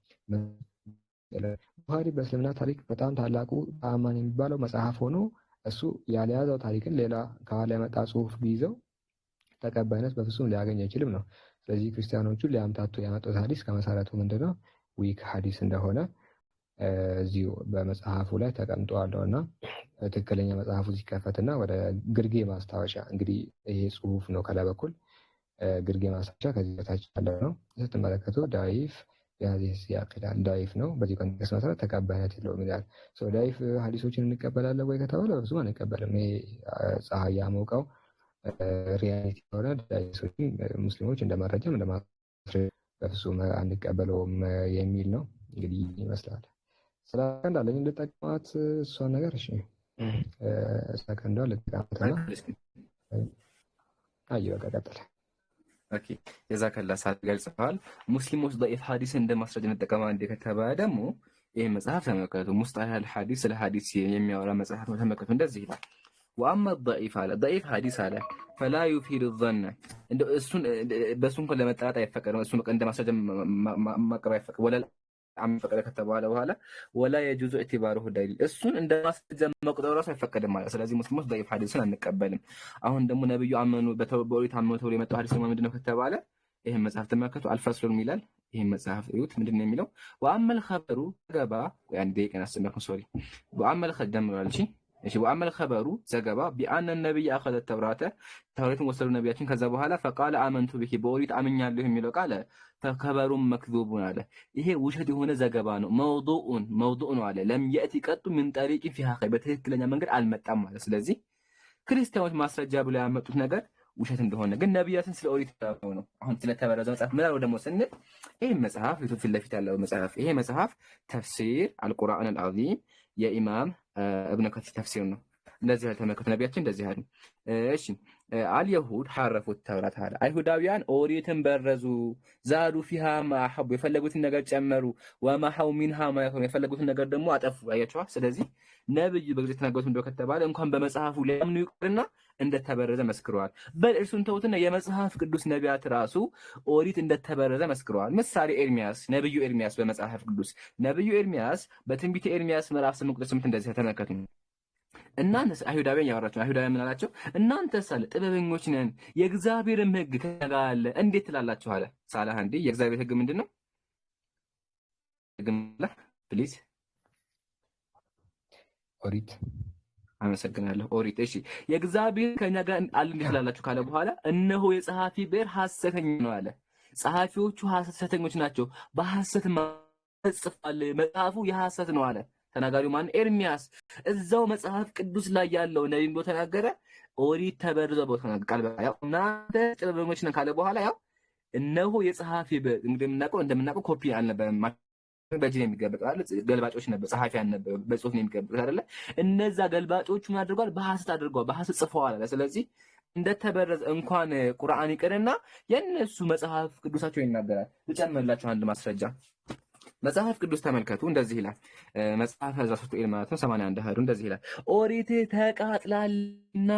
ቡኻሪ በእስልምና ታሪክ በጣም ታላቁ ተአማኒ የሚባለው መጽሐፍ ሆኖ እሱ ያልያዘው ታሪክን ሌላ ከኋላ የመጣ ጽሑፍ ቢይዘው ተቀባይነት በፍጹም ሊያገኝ አይችልም ነው። ስለዚህ ክርስቲያኖቹ ሊያምታቱ ያመጡት ሐዲስ ከመሰረቱ ምንድነው ዊክ ሐዲስ እንደሆነ እዚሁ በመጽሐፉ ላይ ተቀምጧልና ትክክለኛ መጽሐፉ ሲከፈትና ወደ ግርጌ ማስታወሻ እንግዲህ ይሄ ጽሑፍ ነው ከላይ በኩል ግርጌ ማስታወሻ ከዚህ በታች ያለ ነው። ስትመለከቱ ዳይፍ የዚህ ሲያቅ ይላል። ዳይፍ ነው በዚህ ኮንቴክስት መሰረት ተቀባይነት የለውም ይላል። ዳይፍ ሐዲሶችን እንቀበላለን ወይ ከተባለ በፍጹም አንቀበልም። ይሄ ፀሐይ ያሞቀው ሪያሊቲ የሆነ ሐዲሶችን ሙስሊሞች እንደ መረጃም እንደ ማስረጃ በፍጹም አንቀበለውም የሚል ነው። እንግዲህ ይመስላል ሰከንድ አለኝ እንድጠቀማት እሷን ነገር እሺ ሰከንዷ ልጠቀማትና በቃ ቀጥል። ኦኬ የዛከላ ሰዓት ገልጸዋል። ሙስሊሞች ضعيف ሐዲስ እንደ ማስረጃ እንጠቀማ እንደ ከተባለ ደግሞ ይሄ መጽሐፍ ተመልከቱ። ሙስጠላህ አልሐዲስ ስለ ሐዲስ የሚያወራ መጽሐፍ ነው። ተመልከቱ እንደዚህ ይላል። واما الضعيف على ضعيف حديث على فلا يفيد الظن እንደ እሱን በሱን እንኳን ለመጣጣ አይፈቀድም። እሱን እንደ ማስረጃ ማቅረብ አይፈቀድም። ወላ አም ፈቀደ ከተባለ በኋላ ወላ يجوز اعتباره دليل እሱን እንደ ማስረጃ መቁጠሩ ራሱ አይፈቀድም ማለት። ስለዚህ ሙስሊሞች ضعيف ሐዲስን አንቀበልም። አሁን ደግሞ ነብዩ አመኑ በተወሪት አመኑ ተብሎ የመጣው ሐዲስ ምንድነው ከተባለ ይሄን መጽሐፍ ተመልከቱ። አልፈስሉን ይላል። ይሄን መጽሐፍ እዩት ምንድነው የሚለው? وأما الخبر ገባ ያን ደቂቃን አስመልከቱ ሶሪ وأما الخدم ማለት እሺ وأما الخبر ዘገባ بأن النبي أخذ التوراة ተውራትን ወሰዱ ነብያችን ከዛ በኋላ فقال آمنت به በኦሪት አምኛለሁ የሚለው ቃል فخبر مكذوب አለ። ይሄ ውሸት የሆነ ዘገባ ነው። موضوع ነው አለ። لم يأتي قط من طريق فيها خير በትክክለኛ መንገድ አልመጣም ማለት። ስለዚህ ክርስቲያኖች ማስረጃ ብለው ያመጡት ነገር ውሸት እንደሆነ ግን ነብያትን ስለ ኦሪት ነው። አሁን ስለተበረዘው መጽሐፍ ምን አለው ደግሞ ስንል ይሄ መጽሐፍ ፊት ለፊት ያለው መጽሐፍ ይሄ መጽሐፍ ተፍሲር አልቁርአን አልዓዚም የኢማም እብነ ከሲር ተፍሲር ነው። እንደዚህ ያልተመለከቱ ነቢያችን እንደዚህ አሉ። እሺ አልየሁድ ሐረፉት ተውራት አለ። አይሁዳውያን ኦሪትን በረዙ፣ ዛዱ ፊሃ ማሐቡ የፈለጉትን ነገር ጨመሩ፣ ወማሐው ሚንሃ ማያከሩ የፈለጉትን ነገር ደግሞ አጠፉ። አያችኋ። ስለዚህ ነብዩ በጊዜ ተናገሩት እንደው ከተባለ እንኳን በመጽሐፉ ሊያምኑ ይቅርና እንደተበረዘ መስክረዋል። በል እርሱን ተውትና የመጽሐፍ ቅዱስ ነቢያት ራሱ ኦሪት እንደተበረዘ መስክረዋል። ምሳሌ ኤርሚያስ፣ ነብዩ ኤርሚያስ በመጽሐፍ ቅዱስ ነብዩ ኤርሚያስ በትንቢተ ኤርሚያስ ምዕራፍ 8 ቁጥር 8 እንደዚህ ተመለከቱ። እናንተስ አይሁዳውያን ያወራቸው አይሁዳውያን ምን አላቸው? እናንተስ አለ ጥበበኞች ነን የእግዚአብሔርም ሕግ ከእኛ ጋር አለ እንዴት ትላላችሁ አለ። ሳላህ እንዴ የእግዚአብሔር ሕግ ምንድን ነው? ፕሊዝ ኦሪት። አመሰግናለሁ። ኦሪት። እሺ የእግዚአብሔር ከእኛ ጋር አለ እንዴት ትላላችሁ ካለ በኋላ እነሆ የጸሐፊ ብዕር ሐሰተኛ ነው አለ። ጸሐፊዎቹ ሐሰተኞች ናቸው፣ በሐሰት ጽፏል፣ መጽሐፉ የሐሰት ነው አለ። ተናጋሪው ማን? ኤርሚያስ። እዛው መጽሐፍ ቅዱስ ላይ ያለው ነብይ ብሎ ተናገረ። ኦሪት ተበርዞ ብሎ ተናገረ። ያው እናንተ ጥበበኞች ነን ካለ በኋላ ያው እነሆ የጸሐፊ እንደምናውቀው ኮፒ አልነበረም፣ በእጅ ነው የሚገለበጠው አይደል? ገልባጮች ነበር፣ ጸሐፊያን ነበር፣ በጽሁፍ ነው የሚገለበጡት አይደለ? እነዛ ገልባጮቹ ምን አድርገዋል? በሐሰት አድርገዋል፣ በሐሰት ጽፈዋል አለ። ስለዚህ እንደተበረዘ እንኳን ቁርአን ይቅርና የነሱ መጽሐፍ ቅዱሳቸው ይናገራል። ልጨምርላችሁ አንድ ማስረጃ። መጽሐፍ ቅዱስ ተመልከቱ፣ እንደዚህ ይላል። መጽሐፈ ዕዝራ ሱቱኤል ማለት ነው 81 ሀሩ እንደዚህ ይላል። ኦሪት ተቃጥላልና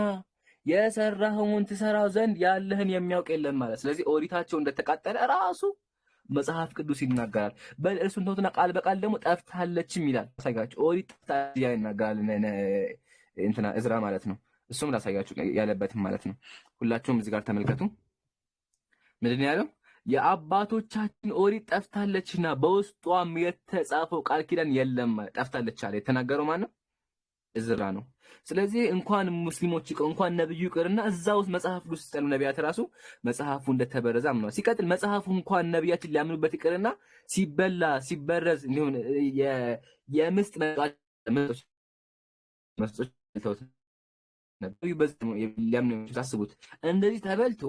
የሰራኸውን ትሰራው ዘንድ ያለህን የሚያውቅ የለም ማለት። ስለዚህ ኦሪታቸው እንደተቃጠለ ራሱ መጽሐፍ ቅዱስ ይናገራል። በል እርሱን ተውትና ቃል በቃል ደግሞ ጠፍታለችም ይላል። ላሳያችሁ። ኦሪት ጠፍታለች ይናገራል እንትና ዕዝራ ማለት ነው። እሱም ላሳያችሁ ያለበትም ማለት ነው። ሁላችሁም እዚህ ጋር ተመልከቱ። ምንድን ያለው? የአባቶቻችን ኦሪት ጠፍታለችና በውስጧም የተጻፈው ቃል ኪዳን የለም ማለት ጠፍታለች አለ። የተናገረው ማን ነው? ዕዝራ ነው። ስለዚህ እንኳን ሙስሊሞች እንኳን ነብዩ ይቅርና እዛ ውስጥ መጽሐፍ ቅዱስ ውስጥ ያሉ ነቢያት ራሱ መጽሐፉ እንደተበረዘ አምነዋል። ሲቀጥል መጽሐፉ እንኳን ነቢያችን ሊያምኑበት ይቅርና ሲበላ ሲበረዝ እንዲሆን የምስጥ መስጦች ነብዩ በዚህ ሊያምኑ ታስቡት እንደዚህ ተበልቶ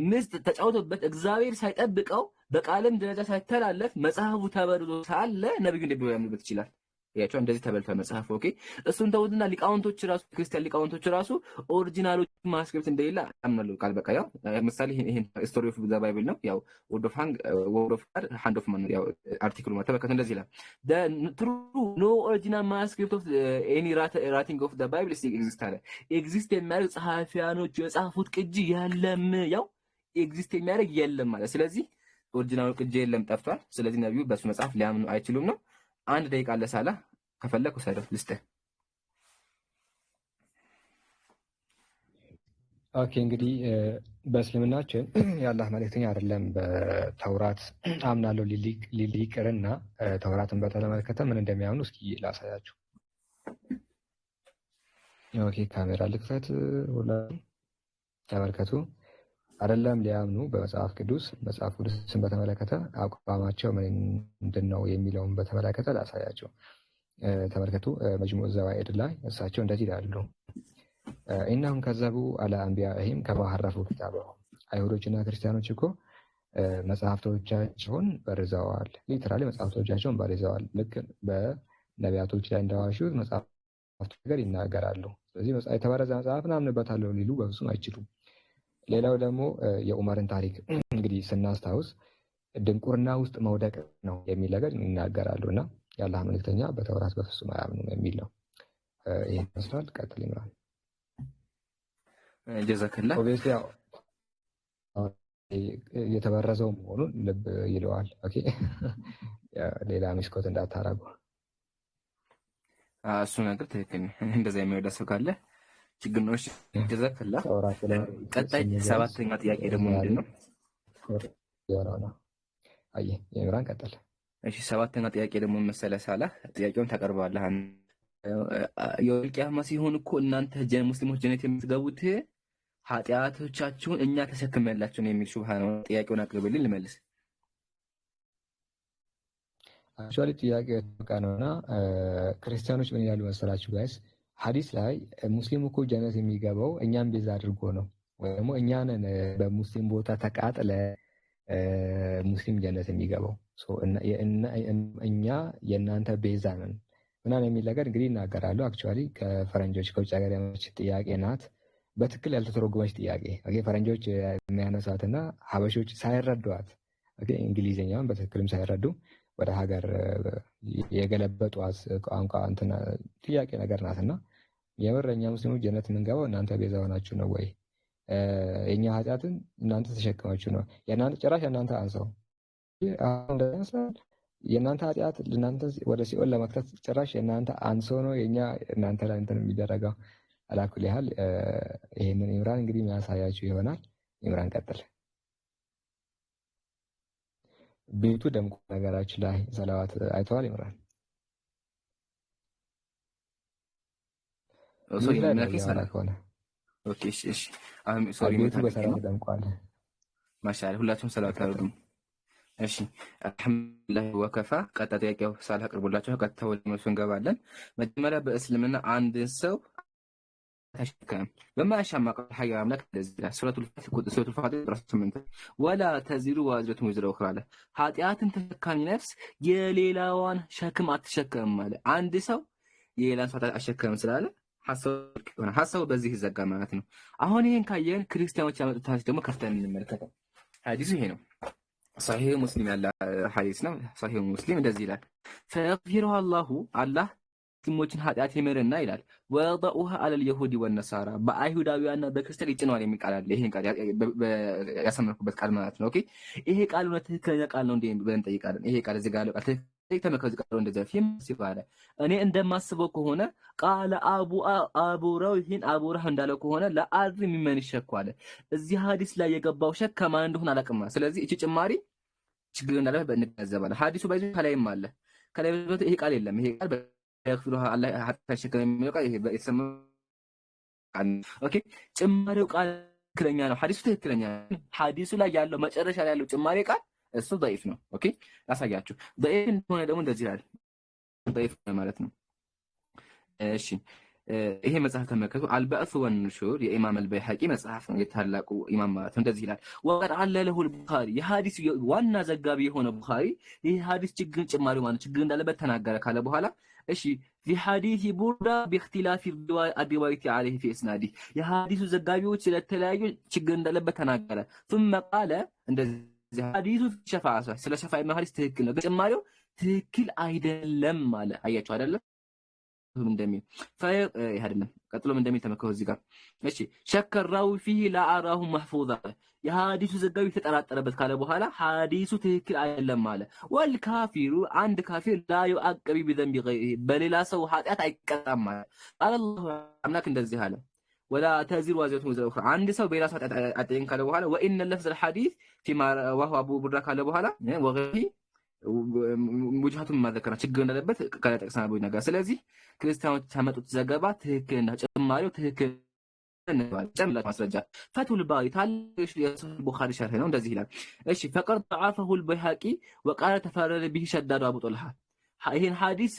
ምስጥ ተጫውቶበት እግዚአብሔር ሳይጠብቀው በቃልም ደረጃ ሳይተላለፍ መጽሐፉ ተበርዞ ሳለ ነብዩ እንዴት ብሎ ያምኑበት ይችላል? ያቸው እንደዚህ ተበልቷል መጽሐፉ። ኦኬ እሱን ተውትና ሊቃውንቶች ራሱ ክርስቲያን ሊቃውንቶች ራሱ ኦሪጂናሎች ማስክሪፕት እንደሌለ አምናለሁ። ቃል በቃ ያው ምሳሌ ይሄን ስቶሪ ኦፍ ዘ ባይብል ነው። ያው ወርድ ኦፍ ሃንድ ኦፍ ማን ያው አርቲክሉ ማለት ተበከተ እንደዚህ ይላል። the true no original manuscript of any writing of the bible exists አለ። ኤግዚስት የሚያደርግ ጸሐፊያኖች የጻፉት ቅጂ የለም። ያው ኤግዚስት የሚያደርግ የለም ማለት። ስለዚህ ኦሪጂናሉ ቅጂ የለም፣ ጠፍቷል። ስለዚህ ነብዩ በሱ መጽሐፍ ሊያምኑ አይችሉም ነው። አንድ ደቂቃ አለ ሳላ ከፈለኩ ሰደፍ ልስተ። ኦኬ እንግዲህ በእስልምናችን የአላህ መልእክተኛ አይደለም በተውራት አምናለሁ ሊል ይቅርና ተውራትን በተመለከተ ምን እንደሚያምኑ እስኪ ላሳያችሁ። ኦኬ ካሜራ ልክፈት፣ ሁላችሁም ተመልከቱ። አይደለም ሊያምኑ በመጽሐፍ ቅዱስን በተመለከተ አቋማቸው ምንድን ነው የሚለውን በተመለከተ ላሳያቸው። ተመልከቱ። መጅሙዕ ዘዋኢድ ላይ እሳቸው እንደዚህ ይላሉ። ኢነሁም ከዘቡ አላ አንቢያኢሂም ከማ ሐረፉ ኪታበሁም። አይሁዶችና ክርስቲያኖች እኮ መጽሐፍቶቻቸውን በርዘዋል። ሊትራሊ መጽሐፍቶቻቸውን በርዘዋል። ልክ በነቢያቶች ላይ እንደዋሹት መጽሐፍቶች ነገር ይናገራሉ። ስለዚህ የተበረዘ መጽሐፍ አምንበታለሁ ሊሉ በፍጹም አይችሉም። ሌላው ደግሞ የዑመርን ታሪክ እንግዲህ ስናስታውስ ድንቁርና ውስጥ መውደቅ ነው የሚል ነገር ይናገራሉ እና የአላህ መልእክተኛ በተውራት በፍጹም አያምኑም የሚል ነው። ይሄን ይመስላል። ቀጥል ይምራል። ጀዛከላ ኦብቪየስሊ የተበረዘው መሆኑን ልብ ይለዋል። ኦኬ ሌላ ሚስኮት እንዳታረጉ። እሱ ነገር ትክክል ነው። እንደዛ የሚወዳ ሰው ካለ ችግር ነው። እሺ ጀዛከላ። ቀጣይ ሰባተኛ ጥያቄ ደግሞ ምንድን ነው? አይ የምራን ቀጥል። እሺ ሰባተኛ ጥያቄ ደግሞ መሰለህ ሳላህ ጥያቄውን ታቀርባለህ። የውል ቂያማ ሲሆን እኮ እናንተ ሙስሊሞች ጀነት የምትገቡት ኃጢአቶቻችሁን እኛ ተሸክመላችሁ ነው የሚል ሹብሃ ነው። ጥያቄውን አቅርብልኝ ልመልስ። አክቹአሊ ጥያቄው ተቃ ነውና ክርስቲያኖች ምን ይላሉ መሰላችሁ ጋይስ? ሐዲስ ላይ ሙስሊም እኮ ጀነት የሚገባው እኛን ቤዛ አድርጎ ነው፣ ወይ ደግሞ እኛንን በሙስሊም ቦታ ተቃጥለ ሙስሊም ጀነት የሚገባው እኛ የእናንተ ቤዛ ነን ምናምን የሚል ነገር እንግዲህ ይናገራሉ። አክቹዋሊ ከፈረንጆች ከውጭ ሀገር የመጣች ጥያቄ ናት። በትክክል ያልተተረጎመች ጥያቄ ፈረንጆች የሚያነሷትና ሀበሾች ሳይረዷት እንግሊዝኛውን በትክክልም ሳይረዱ ወደ ሀገር የገለበጧት ቋንቋ እንትና ጥያቄ ነገር ናትና የምር እኛ ሙስሊሞች ጀነት የምንገባው እናንተ ቤዛ ሆናችሁ ነው ወይ? የእኛ ኃጢአትን እናንተ ተሸክማችሁ ነው? ጭራሽ እናንተ አንሰው ይመስላል። የእናንተ ኃጢአት ለእናንተ ወደ ሲኦል ለመክተት ጭራሽ የእናንተ አንሶ ነው የእኛ እናንተ ላይ እንትን የሚደረገው። አላኩል ያህል ይሄንን ኢምራን እንግዲህ የሚያሳያችሁ ይሆናል። ኢምራን ቀጥል። ቤቱ ደምቆ ነገራችን ላይ ሰላዋት አይተዋል ኢምራን? ቤቱ በሰላም ደምቋል። ማሻአላ ሁላችሁም ሰላዋት ታደርጉ። እሺ አልሐምዱሊላህ ወከፋ። ቀጣይ ጥያቄው ሳላ አቅርቦላችሁ ቀጥታ ወደ መልሱ እንገባለን። መጀመሪያ በእስልምና አንድ ሰው ተሸከም በማያሻማ ቃል ሐይ አምላክ ለዚህ ሱረቱል ፋቲር 18 ወላ ተዚሩ ዋዝረቱ ወዝረ ኡኽራ አለ። ኃጢአትን ተሸካሚ ነፍስ የሌላዋን ሸክም አትሸከም ማለት አንድ ሰው የሌላን ኃጢአት አሸከም ስላለ ሐሳቡ በዚህ ይዘጋ ማለት ነው። አሁን ይሄን ካየን ክርስቲያኖች ያመጡት ሐዲስ ደግሞ ከፍተን እንመልከተው። ሐዲሱ ይሄ ነው። صحيح مسلم ያለ ሐዲስ ነው። صحيح ሙስሊም እንደዚህ ይላል ፈየግፊሩሃ አላህ ሙስሊሞችን ኃጢአት ይምርና ይላል ወየضዑሃ አለል የሁዲ ወነሳራ በአይሁዳውያንና በክርስቲያን ይጭነዋል የሚል ቃል አለ። ይሄን ቃል ያሰመርኩበት ቃል ማለት ነው። ኦኬ ይሄ ቃል ነው ትክክለኛ ቃል ነው እንዴ ብለን እንጠይቃለን። ይሄ ቃል እዚህ ጋር ያለው ቃል ተመከዙ ቃል እንደዚህ ሲባል እኔ እንደማስበው ከሆነ ቃለ አቡ ረውህ እንዳለው ከሆነ ለአድር የሚመን ይሸኳል። እዚህ ሐዲስ ላይ የገባው ሸክ ከማን እንደሆነ አላውቅም። ስለዚህ እቺ ጭማሪ ችግር እንዳለ እንገነዘባለን። ሐዲሱ ባይዙ ከላይም አለ። ከላይ ይሄ ቃል የለም። ይሄ ቃል በየክፍሉሃ አላህ ሐታ ሸከም የሚለው ቃል ይሄ በተሰማ ኦኬ ጭማሪው ቃል ትክክለኛ ነው። ሐዲሱ ትክክለኛ ነው። ሐዲሱ ላይ ያለው መጨረሻ ላይ ያለው ጭማሪ ቃል እሱ ضعيف ነው። ኦኬ ላሳያችሁ። ضعيف እንደሆነ ደግሞ እንደዚህ ይላል። ضعيف ማለት ነው። እሺ ይሄ መጽሐፍ ተመልከቱ። አልበዕስ ወንሹር የኢማም አልበይሐቂ መጽሐፍ ነው። የታላቁ ኢማም ማለት ነው። እንደዚህ ይላል ወቀድ አለለሁ البخاري የሐዲስ ዋና ዘጋቢ የሆነ ቡኻሪ ይሄ ሐዲስ ችግር ጭማሪው ማለት ችግር እንዳለበት ተናገረ ካለ በኋላ እሺ في حديث بوردة باختلاف الرواية عليه في اسناده የሐዲሱ ዘጋቢዎች ስለተለያዩ ችግር እንዳለበት ተናገረ ثم قال እንደዚህ ሐዲሱ ሸፋዓ ስለ ሸፋዓ ሐዲስ ትክክል ነው፣ ጭማሪው ትክክል አይደለም ማለት አያችሁ አይደለም እንደሚል ይሄ አይደለም። ቀጥሎም እንደሚል ተመከው እዚህ ጋር እሺ ሸከራው فيه لا اراه محفوظا የሐዲሱ ዘጋቢ ተጠራጠረበት ካለ በኋላ ሐዲሱ ትክክል አይደለም ማለት ወልካፊሩ አንድ ካፊር لا يعاقب بذنب غيره በሌላ ሰው ኃጢአት አይቀጣም ማለት አላህ አምላክ እንደዚህ አለ ولا تزر وازرة وزر أخرى አንድ ሰው በሌላ ሰው ኃጢአት አጠየን ካለ በኋላ وان لفظ الحديث فيما رواه ابو برده ካለ በኋላ ወገሂ ሙጅሃቱን ማዘከራ ችግር እንዳለበት ካለ ጠቅሰናል ወይ ነገር። ስለዚህ ክርስቲያኖች ያመጡት ዘገባ ትክክል ነው፣ ጭማሪው ትክክል ነው። ጨምላት ማስረጃ ፈቱል ባሪ ታልሽ የቡኻሪ ሸርህ ነው። እንደዚህ ይላል እሺ فقد ضعفه البيهقي وقال تفرد به شداد ابو طلحه ይሄን ሐዲስ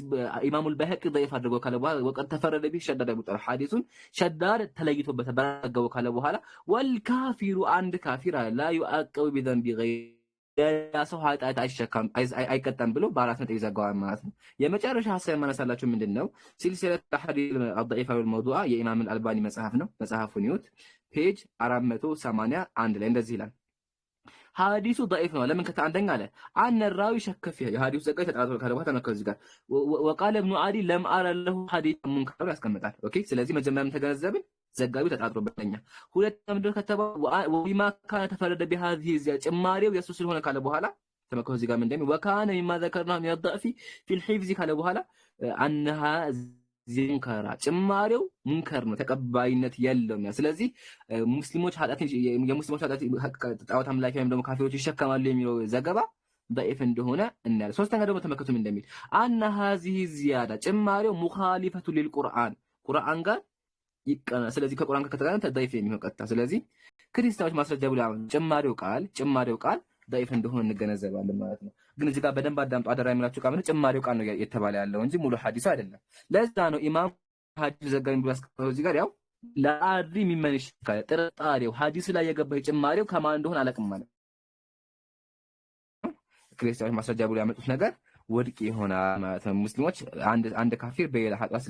ኢማሙ አልበይሐቂ ضعيف አድርጎ ካለ በኋላ وقد تفرد به شداد ابو طلحه ሐዲሱን ሸዳድ ተለይቶበት ባረገው ካለ በኋላ والكافر አንድ ካፊር لا يعاقب بذنب غير ያሰው ኃጢአት አይቀጣም ብሎ በአራት ነጥብ ይዘጋዋል ማለት ነው። የመጨረሻ ሐሳብ ማነሳላችሁ ምንድነው ሲልሲለት الحديث الضعيف والموضوع የኢማም አልባኒ መጽሐፍ ነው። መጽሐፉን ይዩት ፔጅ 481 ላይ እንደዚህ ይላል ሐዲሱ ضعيف ነው። ለምን ከተአንደኛ አለ አን ራዊ ሸከፈ የሐዲሱ ዘጋቢ ተጣጣው ካለ በኋላ ተመከሩ እዚህ ጋር وقال ابن عدي لم ارى له حديث منكر ያስቀምጣል። ኦኬ ስለዚህ መጀመሪያም ተገነዘብን ዘጋቢው ተጣጥሮበትኛ ሁለተኛም ደግሞ ከተባው ወቢማ ካነ ተፈረደ بهذه ጭማሪው የሱ ስለሆነ ካለ በኋላ ተመከሩ እዚህ ጋር ምን እንደሚ وكان مما ذكرنا من الضعف في الحفظ ካለ በኋላ انها ዚንከራ ጭማሪው ሙንከር ነው፣ ተቀባይነት የለውም። ስለዚህ ሙስሊሞች የሙስሊሞች ኃጢአት ጣዖት አምላኪ ወይም ደግሞ ካፊሮች ይሸከማሉ የሚለው ዘገባ ضعيف እንደሆነ እናያለን። ሶስተኛ ደግሞ ተመከቱ ምን እንደሚል አና هذه زياده ጭማሪው ሙኻሊፈቱ للقرآن ቁርአን ጋር ይቀና። ስለዚህ ከቁርአን ጋር ከተገናኘ ضعيف የሚሆን ቀጥታ። ስለዚህ ክርስቲያኖች ማስረጃ ብለው ጭማሪው ቃል ضعيف እንደሆነ እንገነዘባለን ማለት ነው። ግን እዚህ ጋር በደንብ አዳምጡ አደራ የሚላችሁ ቃል ጭማሪው ቃል ነው የተባለ ያለው እንጂ ሙሉ ሐዲስ አይደለም። ለዛ ነው ኢማም ሐዲስ ዘጋቢ ብላስከው እዚህ ጋር ያው ለአድሪ የሚመንሽ ካለ ጥርጣሬው ሐዲስ ላይ የገባው ጭማሪው ከማን እንደሆነ አላውቅም ማለት ክርስቲያኖች ማስረጃ ብለው ያመጡት ነገር ውድቅ ይሆናል ማለት ነው። ሙስሊሞች አንድ ካፊር በሌላ ኃጢአት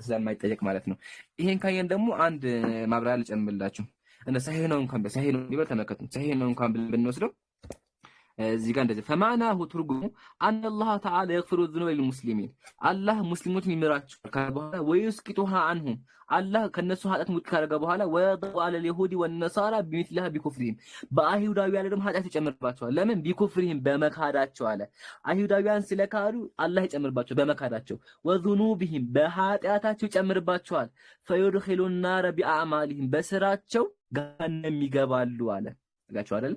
ስለማይጠየቅ ማለት ነው። ይሄን ካየን ደግሞ አንድ ማብራሪያ ልጨምርላችሁ። እንደ ሰሂህ ነው እንኳን በሰሂህ ነው ቢበል ተመከቱ። ሰሂህ ነው እንኳን ብንወስደው እዚህ ጋር እንደዚህ ፈማዕናሁ ትርጉሙ አነ አላህ ተዓላ የግፊሩ ዙኑበ ሊልሙስሊሚን አላህ ሙስሊሞችን ይምራቸዋል በኋላ ወይስቂጡሃ አንሁም አላህ ከነሱ ኃጢአት ውድቅ ካደረገ በኋላ ወየድዑ ዐለል የሁዲ ወነሳራ ቢሚስሊሃ ቢኩፍሪሂም በአይሁዳውያን ደግሞ ኃጢአት ይጨምርባቸዋል። ለምን ቢኩፍሪሂም በመካዳቸው አለ። አይሁዳውያን ስለካዱ አላህ ይጨምርባቸው በመካዳቸው ወዙኑቢሂም በኃጢአታቸው ይጨምርባቸዋል። ፈዩድኺሉን ናረ ቢአዕማሊሂም በስራቸው ገሃነም ይገባሉ አለ። ጋቸው አይደል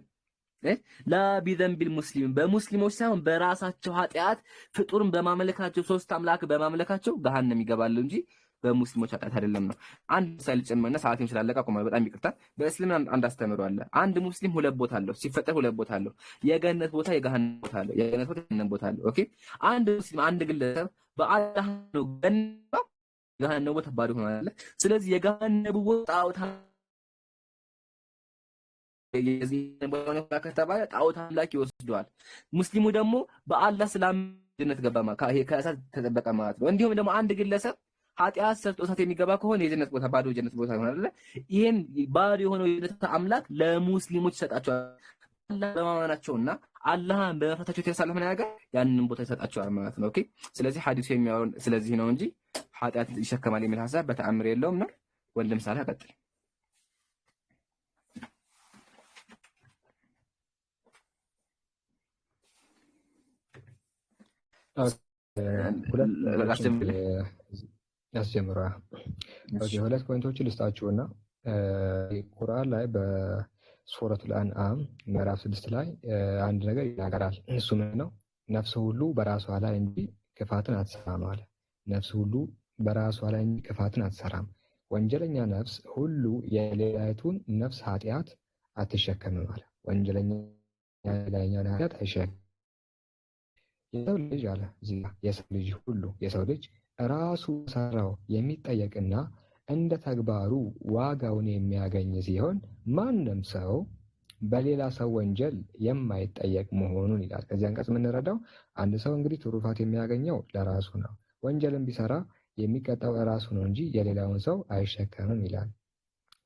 ላ ቢዘንቢል ሙስሊም በሙስሊሞች ሳይሆን በራሳቸው ኃጢአት ፍጡርን በማመለካቸው ሶስት አምላክ በማመለካቸው ገሃነም ይገባሉ እንጂ በሙስሊሞች ኃጢአት አይደለም ነው። አንድ ሳይል ጨመርና ሰዓቴም ስላለቀ ቆመ። በጣም ይቅርታ። በእስልምና አንድ አስተምሮ አለ። አንድ ሙስሊም ሁለት ቦታ አለው። ሲፈጠር ሁለት ቦታ አለው። የገነት ቦታ የገሃነም ቦታ አለው። የገነት ቦታ የገሃነም ቦታ አለው። ኦኬ አንድ ሙስሊም አንድ ግለሰብ በአላህ ነው ገሃነም ቦታ ባዶ ሆኗል። ስለዚህ የገሃነም ቦታ ጣዖት የዚህ ቦታ ከተባለ ጣዖት አምላክ ይወስደዋል። ሙስሊሙ ደግሞ በአላህ ሰላም ጀነት ገባ ማለት ከእሳት ተጠበቀ ማለት ነው። እንዲሁም ደግሞ አንድ ግለሰብ ኃጢአት ሰርቶ እሳት የሚገባ ከሆነ የጀነት ቦታ ባዶ የጀነት ቦታ ይሆናል አይደል? ይሄን ባዶ የሆነው የጀነት አምላክ ለሙስሊሞች ይሰጣቸዋል። አላህ በማመናቸውና አላህን በመፍራታቸው የተሳለ ምን ያደርጋል? ያንን ቦታ ይሰጣቸዋል ማለት ነው። ኦኬ ስለዚህ ሐዲሱ የሚያወራው ስለዚህ ነው እንጂ ኃጢአት ይሸከማል የሚል ሐሳብ በተአምር የለውም ነው። ወንድም ሳላ ቀጥል። ሁለት ፖይንቶችን ልስጣችሁና ቁርአን ላይ በሱረቱል አንዓም ምዕራፍ 6 ላይ አንድ ነገር ይናገራል። እሱ ምንድን ነው? ነፍስ ሁሉ በራሷ ላይ እንጂ ክፋትን አትሰራም አለ። ነፍስ ሁሉ በራሷ ላይ እንጂ ክፋትን አትሰራም። ወንጀለኛ ነፍስ ሁሉ የሌላይቱን ነፍስ ኃጢአት አትሸከምም አለ። ወንጀለኛ የሌላኛውን ኃጢአት አይሸከምም። የሰው ልጅ አለ እዚህ የሰው ልጅ ሁሉ የሰው ልጅ ራሱ ሰራው የሚጠየቅና እንደ ተግባሩ ዋጋውን የሚያገኝ ሲሆን ማንም ሰው በሌላ ሰው ወንጀል የማይጠየቅ መሆኑን ይላል። ከዚህ አንቀጽ የምንረዳው አንድ ሰው እንግዲህ ትሩፋት የሚያገኘው ለራሱ ነው። ወንጀልን ቢሰራ የሚቀጣው ራሱ ነው እንጂ የሌላውን ሰው አይሸከምም ይላል።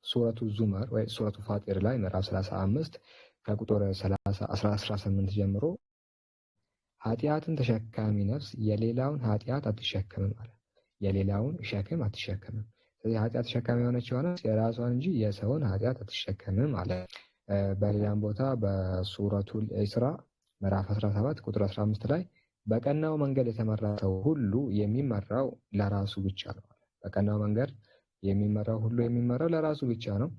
ሱረቱ ዙመር ወይ ሱረቱ ፋጢር ላይ ምዕራፍ 35 ከቁጥር 18 ጀምሮ ኃጢአትን ተሸካሚ ነፍስ የሌላውን ኃጢአት አትሸከምም ማለት የሌላውን ሸክም አትሸከምም። ስለዚህ ኃጢአት ተሸካሚ የሆነችው ነፍስ የራሷን እንጂ የሰውን ኃጢአት አትሸከምም አለ። በሌላም ቦታ በሱረቱል ኢስራ ምዕራፍ 17 ቁጥር 15 ላይ በቀናው መንገድ የተመራ ሰው ሁሉ የሚመራው ለራሱ ብቻ ነው። በቀናው መንገድ የሚመራው ሁሉ የሚመራው ለራሱ ብቻ ነው።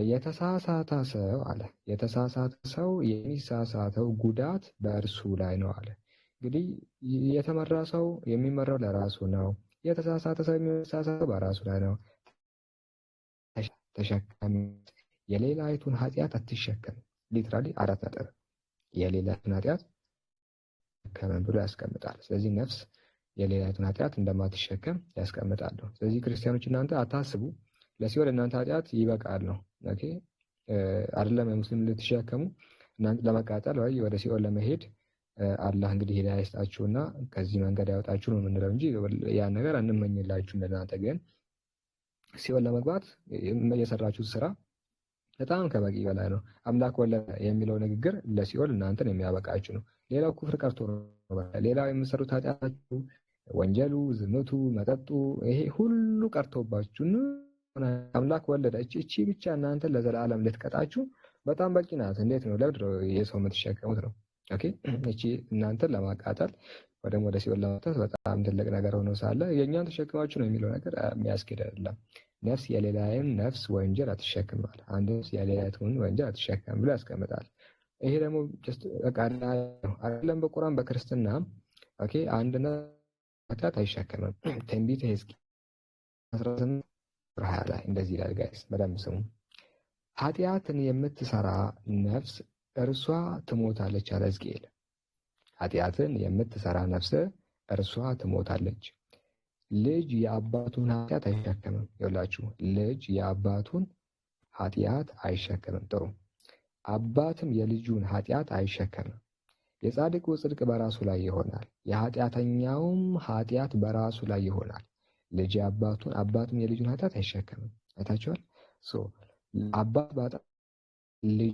የተሳሳተ ሰው አለ የተሳሳተ ሰው የሚሳሳተው ጉዳት በእርሱ ላይ ነው አለ። እንግዲህ የተመራ ሰው የሚመራው ለራሱ ነው። የተሳሳተ ሰው የሚሳሳተው በራሱ ላይ ነው። ተሸካሚ የሌላይቱን ኃጢአት አትሸከም። ሊትራሊ 4 ነጥብ የሌላይቱን ኃጢአት ከመን ብሎ ያስቀምጣል። ስለዚህ ነፍስ የሌላይቱን ኃጢአት እንደማትሸከም ያስቀምጣል። ስለዚህ ክርስቲያኖች እናንተ አታስቡ፣ ለሲኦል እናንተ ኃጢአት ይበቃል ነው። ኦኬ አይደለም የሙስሊም ልትሸከሙ እናንተ ለመቃጠል ወይ ወደ ሲኦል ለመሄድ አላህ እንግዲህ ሂዳያ ይስጣችሁና ከዚህ መንገድ ያወጣችሁ ነው የምንለው እንጂ ያን ነገር አንመኝላችሁ። እንደናንተ ግን ሲኦል ለመግባት የሰራችሁት ስራ በጣም ከበቂ በላይ ነው። አምላክ ወለደ የሚለው ንግግር ለሲኦል እናንተን የሚያበቃችሁ ነው። ሌላው ኩፍር ቀርቶ ነው። ሌላው የምትሰሩት ኃጢአታችሁ፣ ወንጀሉ፣ ዝምቱ፣ መጠጡ ይሄ ሁሉ ቀርቶባችሁ አምላክ ወለደ እቺ ብቻ እናንተን ለዘላለም ልትቀጣችሁ በጣም በቂ ናት። እንዴት ነው ለምንድን ነው የሰው የምትሸከሙት ነው? ኦኬ እቺ እናንተን ለማቃጠል ወደ ሲኦል ለማውጣት በጣም ትልቅ ነገር ሆኖ ሳለ የእኛን ተሸክማችሁ ነው የሚለው ነገር የሚያስኬድ አይደለም። ነፍስ የሌላውን ነፍስ ወንጀል አትሸከም ማለት አንድ ነፍስ የሌላውን ወንጀል አትሸከም ብሎ ያስቀምጣል። ይሄ ደግሞ አይደለም በቁርአን በክርስትና ኦኬ አንድ ኃጢአት አይሸከምም። ትንቢተ ሕዝቅኤል 18 ላይ እንደዚህ ይላል። ጋይስ በደንብ ስሙ። ኃጢአትን የምትሰራ ነፍስ እርሷ ትሞታለች አለ ሕዝቅኤል። ኃጢአትን የምትሰራ ነፍስ እርሷ ትሞታለች። ልጅ የአባቱን ኃጢአት አይሸከምም። ይኸውላችሁ ልጅ የአባቱን ኃጢአት አይሸከምም። ጥሩ አባትም የልጁን ኃጢአት አይሸከምም። የጻድቁ ጽድቅ በራሱ ላይ ይሆናል፣ የኃጢአተኛውም ኃጢአት በራሱ ላይ ይሆናል። ልጅ አባቱን አባትም የልጁን ኃጢአት አይሸከምም። አይታችኋል። አባት ባጣ ልጅ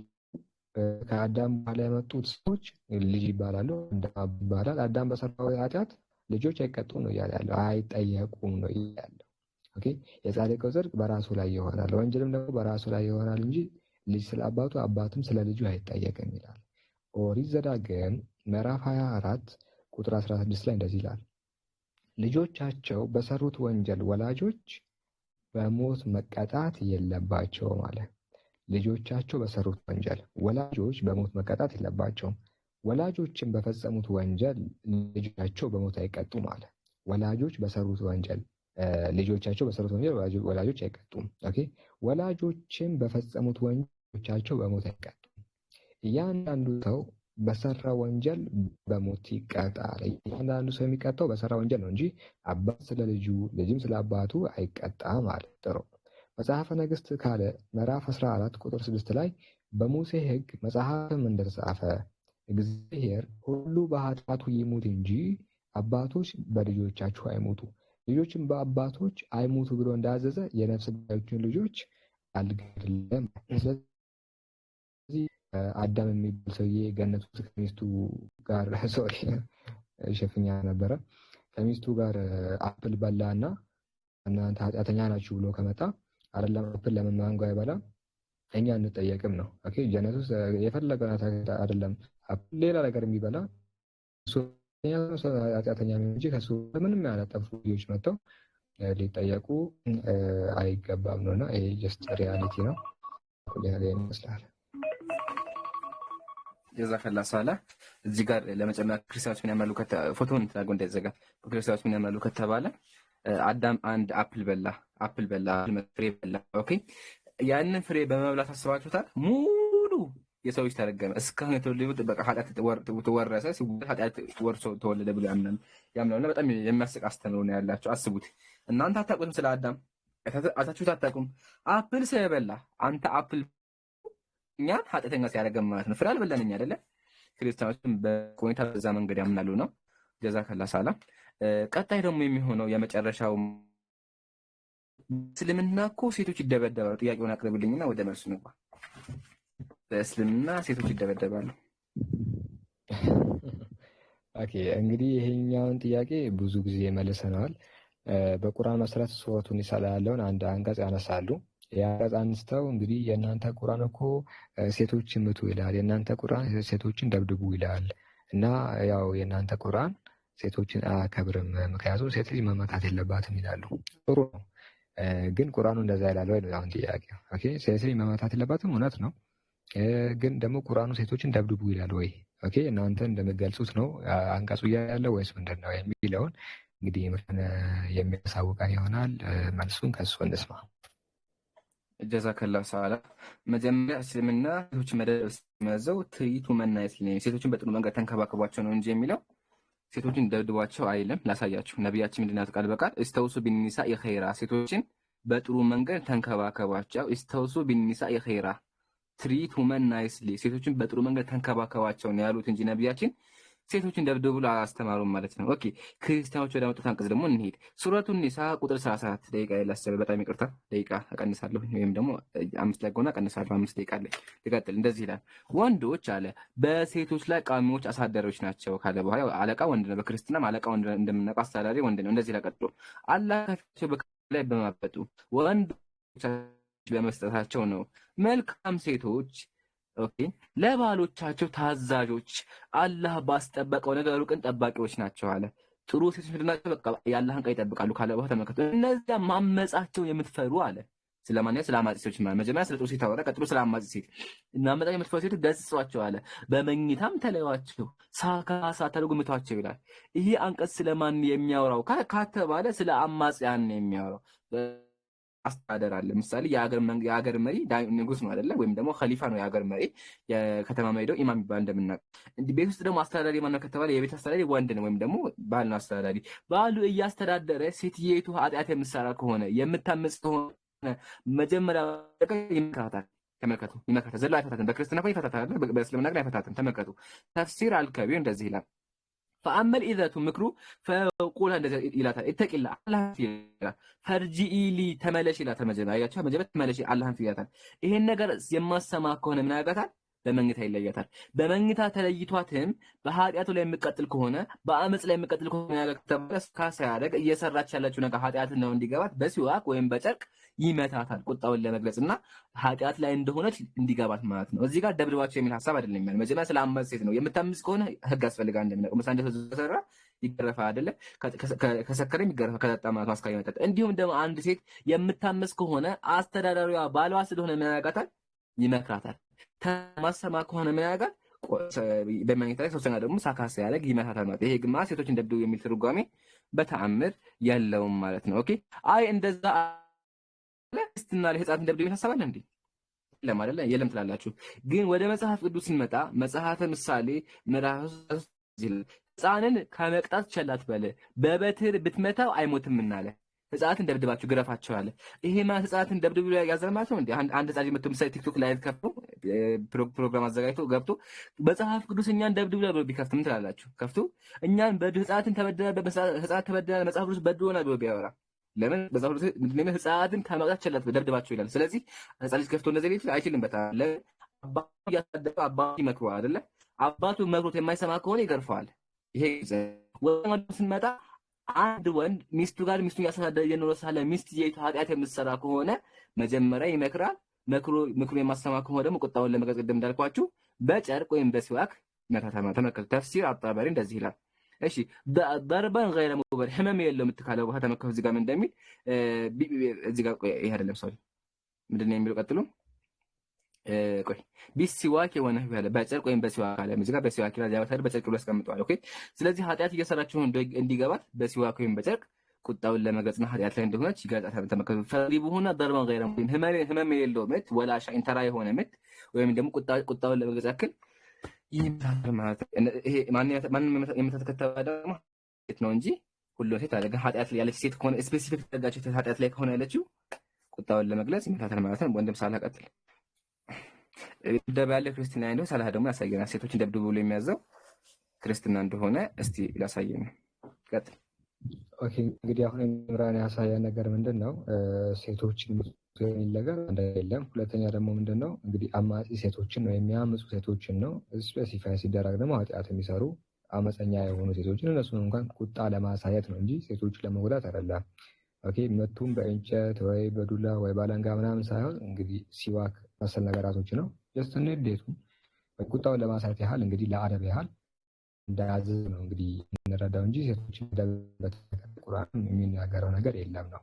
ከአዳም በኋላ የመጡት ሰዎች ልጅ ይባላሉ። አዳም ይባላል። አዳም በሰራው ኃጢአት ልጆች አይቀጡም ነው እያለ ያለው፣ አይጠየቁም ነው ያለው። ኦኬ። የጻድቁ ጽድቅ በራሱ ላይ ይሆናል፣ ወንጀልም ደግሞ በራሱ ላይ ይሆናል እንጂ ልጅ ስለ አባቱ አባትም ስለ ልጁ አይጠየቅም ይላል። ኦሪት ዘዳግም ምዕራፍ 24 ቁጥር 16 ላይ እንደዚህ ይላል፣ ልጆቻቸው በሰሩት ወንጀል ወላጆች በሞት መቀጣት የለባቸውም አለ። ልጆቻቸው በሰሩት ወንጀል ወላጆች በሞት መቀጣት የለባቸውም። ወላጆችን በፈጸሙት ወንጀል ልጆቻቸው በሞት አይቀጡም አለ። ወላጆች በሰሩት ወንጀል ልጆቻቸው በሰሩት ወንጀል ወላጆች አይቀጡም። ኦኬ። ወላጆችን በፈጸሙት ወንጀሎቻቸው በሞት አይቀጡም። እያንዳንዱ ሰው በሰራ ወንጀል በሞት ይቀጣል። እያንዳንዱ ሰው የሚቀጣው በሰራ ወንጀል ነው እንጂ አባት ስለ ልጁ ልጅም ስለ አባቱ አይቀጣም አለ። ጥሩ። መጽሐፈ ነገሥት ካለ ምዕራፍ 14 ቁጥር 6 ላይ በሙሴ ሕግ መጽሐፍም እንደተጻፈ እግዚአብሔር ሁሉ በኃጢአቱ ይሙት እንጂ አባቶች በልጆቻቸው አይሙቱ፣ ልጆችም በአባቶች አይሙቱ ብሎ እንዳዘዘ የነፍስ ገዳዮችን ልጆች አልገድልም። ስለዚህ አዳም የሚባል ሰውዬ ገነት ውስጥ ከሚስቱ ጋር ሸፍኛ ነበረ። ከሚስቱ ጋር አፕል በላና እናንተ ኃጢአተኛ ናችሁ ብሎ ከመጣ አይደለም አፕል ለምን ማንጎ አይበላ? እኛ እንጠየቅም ነው። ኦኬ። ጀነት ውስጥ የፈለገ አይደለም አፕል ሌላ ነገር የሚበላ እሱ ኃጢአተኛ እንጂ ከሱ ምንም ያላጠፉ ልጆች መጥተው ሊጠየቁ አይገባም ነውና ይሄ ጀስት ሪያሊቲ ነው። ሌላ ይመስላል። ጀዛከላ ሳላ እዚህ ጋር ለመጨመር ክርስቲያኖች ምን ያመሉ ፎቶውን ታጎ እንዳይዘጋ ክርስቲያኖች ምን ያመሉ ከተባለ አዳም አንድ አፕል በላ ፍሬ በላ። ኦኬ። ያንን ፍሬ በመብላት አስባችሁታል? ሙሉ የሰው ልጅ ተረገመ። እስካሁን የተወለዱት በቃ ኃጢአት ተወረሰ፣ ኃጢአት ወርሶ ተወለደ ብሎ ያምናሉና በጣም የሚያስቅ አስተምሮ ነው ያላቸው። አስቡት እናንተ አታውቁትም፣ ስለ አዳም አታችሁት አታውቁም። አፕል ስለበላ አንተ አፕል እኛን ኃጢአተኛ ሲያደርገን ማለት ነው። ፍሬ አልበላን እኛ አይደለ? ክርስቲያኖችም በቆይታ በዛ መንገድ ያምናሉ ነው። ጀዛከላ ሳላ። ቀጣይ ደግሞ የሚሆነው የመጨረሻው እስልምና እኮ ሴቶች ይደበደባሉ። ጥያቄውን አቅርብልኝና ወደ መልሱ እንግባ። በእስልምና ሴቶች ይደበደባሉ። ኦኬ። እንግዲህ ይሄኛውን ጥያቄ ብዙ ጊዜ መልሰናል። በቁርአን መሰረት ሱረቱን ኒሳ ላይ ያለውን አንድ አንቀጽ ያነሳሉ። የአንቀጽ አንስተው እንግዲህ የእናንተ ቁርአን እኮ ሴቶችን ምቱ ይላል፣ የእናንተ ቁርአን ሴቶችን ደብድቡ ይላል እና ያው የእናንተ ቁርአን ሴቶችን አያከብርም፣ ምክንያቱም ሴት ልጅ መመታት የለባትም ይላሉ። ጥሩ ነው፣ ግን ቁርአኑ እንደዛ ይላል ወይ ነው አሁን ጥያቄው። ኦኬ። ሴት ልጅ መመታት የለባትም እውነት ነው፣ ግን ደግሞ ቁርአኑ ሴቶችን ደብድቡ ይላል ወይ? ኦኬ። እናንተ እንደምትገልጹት ነው አንቀጹ ያለው ወይስ ምንድን ነው የሚለውን እንግዲህ የሚያሳውቀን ይሆናል። መልሱን ከሱ እንስማ። ጀዛከላ ሳላ። መጀመሪያ እስልምና ሴቶችን መደብደብ ሲመዘው ትሪቱ መናየት ሴቶችን በጥሩ መንገድ ተንከባከቧቸው ነው እንጂ የሚለው ሴቶችን ደብድቧቸው አይልም። ላሳያችሁ። ነቢያችን ምንድን ነው ቃል በቃል እስተውሱ ቢኒሳ የኸይራ፣ ሴቶችን በጥሩ መንገድ ተንከባከቧቸው። እስተውሱ ቢኒሳ የኸይራ ትሪቱ መናይስሊ፣ ሴቶችን በጥሩ መንገድ ተንከባከቧቸው ነው ያሉት እንጂ ነቢያችን ሴቶችን ደብድቡ ብሎ አላስተማሩም ማለት ነው። ኦኬ። ክርስቲያኖች ወደ መጡት አንቀጽ ደግሞ እንሄድ። ሱረቱን ኒሳ ቁጥር 34 ደቂቃ ያላሰበ በጣም ይቅርታ፣ ደቂቃ እቀንሳለሁ ወይም ደግሞ 5 ላይ ጎና እቀንሳለሁ። 5 ደቂቃ ላይ ይቀጥል። እንደዚህ ይላል፣ ወንዶች አለ በሴቶች ላይ ቃሚዎች አሳዳሪዎች ናቸው ካለ በኋላ አለቃ ወንድ ነው። በክርስትናም አለቃ ወንድ ነው፣ እንደምናውቀው አስተዳዳሪ ወንድ ነው። እንደዚህ ቀጥሎ አላህ ከፊታቸው ላይ በማበጡ ወንዶች በመስጠታቸው ነው መልካም ሴቶች ኦኬ ለባሎቻቸው ታዛዦች አላህ ባስጠበቀው ነገር ሩቅን ጠባቂዎች ናቸው አለ። ጥሩ ሴቶች ምንድናቸው? በቃ የአላህን ቃል ይጠብቃሉ ካለ በኋላ ተመልከቱ። እነዚያ ማመጻቸው የምትፈሩ አለ። ስለማንያ ስለ አማጺ ሴቶች ማለት መጀመሪያ ስለ ጥሩ ሴት አወራ፣ ቀጥሎ ስለ አማጺ ሴት እና አማጺ የምትፈሩ ሴቶች ገስጿቸው አለ። በመኝታም ተለዩዋቸው፣ ሳካሳ ተረጉምቷቸው ይላል። ይሄ አንቀጽ ስለማን የሚያወራው ከተባለ ስለ አማጺያን ነው የሚያወራው። አስተዳደር አለ። ምሳሌ የሀገር መሪ ንጉስ ነው አይደለ? ወይም ደግሞ ኸሊፋ ነው የሀገር መሪ። የከተማ መሪ ደግሞ ኢማም ይባል እንደምናውቅ። እንዲህ ቤት ውስጥ ደግሞ አስተዳዳሪ ማን ነው ከተባለ የቤት አስተዳዳሪ ወንድ ነው፣ ወይም ደግሞ ባል ነው አስተዳዳሪ። ባሉ እያስተዳደረ ሴትየቱ ኃጢአት የምትሰራ ከሆነ የምታመጽ ከሆነ መጀመሪያ ይመካታል። ተመልከቱ። ይመክራታል፣ ዘሎ አይፈታትም። በክርስትና እኮ ይፈታታል፣ በእስልምና ግን አይፈታትም። ተመልከቱ። ተፍሲር አልከቢር እንደዚህ ይላል። ፈአመል ኢዘቱ ምክሩ ፈቁላ እንደዚህ ይላታል። ኢተቂላ አላህ ይላል። ፈርጂኢሊ ተመለሽ ይላታል። መጀመሪያ አያችሁ፣ መጀመሪያ ተመለሽ አላህን ይላታል። ይሄን ነገር የማሰማ ከሆነ ምን ያደርጋታል? በመኝታ ይለያታል። በመኝታ ተለይቷትም በኃጢአቱ ላይ የሚቀጥል ከሆነ በአመጽ ላይ የሚቀጥል ከሆነ ያለከተባስ ካሳያደግ እየሰራች ያለችው ነገር ኃጢአት ነው እንዲገባት በሲዋክ ወይም በጨርቅ ይመታታል። ቁጣውን ለመግለጽና ኃጢአት ላይ እንደሆነች እንዲገባት ማለት ነው። እዚህ ጋር ደብድባቸው የሚል ሐሳብ አይደለም። ማለት መጀመሪያ ስለ አመጽ ሴት ነው። የምታምጽ ከሆነ ህግ ያስፈልጋል። እንደምናውቀው ምሳሌ ተሰራ ይገረፋ አይደለ? ከሰከረም ይገረፋ፣ ከጠጣ ማለት ማስካሪ መጠጥ። እንዲሁም ደግሞ አንድ ሴት የምታምጽ ከሆነ አስተዳዳሪዋ ባሏ ስለሆነ ምን ያደርጋታል? ይመክራታል። ተማሰማ ከሆነ ምን ያደርጋል? በመኝታ ላይ ሶስተኛ ደግሞ ሳካስ ያደርግ ይመታታል ማለት። ይሄ ግማ ሴቶችን ደብድቡ የሚል ትርጓሜ በተአምር የለውም ማለት ነው። ኦኬ አይ እንደዛ ለስትና ለህፃን ደብድቡ የሚታሰባል እንዴ? የለም አይደለ? የለም ትላላችሁ። ግን ወደ መጽሐፍ ቅዱስ ስንመጣ መጽሐፈ ምሳሌ ምዕራፍ ህፃንን ከመቅጣት ቸላት በለ በበትር ብትመታው አይሞትም እናለ። ህፃናትን ደብድባችሁ ግረፋቸው አለ። ይሄ ማለት ህፃናትን ደብድቡ ያዘል ማለት ነው እንዴ? አንድ ህፃን መጥቶ ምሳሌ ቲክቶክ ላይቭ ከፍቶ ፕሮግራም አዘጋጅቶ ገብቶ መጽሐፍ ቅዱስ እኛን ደብድቡ ብሎ ቢከፍት ምን ትላላችሁ? ከፍቶ እኛን ህፃናትን ተበደለ ህፃናት ተበደለ መጽሐፍ ቅዱስ በድሎናል ብሎ ቢያወራ ለምን? መጽሐፍ ቅዱስ ምንድነው ህፃናትን ከመቅጣት ቸላት ደብድባቸው ይላል። ስለዚህ ህፃን ልጅ ከፍቶ እንደዚህ ሊል አይችልም። በጣም ለአባቱ ያሳደገ አባቱ ይመክረዋል አይደለ? አባቱ መክሮት የማይሰማ ከሆነ ይገርፈዋል። ይሄ ወንድ ስንመጣ አንድ ወንድ ሚስቱ ጋር ሚስቱን ያሳደደ የኖረ ሳለ ሚስት ኃጢአት የምትሰራ ከሆነ መጀመሪያ ይመክራል። ምክሩ የማሰማ ከሆነ ደግሞ ቁጣውን ለመግለጽ ቅድም እንዳልኳችሁ በጨርቅ ወይም በሲዋክ መታተማ። ተመልከቱ። ተፍሲር አጣበሪ እንደዚህ ይላል። እሺ ضربን غير مبرح ህመም የለው የምትካለው ቦታ ተመልከቱ። እዚህ ጋር ምን እንደሚል እዚህ ጋር ቆይ፣ ይሄ አይደለም ሶሪ፣ ምንድነው የሚለው? ቀጥሎ ቆይ ቢሲዋክ የሆነ ያለ በጨርቅ ወይም በሲዋክ አለ። እዚህ ጋር በሲዋክ ላይ ያወጣል፣ በጨርቅ ብሎ ያስቀምጠዋል። ኦኬ ስለዚህ ኃጢአት እየሰራችሁ እንዲገባት በሲዋክ ወይም በጨርቅ ቁጣውን ለመግለጽና ኃጢአት ላይ እንደሆነች ይገልጻል። ተመልከቱ። ፈሪቡሁና ضربን غير مبرح ህመም የለው ምት ወላ ሻይን ተራ የሆነ ምት ወይም ደግሞ ቁጣውን ለመግለጽ ያክል ይምታል ማለት ነው። ይሄ ማንንም የምትተከተለው ደግሞ ሴት ነው እንጂ ሁሉ ሴት አለ። ግን ኃጢአት ላይ ያለች ሴት ከሆነ ስፔሲፊክ ተደጋቸው ኃጢአት ላይ ከሆነ ያለችው ቁጣውን ለመግለጽ ይምታል ማለት ነው። ወንድም ሳላ ቀጥል ደባ ያለ ክርስቲና እንደው ሳላ ደግሞ ያሳየናል። ሴቶችን ደብድቡ ብሎ የሚያዘው ክርስትና እንደሆነ እስቲ ላሳየን። ቀጥል። ኦኬ እንግዲህ አሁን ኢምራን ያሳየን ነገር ምንድነው? ሴቶችን የሚል ነገር እንደሌለም። ሁለተኛ ደግሞ ምንድነው እንግዲህ አማጺ ሴቶችን ነው የሚያምፁ ሴቶችን ነው ስፔሲፋይ ሲደረግ ደግሞ ኃጢአት የሚሰሩ አመፀኛ የሆኑ ሴቶችን እነሱን እንኳን ቁጣ ለማሳየት ነው እንጂ ሴቶችን ለመጉዳት አይደለም። ኦኬ መቱም በእንጨት ወይ በዱላ ወይ ባለንጋ ምናምን ሳይሆን እንግዲህ ሲዋክ መሰል ነገራቶች ነው ጀስት ንዴቱ ወይ ቁጣውን ለማሳየት ያህል እንግዲህ ለአደብ ያህል እንዳያዝዝ ነው እንግዲህ እንረዳው እንጂ ሴቶችን ቁርአን የሚናገረው ነገር የለም ነው።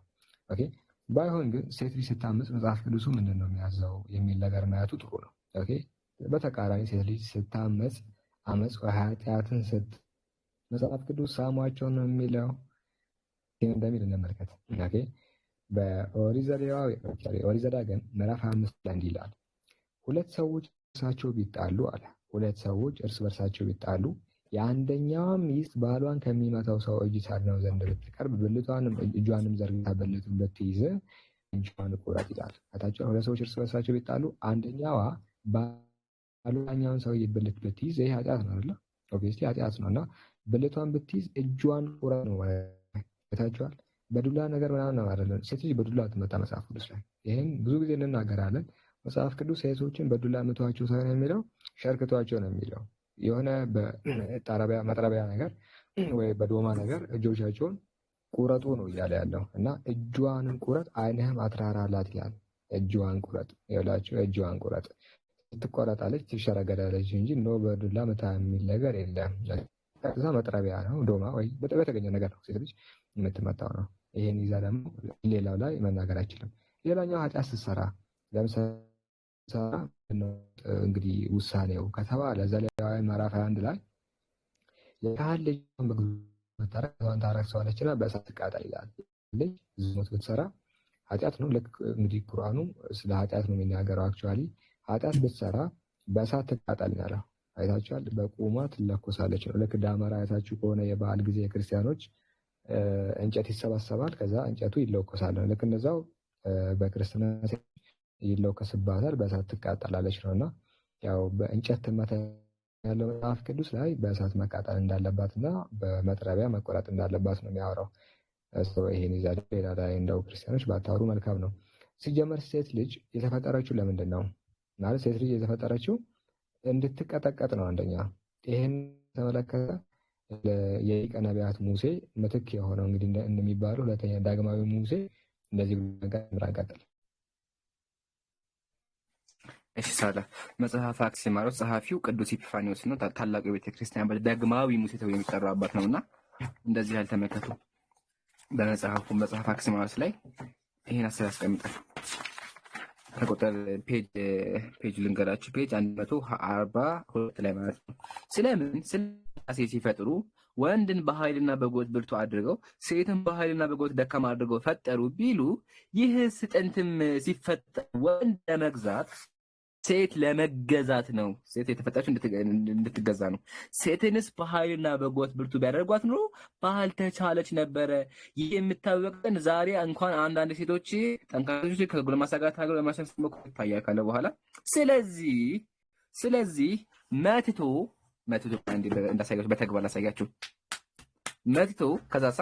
ኦኬ ባይሆን ግን ሴት ልጅ ስታመጽ መጽሐፍ ቅዱሱ ምንድነው የሚያዘው የሚል ነገር ማየቱ ጥሩ ነው። ኦኬ በተቃራኒ ሴት ልጅ ስታመጽ አመጽ ወይ ኃጢአትን መጽሐፍ ቅዱስ ሳሟቸው ነው የሚለው እንደሚል እንመልከት። ኦኬ በኦሪት ዘዳግም ምዕራፍ 25 ላይ እንዲህ ይላል፣ ሁለት ሰዎች እርስ በርሳቸው ቢጣሉ የአንደኛዋ ሚስት ባሏን ከሚመታው ሰው እጅ ታድነው ዘንድ ብትቀርብ እጇንም ዘርግታ ብልቱን ብትይዝ እጇን ቁረጥ ይላል። አታቸው ሁለት ሰዎች እርስ በርሳቸው ቢጣሉ አንደኛዋ ባሏኛውን ሰው ብልት ብትይዝ ይሄ ኃጢአት ነው አይደል? ኦብቪየስሊ ኃጢአት ነውና ብልቷን ብትይዝ እጇን ቁረጥ ነው ታቸዋል። በዱላ ነገር ምናምን ነው አይደለም። ሴት ልጅ በዱላ አትመታ መጽሐፍ ቅዱስ ላይ። ይሄን ብዙ ጊዜ እንናገራለን። መጽሐፍ ቅዱስ ሴቶችን በዱላ ምቷቸው ሳይሆን የሚለው ሸርክቷቸው ነው የሚለው። የሆነ መጥረቢያ ነገር ወይ በዶማ ነገር እጆቻቸውን ቁረጡ ነው እያለ ያለው እና እጇንም ቁረጥ ዓይንህም አትራራላት ይላል። እጇን ቁረጥ ይላችሁ። እጇን ቁረጥ ትቆረጣለች፣ ትሸረገዳለች እንጂ ኖ በዱላ ምታ የሚል ነገር የለም። ከዛ መጥረቢያ ነው ዶማ ወይ በተገኘ ነገር ነው ሴት ልጅ የምትመታው ነው። ይሄን ይዛ ደግሞ ሌላው ላይ መናገር አይችልም። ሌላኛው ኃጢአት ስትሰራ ለምሳሌ እንግዲህ ውሳኔው ከተባለ ዘሌዋውያን ምዕራፍ 21 ላይ የካህን ልጅ ታረክሰዋለች እና በእሳት ትቃጠል ይላል። ልጅ ዝሙት ብትሰራ ኃጢአት ነው። ልክ እንግዲህ ቁርአኑ ስለ ኃጢአት ነው የሚናገረው። አክቹዋሊ ኃጢአት ብትሰራ በእሳት ትቃጠል ያለው አይታችኋል። በቁሟ ትለኮሳለች ነው። ልክ ዳመራ አይታችሁ ከሆነ የበዓል ጊዜ የክርስቲያኖች እንጨት ይሰባሰባል፣ ከዛ እንጨቱ ይለኮሳል። ልክ እንደዛው በክርስትና ይለኮስባታል፣ በእሳት ትቃጠላለች ነው እና ያው በእንጨት ትመታ ያለው መጽሐፍ ቅዱስ ላይ በእሳት መቃጠል እንዳለባት እና በመጥረቢያ መቆረጥ እንዳለባት ነው የሚያወራው። ይሄን ይዛ ሌላ ላይ እንደው ክርስቲያኖች ባታወሩ መልካም ነው። ሲጀመር ሴት ልጅ የተፈጠረችው ለምንድን ነው ማለት? ሴት ልጅ የተፈጠረችው እንድትቀጠቀጥ ነው አንደኛ። ይህን ተመለከተ የሊቀ ነቢያት ሙሴ ምትክ የሆነው እንግዲህ እንደሚባለው ሁለተኛ ዳግማዊ ሙሴ እንደዚህ ቀጥል። እሺ ሳላ መጽሐፈ አክሲማሮስ ጸሐፊው ቅዱስ ኢጲፋኒዎስ ነው። ታላቁ የቤተ ክርስቲያን ዳግማዊ ሙሴ ተብሎ የሚጠራው አባት ነውና እንደዚህ ያልተመከቱ በመጽሐፈ አክሲማሮስ ላይ ይሄን ሐሳብ ያስቀምጣል። ከቁጥር ፔጅ ልንገራችሁ፣ ፔጅ 142 ላይ ማለት ነው። ስለምን ስላሴ ሲፈጥሩ ወንድን በኃይልና በጎት ብርቱ አድርገው ሴትን በኃይልና በጎት ደካማ አድርገው ፈጠሩ ቢሉ ይህስ ጥንትም ሲፈጠር ወንድ ለመግዛት ሴት ለመገዛት ነው። ሴት የተፈጠረችው እንድትገዛ ነው። ሴትንስ በኃይልና በጎት ብርቱ ቢያደርጓት ኑሮ ባልተቻለች ነበረ። ይህ የምታወቀን ዛሬ እንኳን አንዳንድ ሴቶች ጠንካሮች ከጎልማሳ ጋር ታገሉ ለማሸነፍ ሲሞክሩ ይታያል ካለ በኋላ ስለዚህ መትቶ እንዳሳያችሁ በተግባር ላሳያችሁ። መትቶ ከዛሳ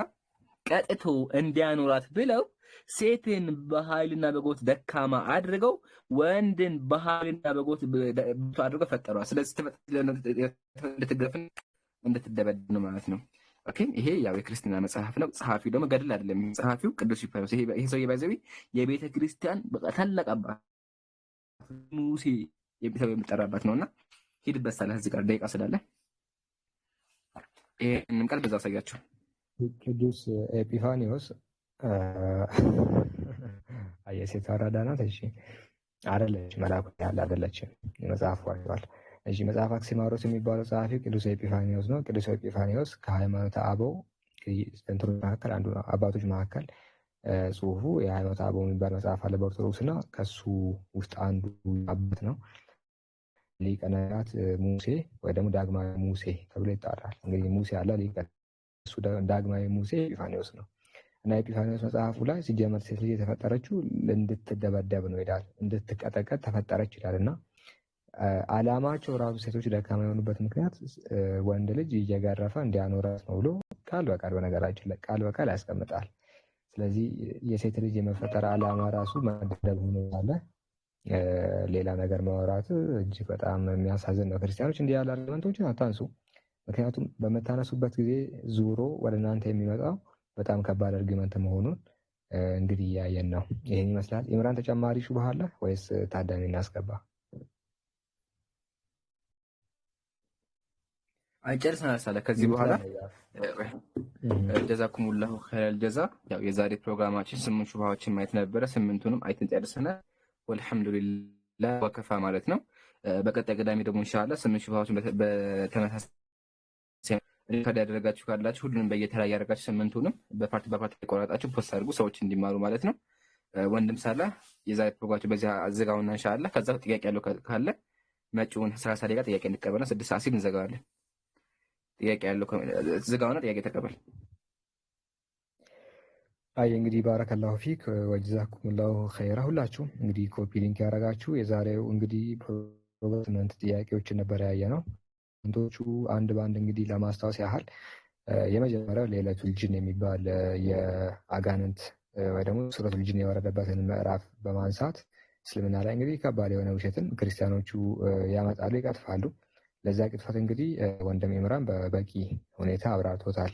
ቀጥቶ እንዲያኖራት ብለው ሴትን በኃይልና በጎት ደካማ አድርገው ወንድን በኃይልና በጎት ብርቱ አድርገው ፈጠሯት። ስለዚህ እንድትገፍን እንድትደበደብ ነው ማለት ነው። ኦኬ፣ ይሄ ያው የክርስትና መጽሐፍ ነው። ጸሐፊው ደግሞ ገድል አይደለም። ጸሐፊው ቅዱስ ኢጲፋኒዎስ። ይሄ ሰው የባይዘዊ የቤተ ክርስቲያን በቃ ታላቅ አባት ሙሴ የሚተው የሚጠራባት ነውና ሂድበት ሳለህ እዚህ ጋር ደቂቃ ስላለ ይሄንን ቃል በዛው አሳያችሁ። ቅዱስ ኤጲፋኒዎስ የሴት አራዳ ናት። እሺ አይደለች፣ መልአኩ ያለ አይደለች። መጽሐፉ አይቷል። እሺ መጽሐፈ አክሲማሮስ የሚባለው ጸሐፊ ቅዱስ ኤጲፋኒዎስ ነው። ቅዱስ ኤጲፋኒዎስ ከሃይማኖተ አበው እንትኖች መካከል አንዱ ነው። አባቶች መካከል ጽሁፉ የሃይማኖተ አበው የሚባል መጽሐፍ አለ በኦርቶዶክስ እና ከሱ ውስጥ አንዱ አባት ነው። ሊቀ ነቢያት ሙሴ ወይ ደግሞ ዳግማዊ ሙሴ ተብሎ ይጠራል። እንግዲህ ሙሴ አለ ሊቀ፣ እሱ ዳግማዊ ሙሴ ኤጲፋኒዎስ ነው። እና ኤጲፋኒዎስ መጽሐፉ ላይ ሲጀመር ሴት ልጅ የተፈጠረችው እንድትደበደብ ነው ይላል፣ እንድትቀጠቀጥ ተፈጠረች ይላል። እና አላማቸው ራሱ ሴቶች ደካማ የሆኑበት ምክንያት ወንድ ልጅ እየገረፈ እንዲያኖራት ነው ብሎ ቃል በቃል በነገራችን ላይ ቃል በቃል ያስቀምጣል። ስለዚህ የሴት ልጅ የመፈጠር አላማ ራሱ መደብደብ ሆኖ ያለ ሌላ ነገር ማውራት እጅግ በጣም የሚያሳዝን ነው። ክርስቲያኖች እንዲህ ያለ አርጊመንቶችን አታንሱ። ምክንያቱም በምታነሱበት ጊዜ ዙሮ ወደ እናንተ የሚመጣው በጣም ከባድ አርጊመንት መሆኑን እንግዲህ እያየን ነው። ይህን ይመስላል። ኢምራን ተጨማሪ ሹብሃ አለ ወይስ ታዳሚ እናስገባ? አይጨርሰናል ሳለ ከዚህ በኋላ ጀዛኩሙላሁ ኸይረል ጀዛ። ያው የዛሬ ፕሮግራማችን 8 ሹብሃዎችን ማየት ነበረ። 8ቱንም አይተን ጨርሰናል። ወልሐምዱሊላህ ወከፋ ማለት ነው። በቀጣይ ቅዳሜ ደግሞ ኢንሻአላህ 8 ሹብሃዎችን በተመሳሳይ ሪከርድ ያደረጋችሁ ካላችሁ ሁሉንም በየተራ ያደረጋችሁ 8ቱንም በፓርቲ ቆራጣችሁ ፖስት አድርጉ ሰዎች እንዲማሩ ማለት ነው። ወንድም ሳላ የዛሬ ፕሮግራማችን በዚህ አዘጋውና ኢንሻአላህ ከዛ ጥያቄ ያለው ካለ መጪውን 30 ደቂቃ ጥያቄ እንቀበልና 6 ሰዓት ሲል እንዘጋዋለን። ጥያቄ ያለው ዝጋውና ጥያቄ ተቀበል። አይ እንግዲህ ባረከላሁ ፊክ ወጀዛኩሙላሁ ኸይራ። ሁላችሁም እንግዲህ ኮፒ ሊንክ ያደረጋችሁ የዛሬው እንግዲህ ፕሮግራም ጥያቄዎችን ነበር ያየነው። አንቶቹ አንድ ባንድ እንግዲህ ለማስታወስ ያህል የመጀመሪያው ሌሊቱል ጂን የሚባል የአጋንንት ወይ ደግሞ ሱረቱል ጂን የወረደበትን ምዕራፍ በማንሳት እስልምና ላይ እንግዲህ ከባድ የሆነ ውሸትን ክርስቲያኖቹ ያመጣሉ፣ ይቀጥፋሉ። ለዛ ቅጥፈት እንግዲህ ወንድም ኢምራን በበቂ ሁኔታ አብራርቶታል።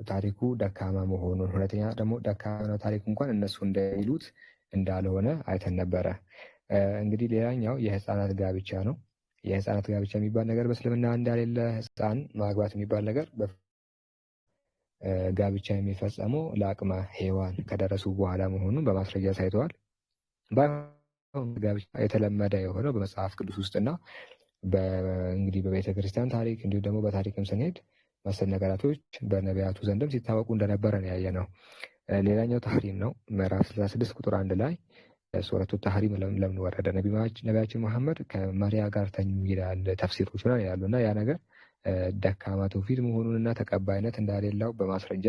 ታሪኩ ደካማ መሆኑን፣ ሁለተኛ ደግሞ ደካማ ነው ታሪኩ እንኳን እነሱ እንደሚሉት እንዳልሆነ አይተን ነበረ። እንግዲህ ሌላኛው የህፃናት ጋብቻ ነው። የህፃናት ጋብቻ የሚባል ነገር በእስልምና እንዳሌለ፣ ህፃን ማግባት የሚባል ነገር ጋብቻ የሚፈጸመው ለአቅመ ሔዋን ከደረሱ በኋላ መሆኑን በማስረጃ ሳይተዋል። ጋብቻ የተለመደ የሆነው በመጽሐፍ ቅዱስ ውስጥና እንግዲህ በቤተ ክርስቲያን ታሪክ እንዲሁም ደግሞ በታሪክም ስንሄድ መሰል ነገራቶች በነቢያቱ ዘንድም ሲታወቁ እንደነበረ ነው ያየነው። ሌላኛው ተህሪም ነው። ምዕራፍ 66 ቁጥር 1 ላይ ሱረቱ ተህሪም ለምን ወረደ? ነቢያችን መሐመድ ከመሪያ ጋር ተኙ ይላል ተፍሲሮች ነው ያሉ እና ያ ነገር ደካማ ትውፊት መሆኑንና ተቀባይነት እንዳሌለው በማስረጃ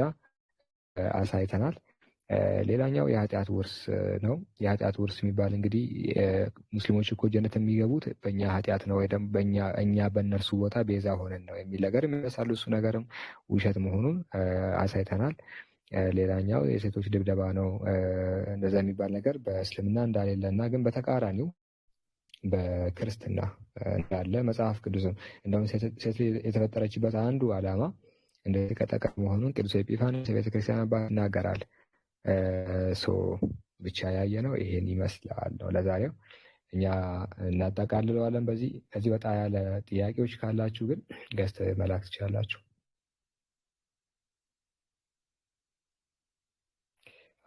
አሳይተናል። ሌላኛው የኃጢአት ውርስ ነው። የኃጢአት ውርስ የሚባል እንግዲህ ሙስሊሞች እኮ ጀነት የሚገቡት በእኛ ኃጢአት ነው ወይ ደግሞ እኛ በእነርሱ ቦታ ቤዛ ሆነን ነው የሚል ነገር የሚመሳሉ። እሱ ነገርም ውሸት መሆኑን አሳይተናል። ሌላኛው የሴቶች ድብደባ ነው። እንደዛ የሚባል ነገር በእስልምና እንዳሌለ እና ግን በተቃራኒው በክርስትና እንዳለ መጽሐፍ ቅዱስም እንደውም ሴት የተፈጠረችበት አንዱ ዓላማ እንድትቀጠቀጥ መሆኑን ቅዱስ ኤጲፋንዮስ የቤተክርስቲያን አባት ይናገራል። ብቻ ያየ ነው ይሄን ይመስላል ነው ለዛሬው። እኛ እናጠቃልለዋለን በዚህ። ከዚህ ወጣ ያለ ጥያቄዎች ካላችሁ ግን ገስት መላክ ትችላላችሁ።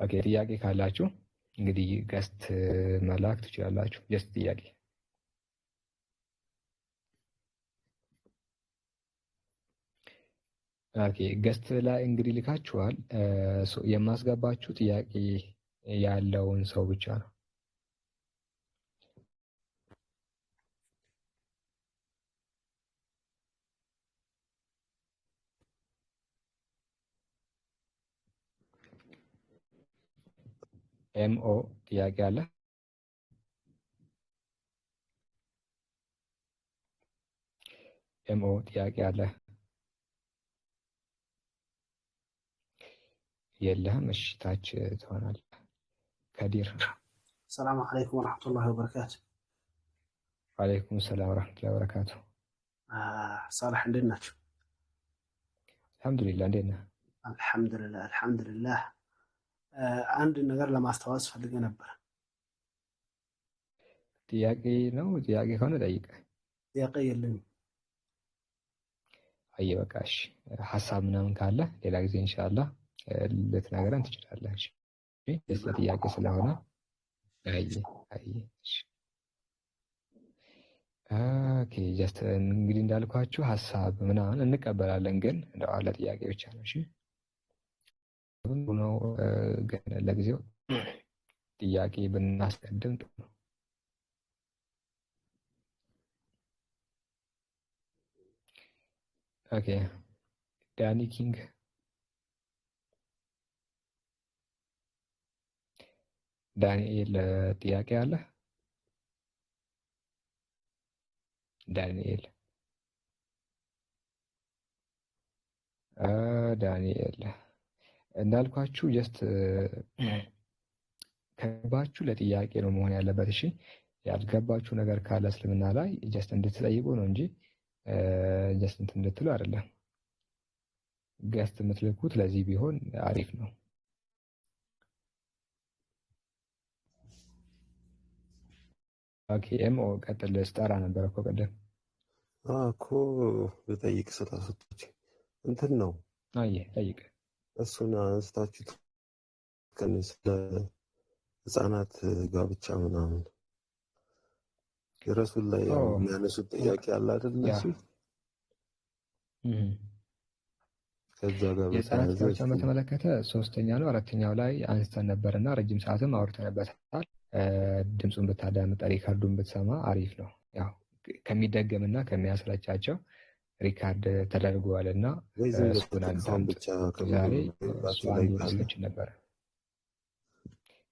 ኦኬ፣ ጥያቄ ካላችሁ እንግዲህ ገስት መላክ ትችላላችሁ። ጀስት ጥያቄ ኦኬ፣ ገስት ላይ እንግዲህ ልካችኋል። የማስገባችሁ ጥያቄ ያለውን ሰው ብቻ ነው። ኤምኦ ጥያቄ አለ? ኤምኦ ጥያቄ አለ? የለህም? እሺ፣ ታች ትሆናለህ። ከዲር ሰላም አለይኩም ወራህመቱላሂ ወበረካቱ። ወአለይኩም ሰላም ወራህመቱላሂ ወበረካቱ። ሳላህ እንዴት ናችሁ? አልሐምዱሊላህ። እንዴት ነህ? አልሐምዱሊላህ። አንድ ነገር ለማስታወስ ፈልጌ ነበር። ጥያቄ ነው? ጥያቄ ከሆነ ጠይቅ። ጥያቄ የለኝም። አየህ፣ በቃ እሺ። ሀሳብ ምናምን ካለ ሌላ ጊዜ ኢንሻአላህ ልትነግረን ትችላለህ። እሺ፣ ጥያቄ ስለሆነ ኦኬ። ጀስት እንግዲህ እንዳልኳችሁ ሀሳብ ምናምን እንቀበላለን፣ ግን እንደው ለጥያቄ ብቻ ነው። እሺ ነው፣ ግን ለጊዜው ጥያቄ ብናስቀድም ጥሩ ነው። ኦኬ፣ ዳኒ ኪንግ ዳንኤል ጥያቄ አለ? ዳንኤል እንዳልኳችሁ ጀስት ከገባችሁ ለጥያቄ ነው መሆን ያለበት። እሺ፣ ያልገባችሁ ነገር ካለ እስልምና ላይ ጀስት እንድትጠይቁ ነው እንጂ ጀስት እንትን እንድትሉ አይደለም። ገስት የምትልኩት ለዚህ ቢሆን አሪፍ ነው። ኦኬ፣ ኤምኦ ቀጥል። ስጠራ ነበር እኮ ቀደም እኮ ልጠይቅ ስላሰጣች እንትን ነው። አየህ፣ ጠይቅ። እሱን አንስታችሁት ስለ ህፃናት ጋብቻ ምናምን የረሱል ላይ የሚያነሱት ጥያቄ አለ አይደል? እሱ ከዛ ጋር የህፃናት ጋብቻን በተመለከተ ሶስተኛ ነው አራተኛው ላይ አንስተን ነበርና ረጅም ሰዓትም አውርተንበታል። ድምፁን ብታዳምጥ ሪካርዱን ብትሰማ አሪፍ ነው። ያው ከሚደገምና ከሚያስረጫቸው ሪካርድ ተደርጓል እና እሱን አዳምጥ። ዛሬ እሱ አንዱ ርዕሳችን ነበረ።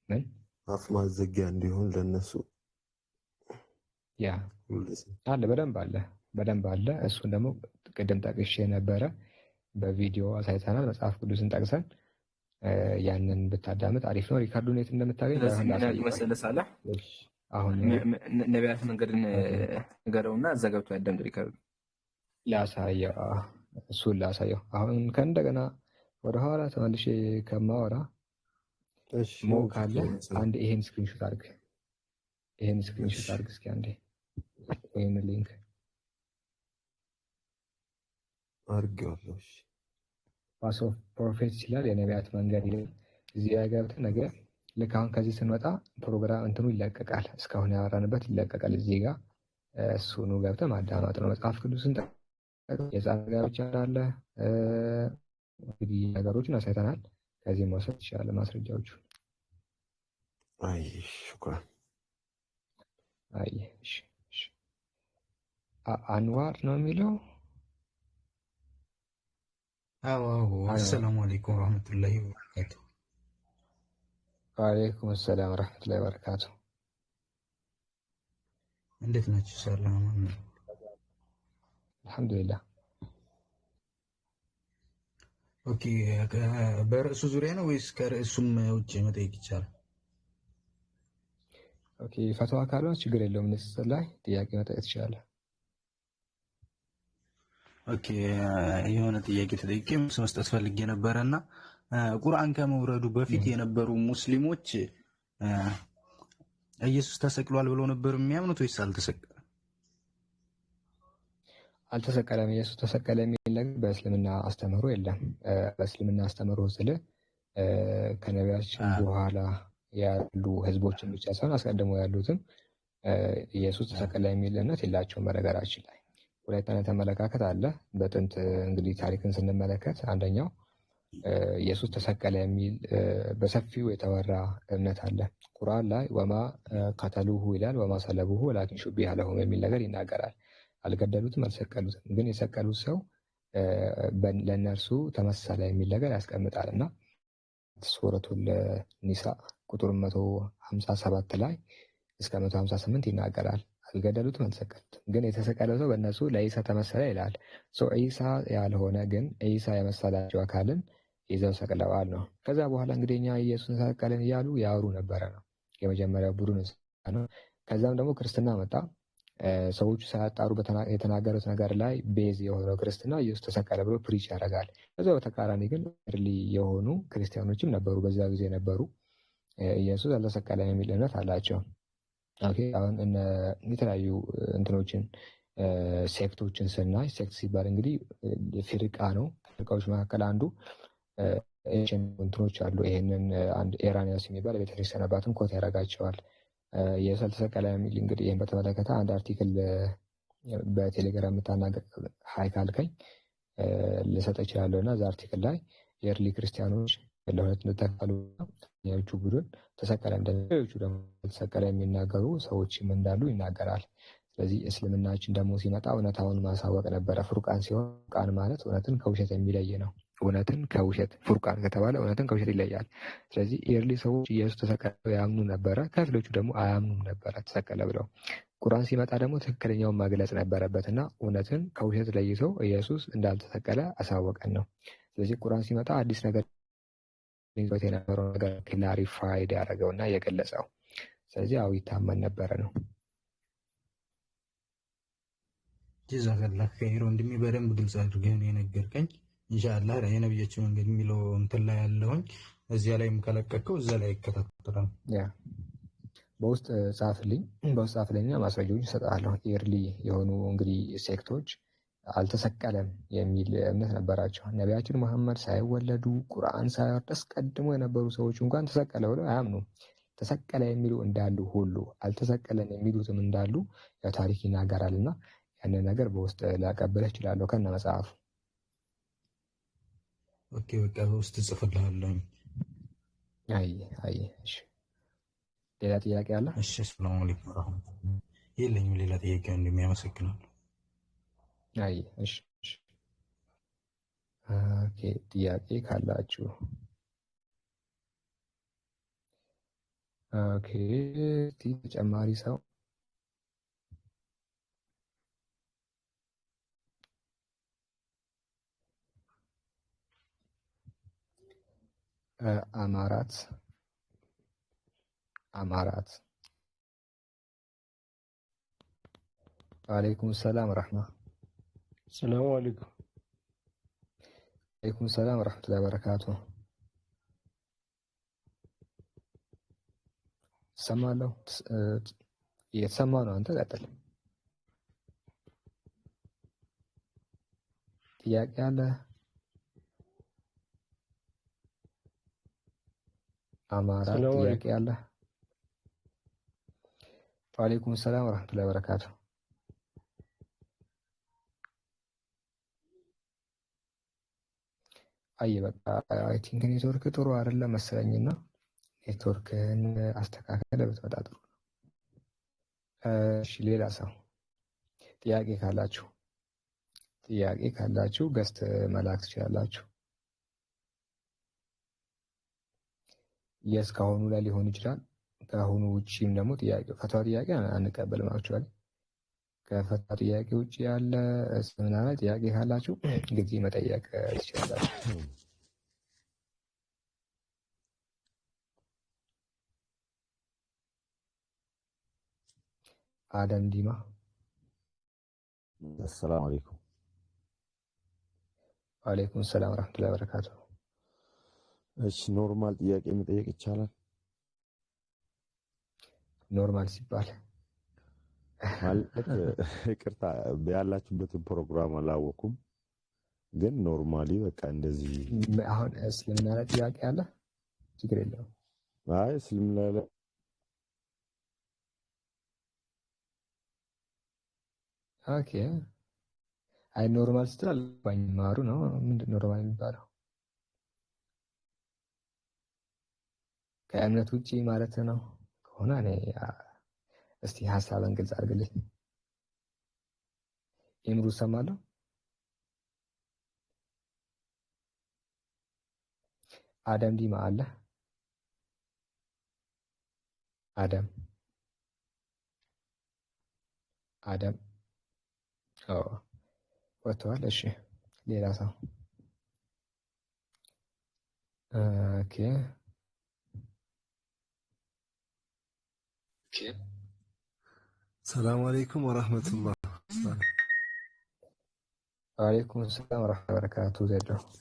ምን አፍ ማዘጊያ እንዲሆን ለነሱ ያ አለ፣ በደንብ አለ። እሱን ደግሞ ቅድም ጠቅሼ ነበረ፣ በቪዲዮ አሳይተናል። መጽሐፍ ቅዱስን ጠቅሰን ያንን ብታዳምጥ አሪፍ ነው። ሪካርዱን የት እንደምታገኝ መሰለህ? አሁን ነቢያት መንገድን ንገረውና እዛ ገብቶ ያዳምጥ። ሪካርዱ እሱን ላሳየው። አሁን ከእንደገና ወደኋላ ተመልሼ ከማወራ ሞ ካለ አንድ ይሄን ስክሪንሾት አድርግ። እስኪ አንዴ ወይም ሊንክ አድርጌዋለሁ። ፓስ ኦፍ ፕሮፌት ይላል፣ የነቢያት መንገድ ይላል። እዚህ ላይ ገብተህ ነገ ልክ አሁን ከዚህ ስንወጣ ፕሮግራም እንትኑ ይለቀቃል፣ እስካሁን ያወራንበት ይለቀቃል። እዚህ ጋር እሱኑ ገብተህ ማዳመጥ ነው። መጽሐፍ ቅዱስን የህፃናት ጋብቻ እንዳለ እንግዲህ ነገሮችን አሳይተናል። ከዚህ መውሰድ ትችላለህ ማስረጃዎቹ። ሹክራን። አንዋር ነው የሚለው። አሰላሙ አለይኩም ወራህመቱላሂ ወበረካቱ። ወአለይኩም ሰላም ወራህመቱላሂ ወበረካቱ። እንዴት ናችሁ? ሰላም ነው። አልሐምዱሊላህ። ኦኬ፣ በርዕሱ ዙሪያ ነው ወይስ ከርዕሱም ውጭ መጠየቅ ይቻላል? ኦኬ፣ ፈተዋ ካልሆነ ችግር የለውም። ንጽጽር ላይ ጥያቄ መጠየቅ ትችላለህ። ኦኬ፣ የሆነ ጥያቄ ተጠይቄ መልስ መስጠት ፈልጌ ነበረና ቁርአን ከመውረዱ በፊት የነበሩ ሙስሊሞች ኢየሱስ ተሰቅሏል ብለው ነበር የሚያምኑት ወይስ አልተሰቀለም? አልተሰቀለም። ኢየሱስ ተሰቀለ የሚል ነገር በእስልምና አስተምህሮ የለም። በእስልምና አስተምህሮ ስለ ከነቢያችን በኋላ ያሉ ህዝቦችን ብቻ ሳይሆን አስቀድሞ ያሉትም ኢየሱስ ተሰቀለ የሚል እምነት የላቸውም። በነገራችን ላይ ሁለት አይነት አመለካከት አለ። በጥንት እንግዲህ ታሪክን ስንመለከት አንደኛው ኢየሱስ ተሰቀለ የሚል በሰፊው የተወራ እምነት አለ። ቁርአን ላይ ወማ ቀተሉሁ ይላል፣ ወማ ሰለቡሁ ወላኪን ሹቢሀ ለሁም የሚል ነገር ይናገራል። አልገደሉትም፣ አልሰቀሉትም፣ ግን የሰቀሉት ሰው ለእነርሱ ተመሰለ የሚል ነገር ያስቀምጣል እና ሱረቱል ኒሳ ቁጥር 157 ላይ እስከ 158 ይናገራል። አልገደሉትም፣ አልሰቀሉትም፣ ግን የተሰቀለው ሰው በእነሱ ለኢሳ ተመሰለ ይላል። ኢሳ ያልሆነ ግን ኢሳ የመሰላቸው አካልን ይዘው ሰቅለዋል ነው። ከዛ በኋላ እንግዲህ እኛ ኢየሱስን ሰቀልን እያሉ ያወሩ ነበረ ነው የመጀመሪያው ቡድን ነው። ከዛም ደግሞ ክርስትና መጣ። ሰዎቹ ሳያጣሩ የተናገሩት ነገር ላይ ቤዝ የሆነው ክርስትና ኢየሱስ ተሰቀለ ብሎ ፕሪች ያደርጋል። ከዛ በተቃራኒ ግን እርሊ የሆኑ ክርስቲያኖችም ነበሩ፣ በዛ ጊዜ ነበሩ። ኢየሱስ አልተሰቀለም የሚል እምነት አላቸው። ኦኬ፣ አሁን የተለያዩ እንትኖችን ሴክቶችን ስናይ ሴክት ሲባል እንግዲህ ፍርቃ ነው። ፍርቃዎች መካከል አንዱ እንትኖች አሉ። ይህንን አንድ ኤራኒያስ የሚባል የቤተክርስቲያን አባትም ኮት ያደርጋቸዋል። ኢየሱስ አልተሰቀለም የሚል እንግዲህ ይህን በተመለከተ አንድ አርቲክል በቴሌግራም የምታናገር ሀይ ካልከኝ ልሰጥ እችላለሁ እና እዛ አርቲክል ላይ የእርሊ ክርስቲያኖች ለሁለት እንደተከፈሉ ኛዎቹ ቡድን ተሰቀለ እንደሌሎቹ ደግሞ ተሰቀለ የሚናገሩ ሰዎችም እንዳሉ ይናገራል። ስለዚህ እስልምናችን ደግሞ ሲመጣ እውነታውን ማሳወቅ ነበረ። ፉርቃን ሲሆን ፉርቃን ማለት እውነትን ከውሸት የሚለይ ነው። እውነትን ከውሸት ፉርቃን ከተባለ እውነትን ከውሸት ይለያል። ስለዚህ ኤርሊ ሰዎች ኢየሱስ ተሰቀለ ያምኑ ነበረ፣ ከፊሎቹ ደግሞ አያምኑም ነበረ ተሰቀለ ብለው። ቁርአን ሲመጣ ደግሞ ትክክለኛውን መግለጽ ነበረበት እና እውነትን ከውሸት ለይቶ ኢየሱስ እንዳልተሰቀለ አሳወቀን ነው። ስለዚህ ቁርአን ሲመጣ አዲስ ነገር የነበረው ነገር ክላሪፋይድ ያደረገው እና የገለጸው። ስለዚህ አው ይታመን ነበረ ነው። ጀዛከላህ ኸይር ወንድሜ፣ በደንብ ግልጽ አድርገህ ነው የነገርከኝ። ኢንሻአላህ የነብያችን መንገድ የሚለው እንትን ላይ ያለውኝ እዚያ ላይም ከለቀቀው እዛ ላይ ይከታተላል። ያ በውስጥ ጻፍልኝና ማስረጃዎች እሰጥሃለሁ። ኤርሊ የሆኑ እንግዲህ ሴክቶች አልተሰቀለም የሚል እምነት ነበራቸው። ነቢያችን መሐመድ ሳይወለዱ ቁርአን ሳይወርድ አስቀድሞ የነበሩ ሰዎች እንኳን ተሰቀለ ብለው አያምኑም። ተሰቀለ የሚሉ እንዳሉ ሁሉ አልተሰቀለም የሚሉትም እንዳሉ ያው ታሪክ ይናገራል እና ያንን ነገር በውስጥ ላቀብልህ እችላለሁ ከነ መጽሐፉ። ኦኬ፣ በቃ በውስጥ ጽፍልሃለሁ። አይ እሺ። ሌላ ጥያቄ አለ? እሺ፣ ሰላም አለይኩም ወራህመቱላህ። የለኝም ሌላ ጥያቄ እንደሚያመሰግናለሁ። አይ እሺ። ኦኬ፣ ጥያቄ ካላችሁ ኦኬ፣ ተጨማሪ ሰው አማራት ወአለይኩም ሰላም ወራህማ። ሰላም አለይኩም። ወአለይኩም ሰላም ወራህመቱላሂ ወበረካቱ። ሰማለሁ። እየተሰማ ነው። አንተ ቀጥል። ጥያቄ አለ? አማራ ጥያቄ አለ? ወአለይኩም ሰላም ወራህመቱላሂ ወበረካቱ። አይ በቃ አይ ቲንክ ኔትወርክ ጥሩ አይደለም መሰለኝና ኔትወርክን አስተካከለ ብትመጣ ጥሩ ነው። እሺ፣ ሌላ ሰው ጥያቄ ካላችሁ ገስት መላክ ትችላላችሁ። የስ ከአሁኑ ላይ ሊሆን ይችላል። ከአሁኑ ውጪም ደግሞ ፈትዋ ጥያቄ አንቀበልም። አክቹዋሊ ከፈትዋ ጥያቄ ውጪ ያለ እስልምና ላይ ጥያቄ ካላችሁ ጊዜ መጠየቅ ትችላላችሁ። አደም ዲማ አሰላሙ አለይኩም። ወአለይኩም ሰላም ወራህመቱላሂ ወበረካቱ። እሺ ኖርማል ጥያቄ መጠየቅ ይቻላል? ኖርማል ሲባል ማለት ይቅርታ ያላችሁበትን ፕሮግራም አላወኩም፣ ግን ኖርማሊ በቃ እንደዚህ አሁን እስልምና ላይ ጥያቄ አለ? ችግር የለውም። አይ እስልምና ላይ ኦኬ። አይ ኖርማል ስትል አልገባኝም። ማሩ ነው ምንድን ኖርማል የሚባለው? ከእምነት ውጪ ማለት ነው ከሆነ እኔ እስቲ ሀሳብን ግልጽ አድርግልኝ። ኢምሩ ሰማለሁ። አደም ዲማ አለ? አደም ወጥተዋል። እሺ ሌላ ሰው ኦኬ። ሰላም አለይኩም ወራህመቱላህ። ወአለይኩም ሰላም ወራህመቱላሂ ወበረካቱ። ዘዶ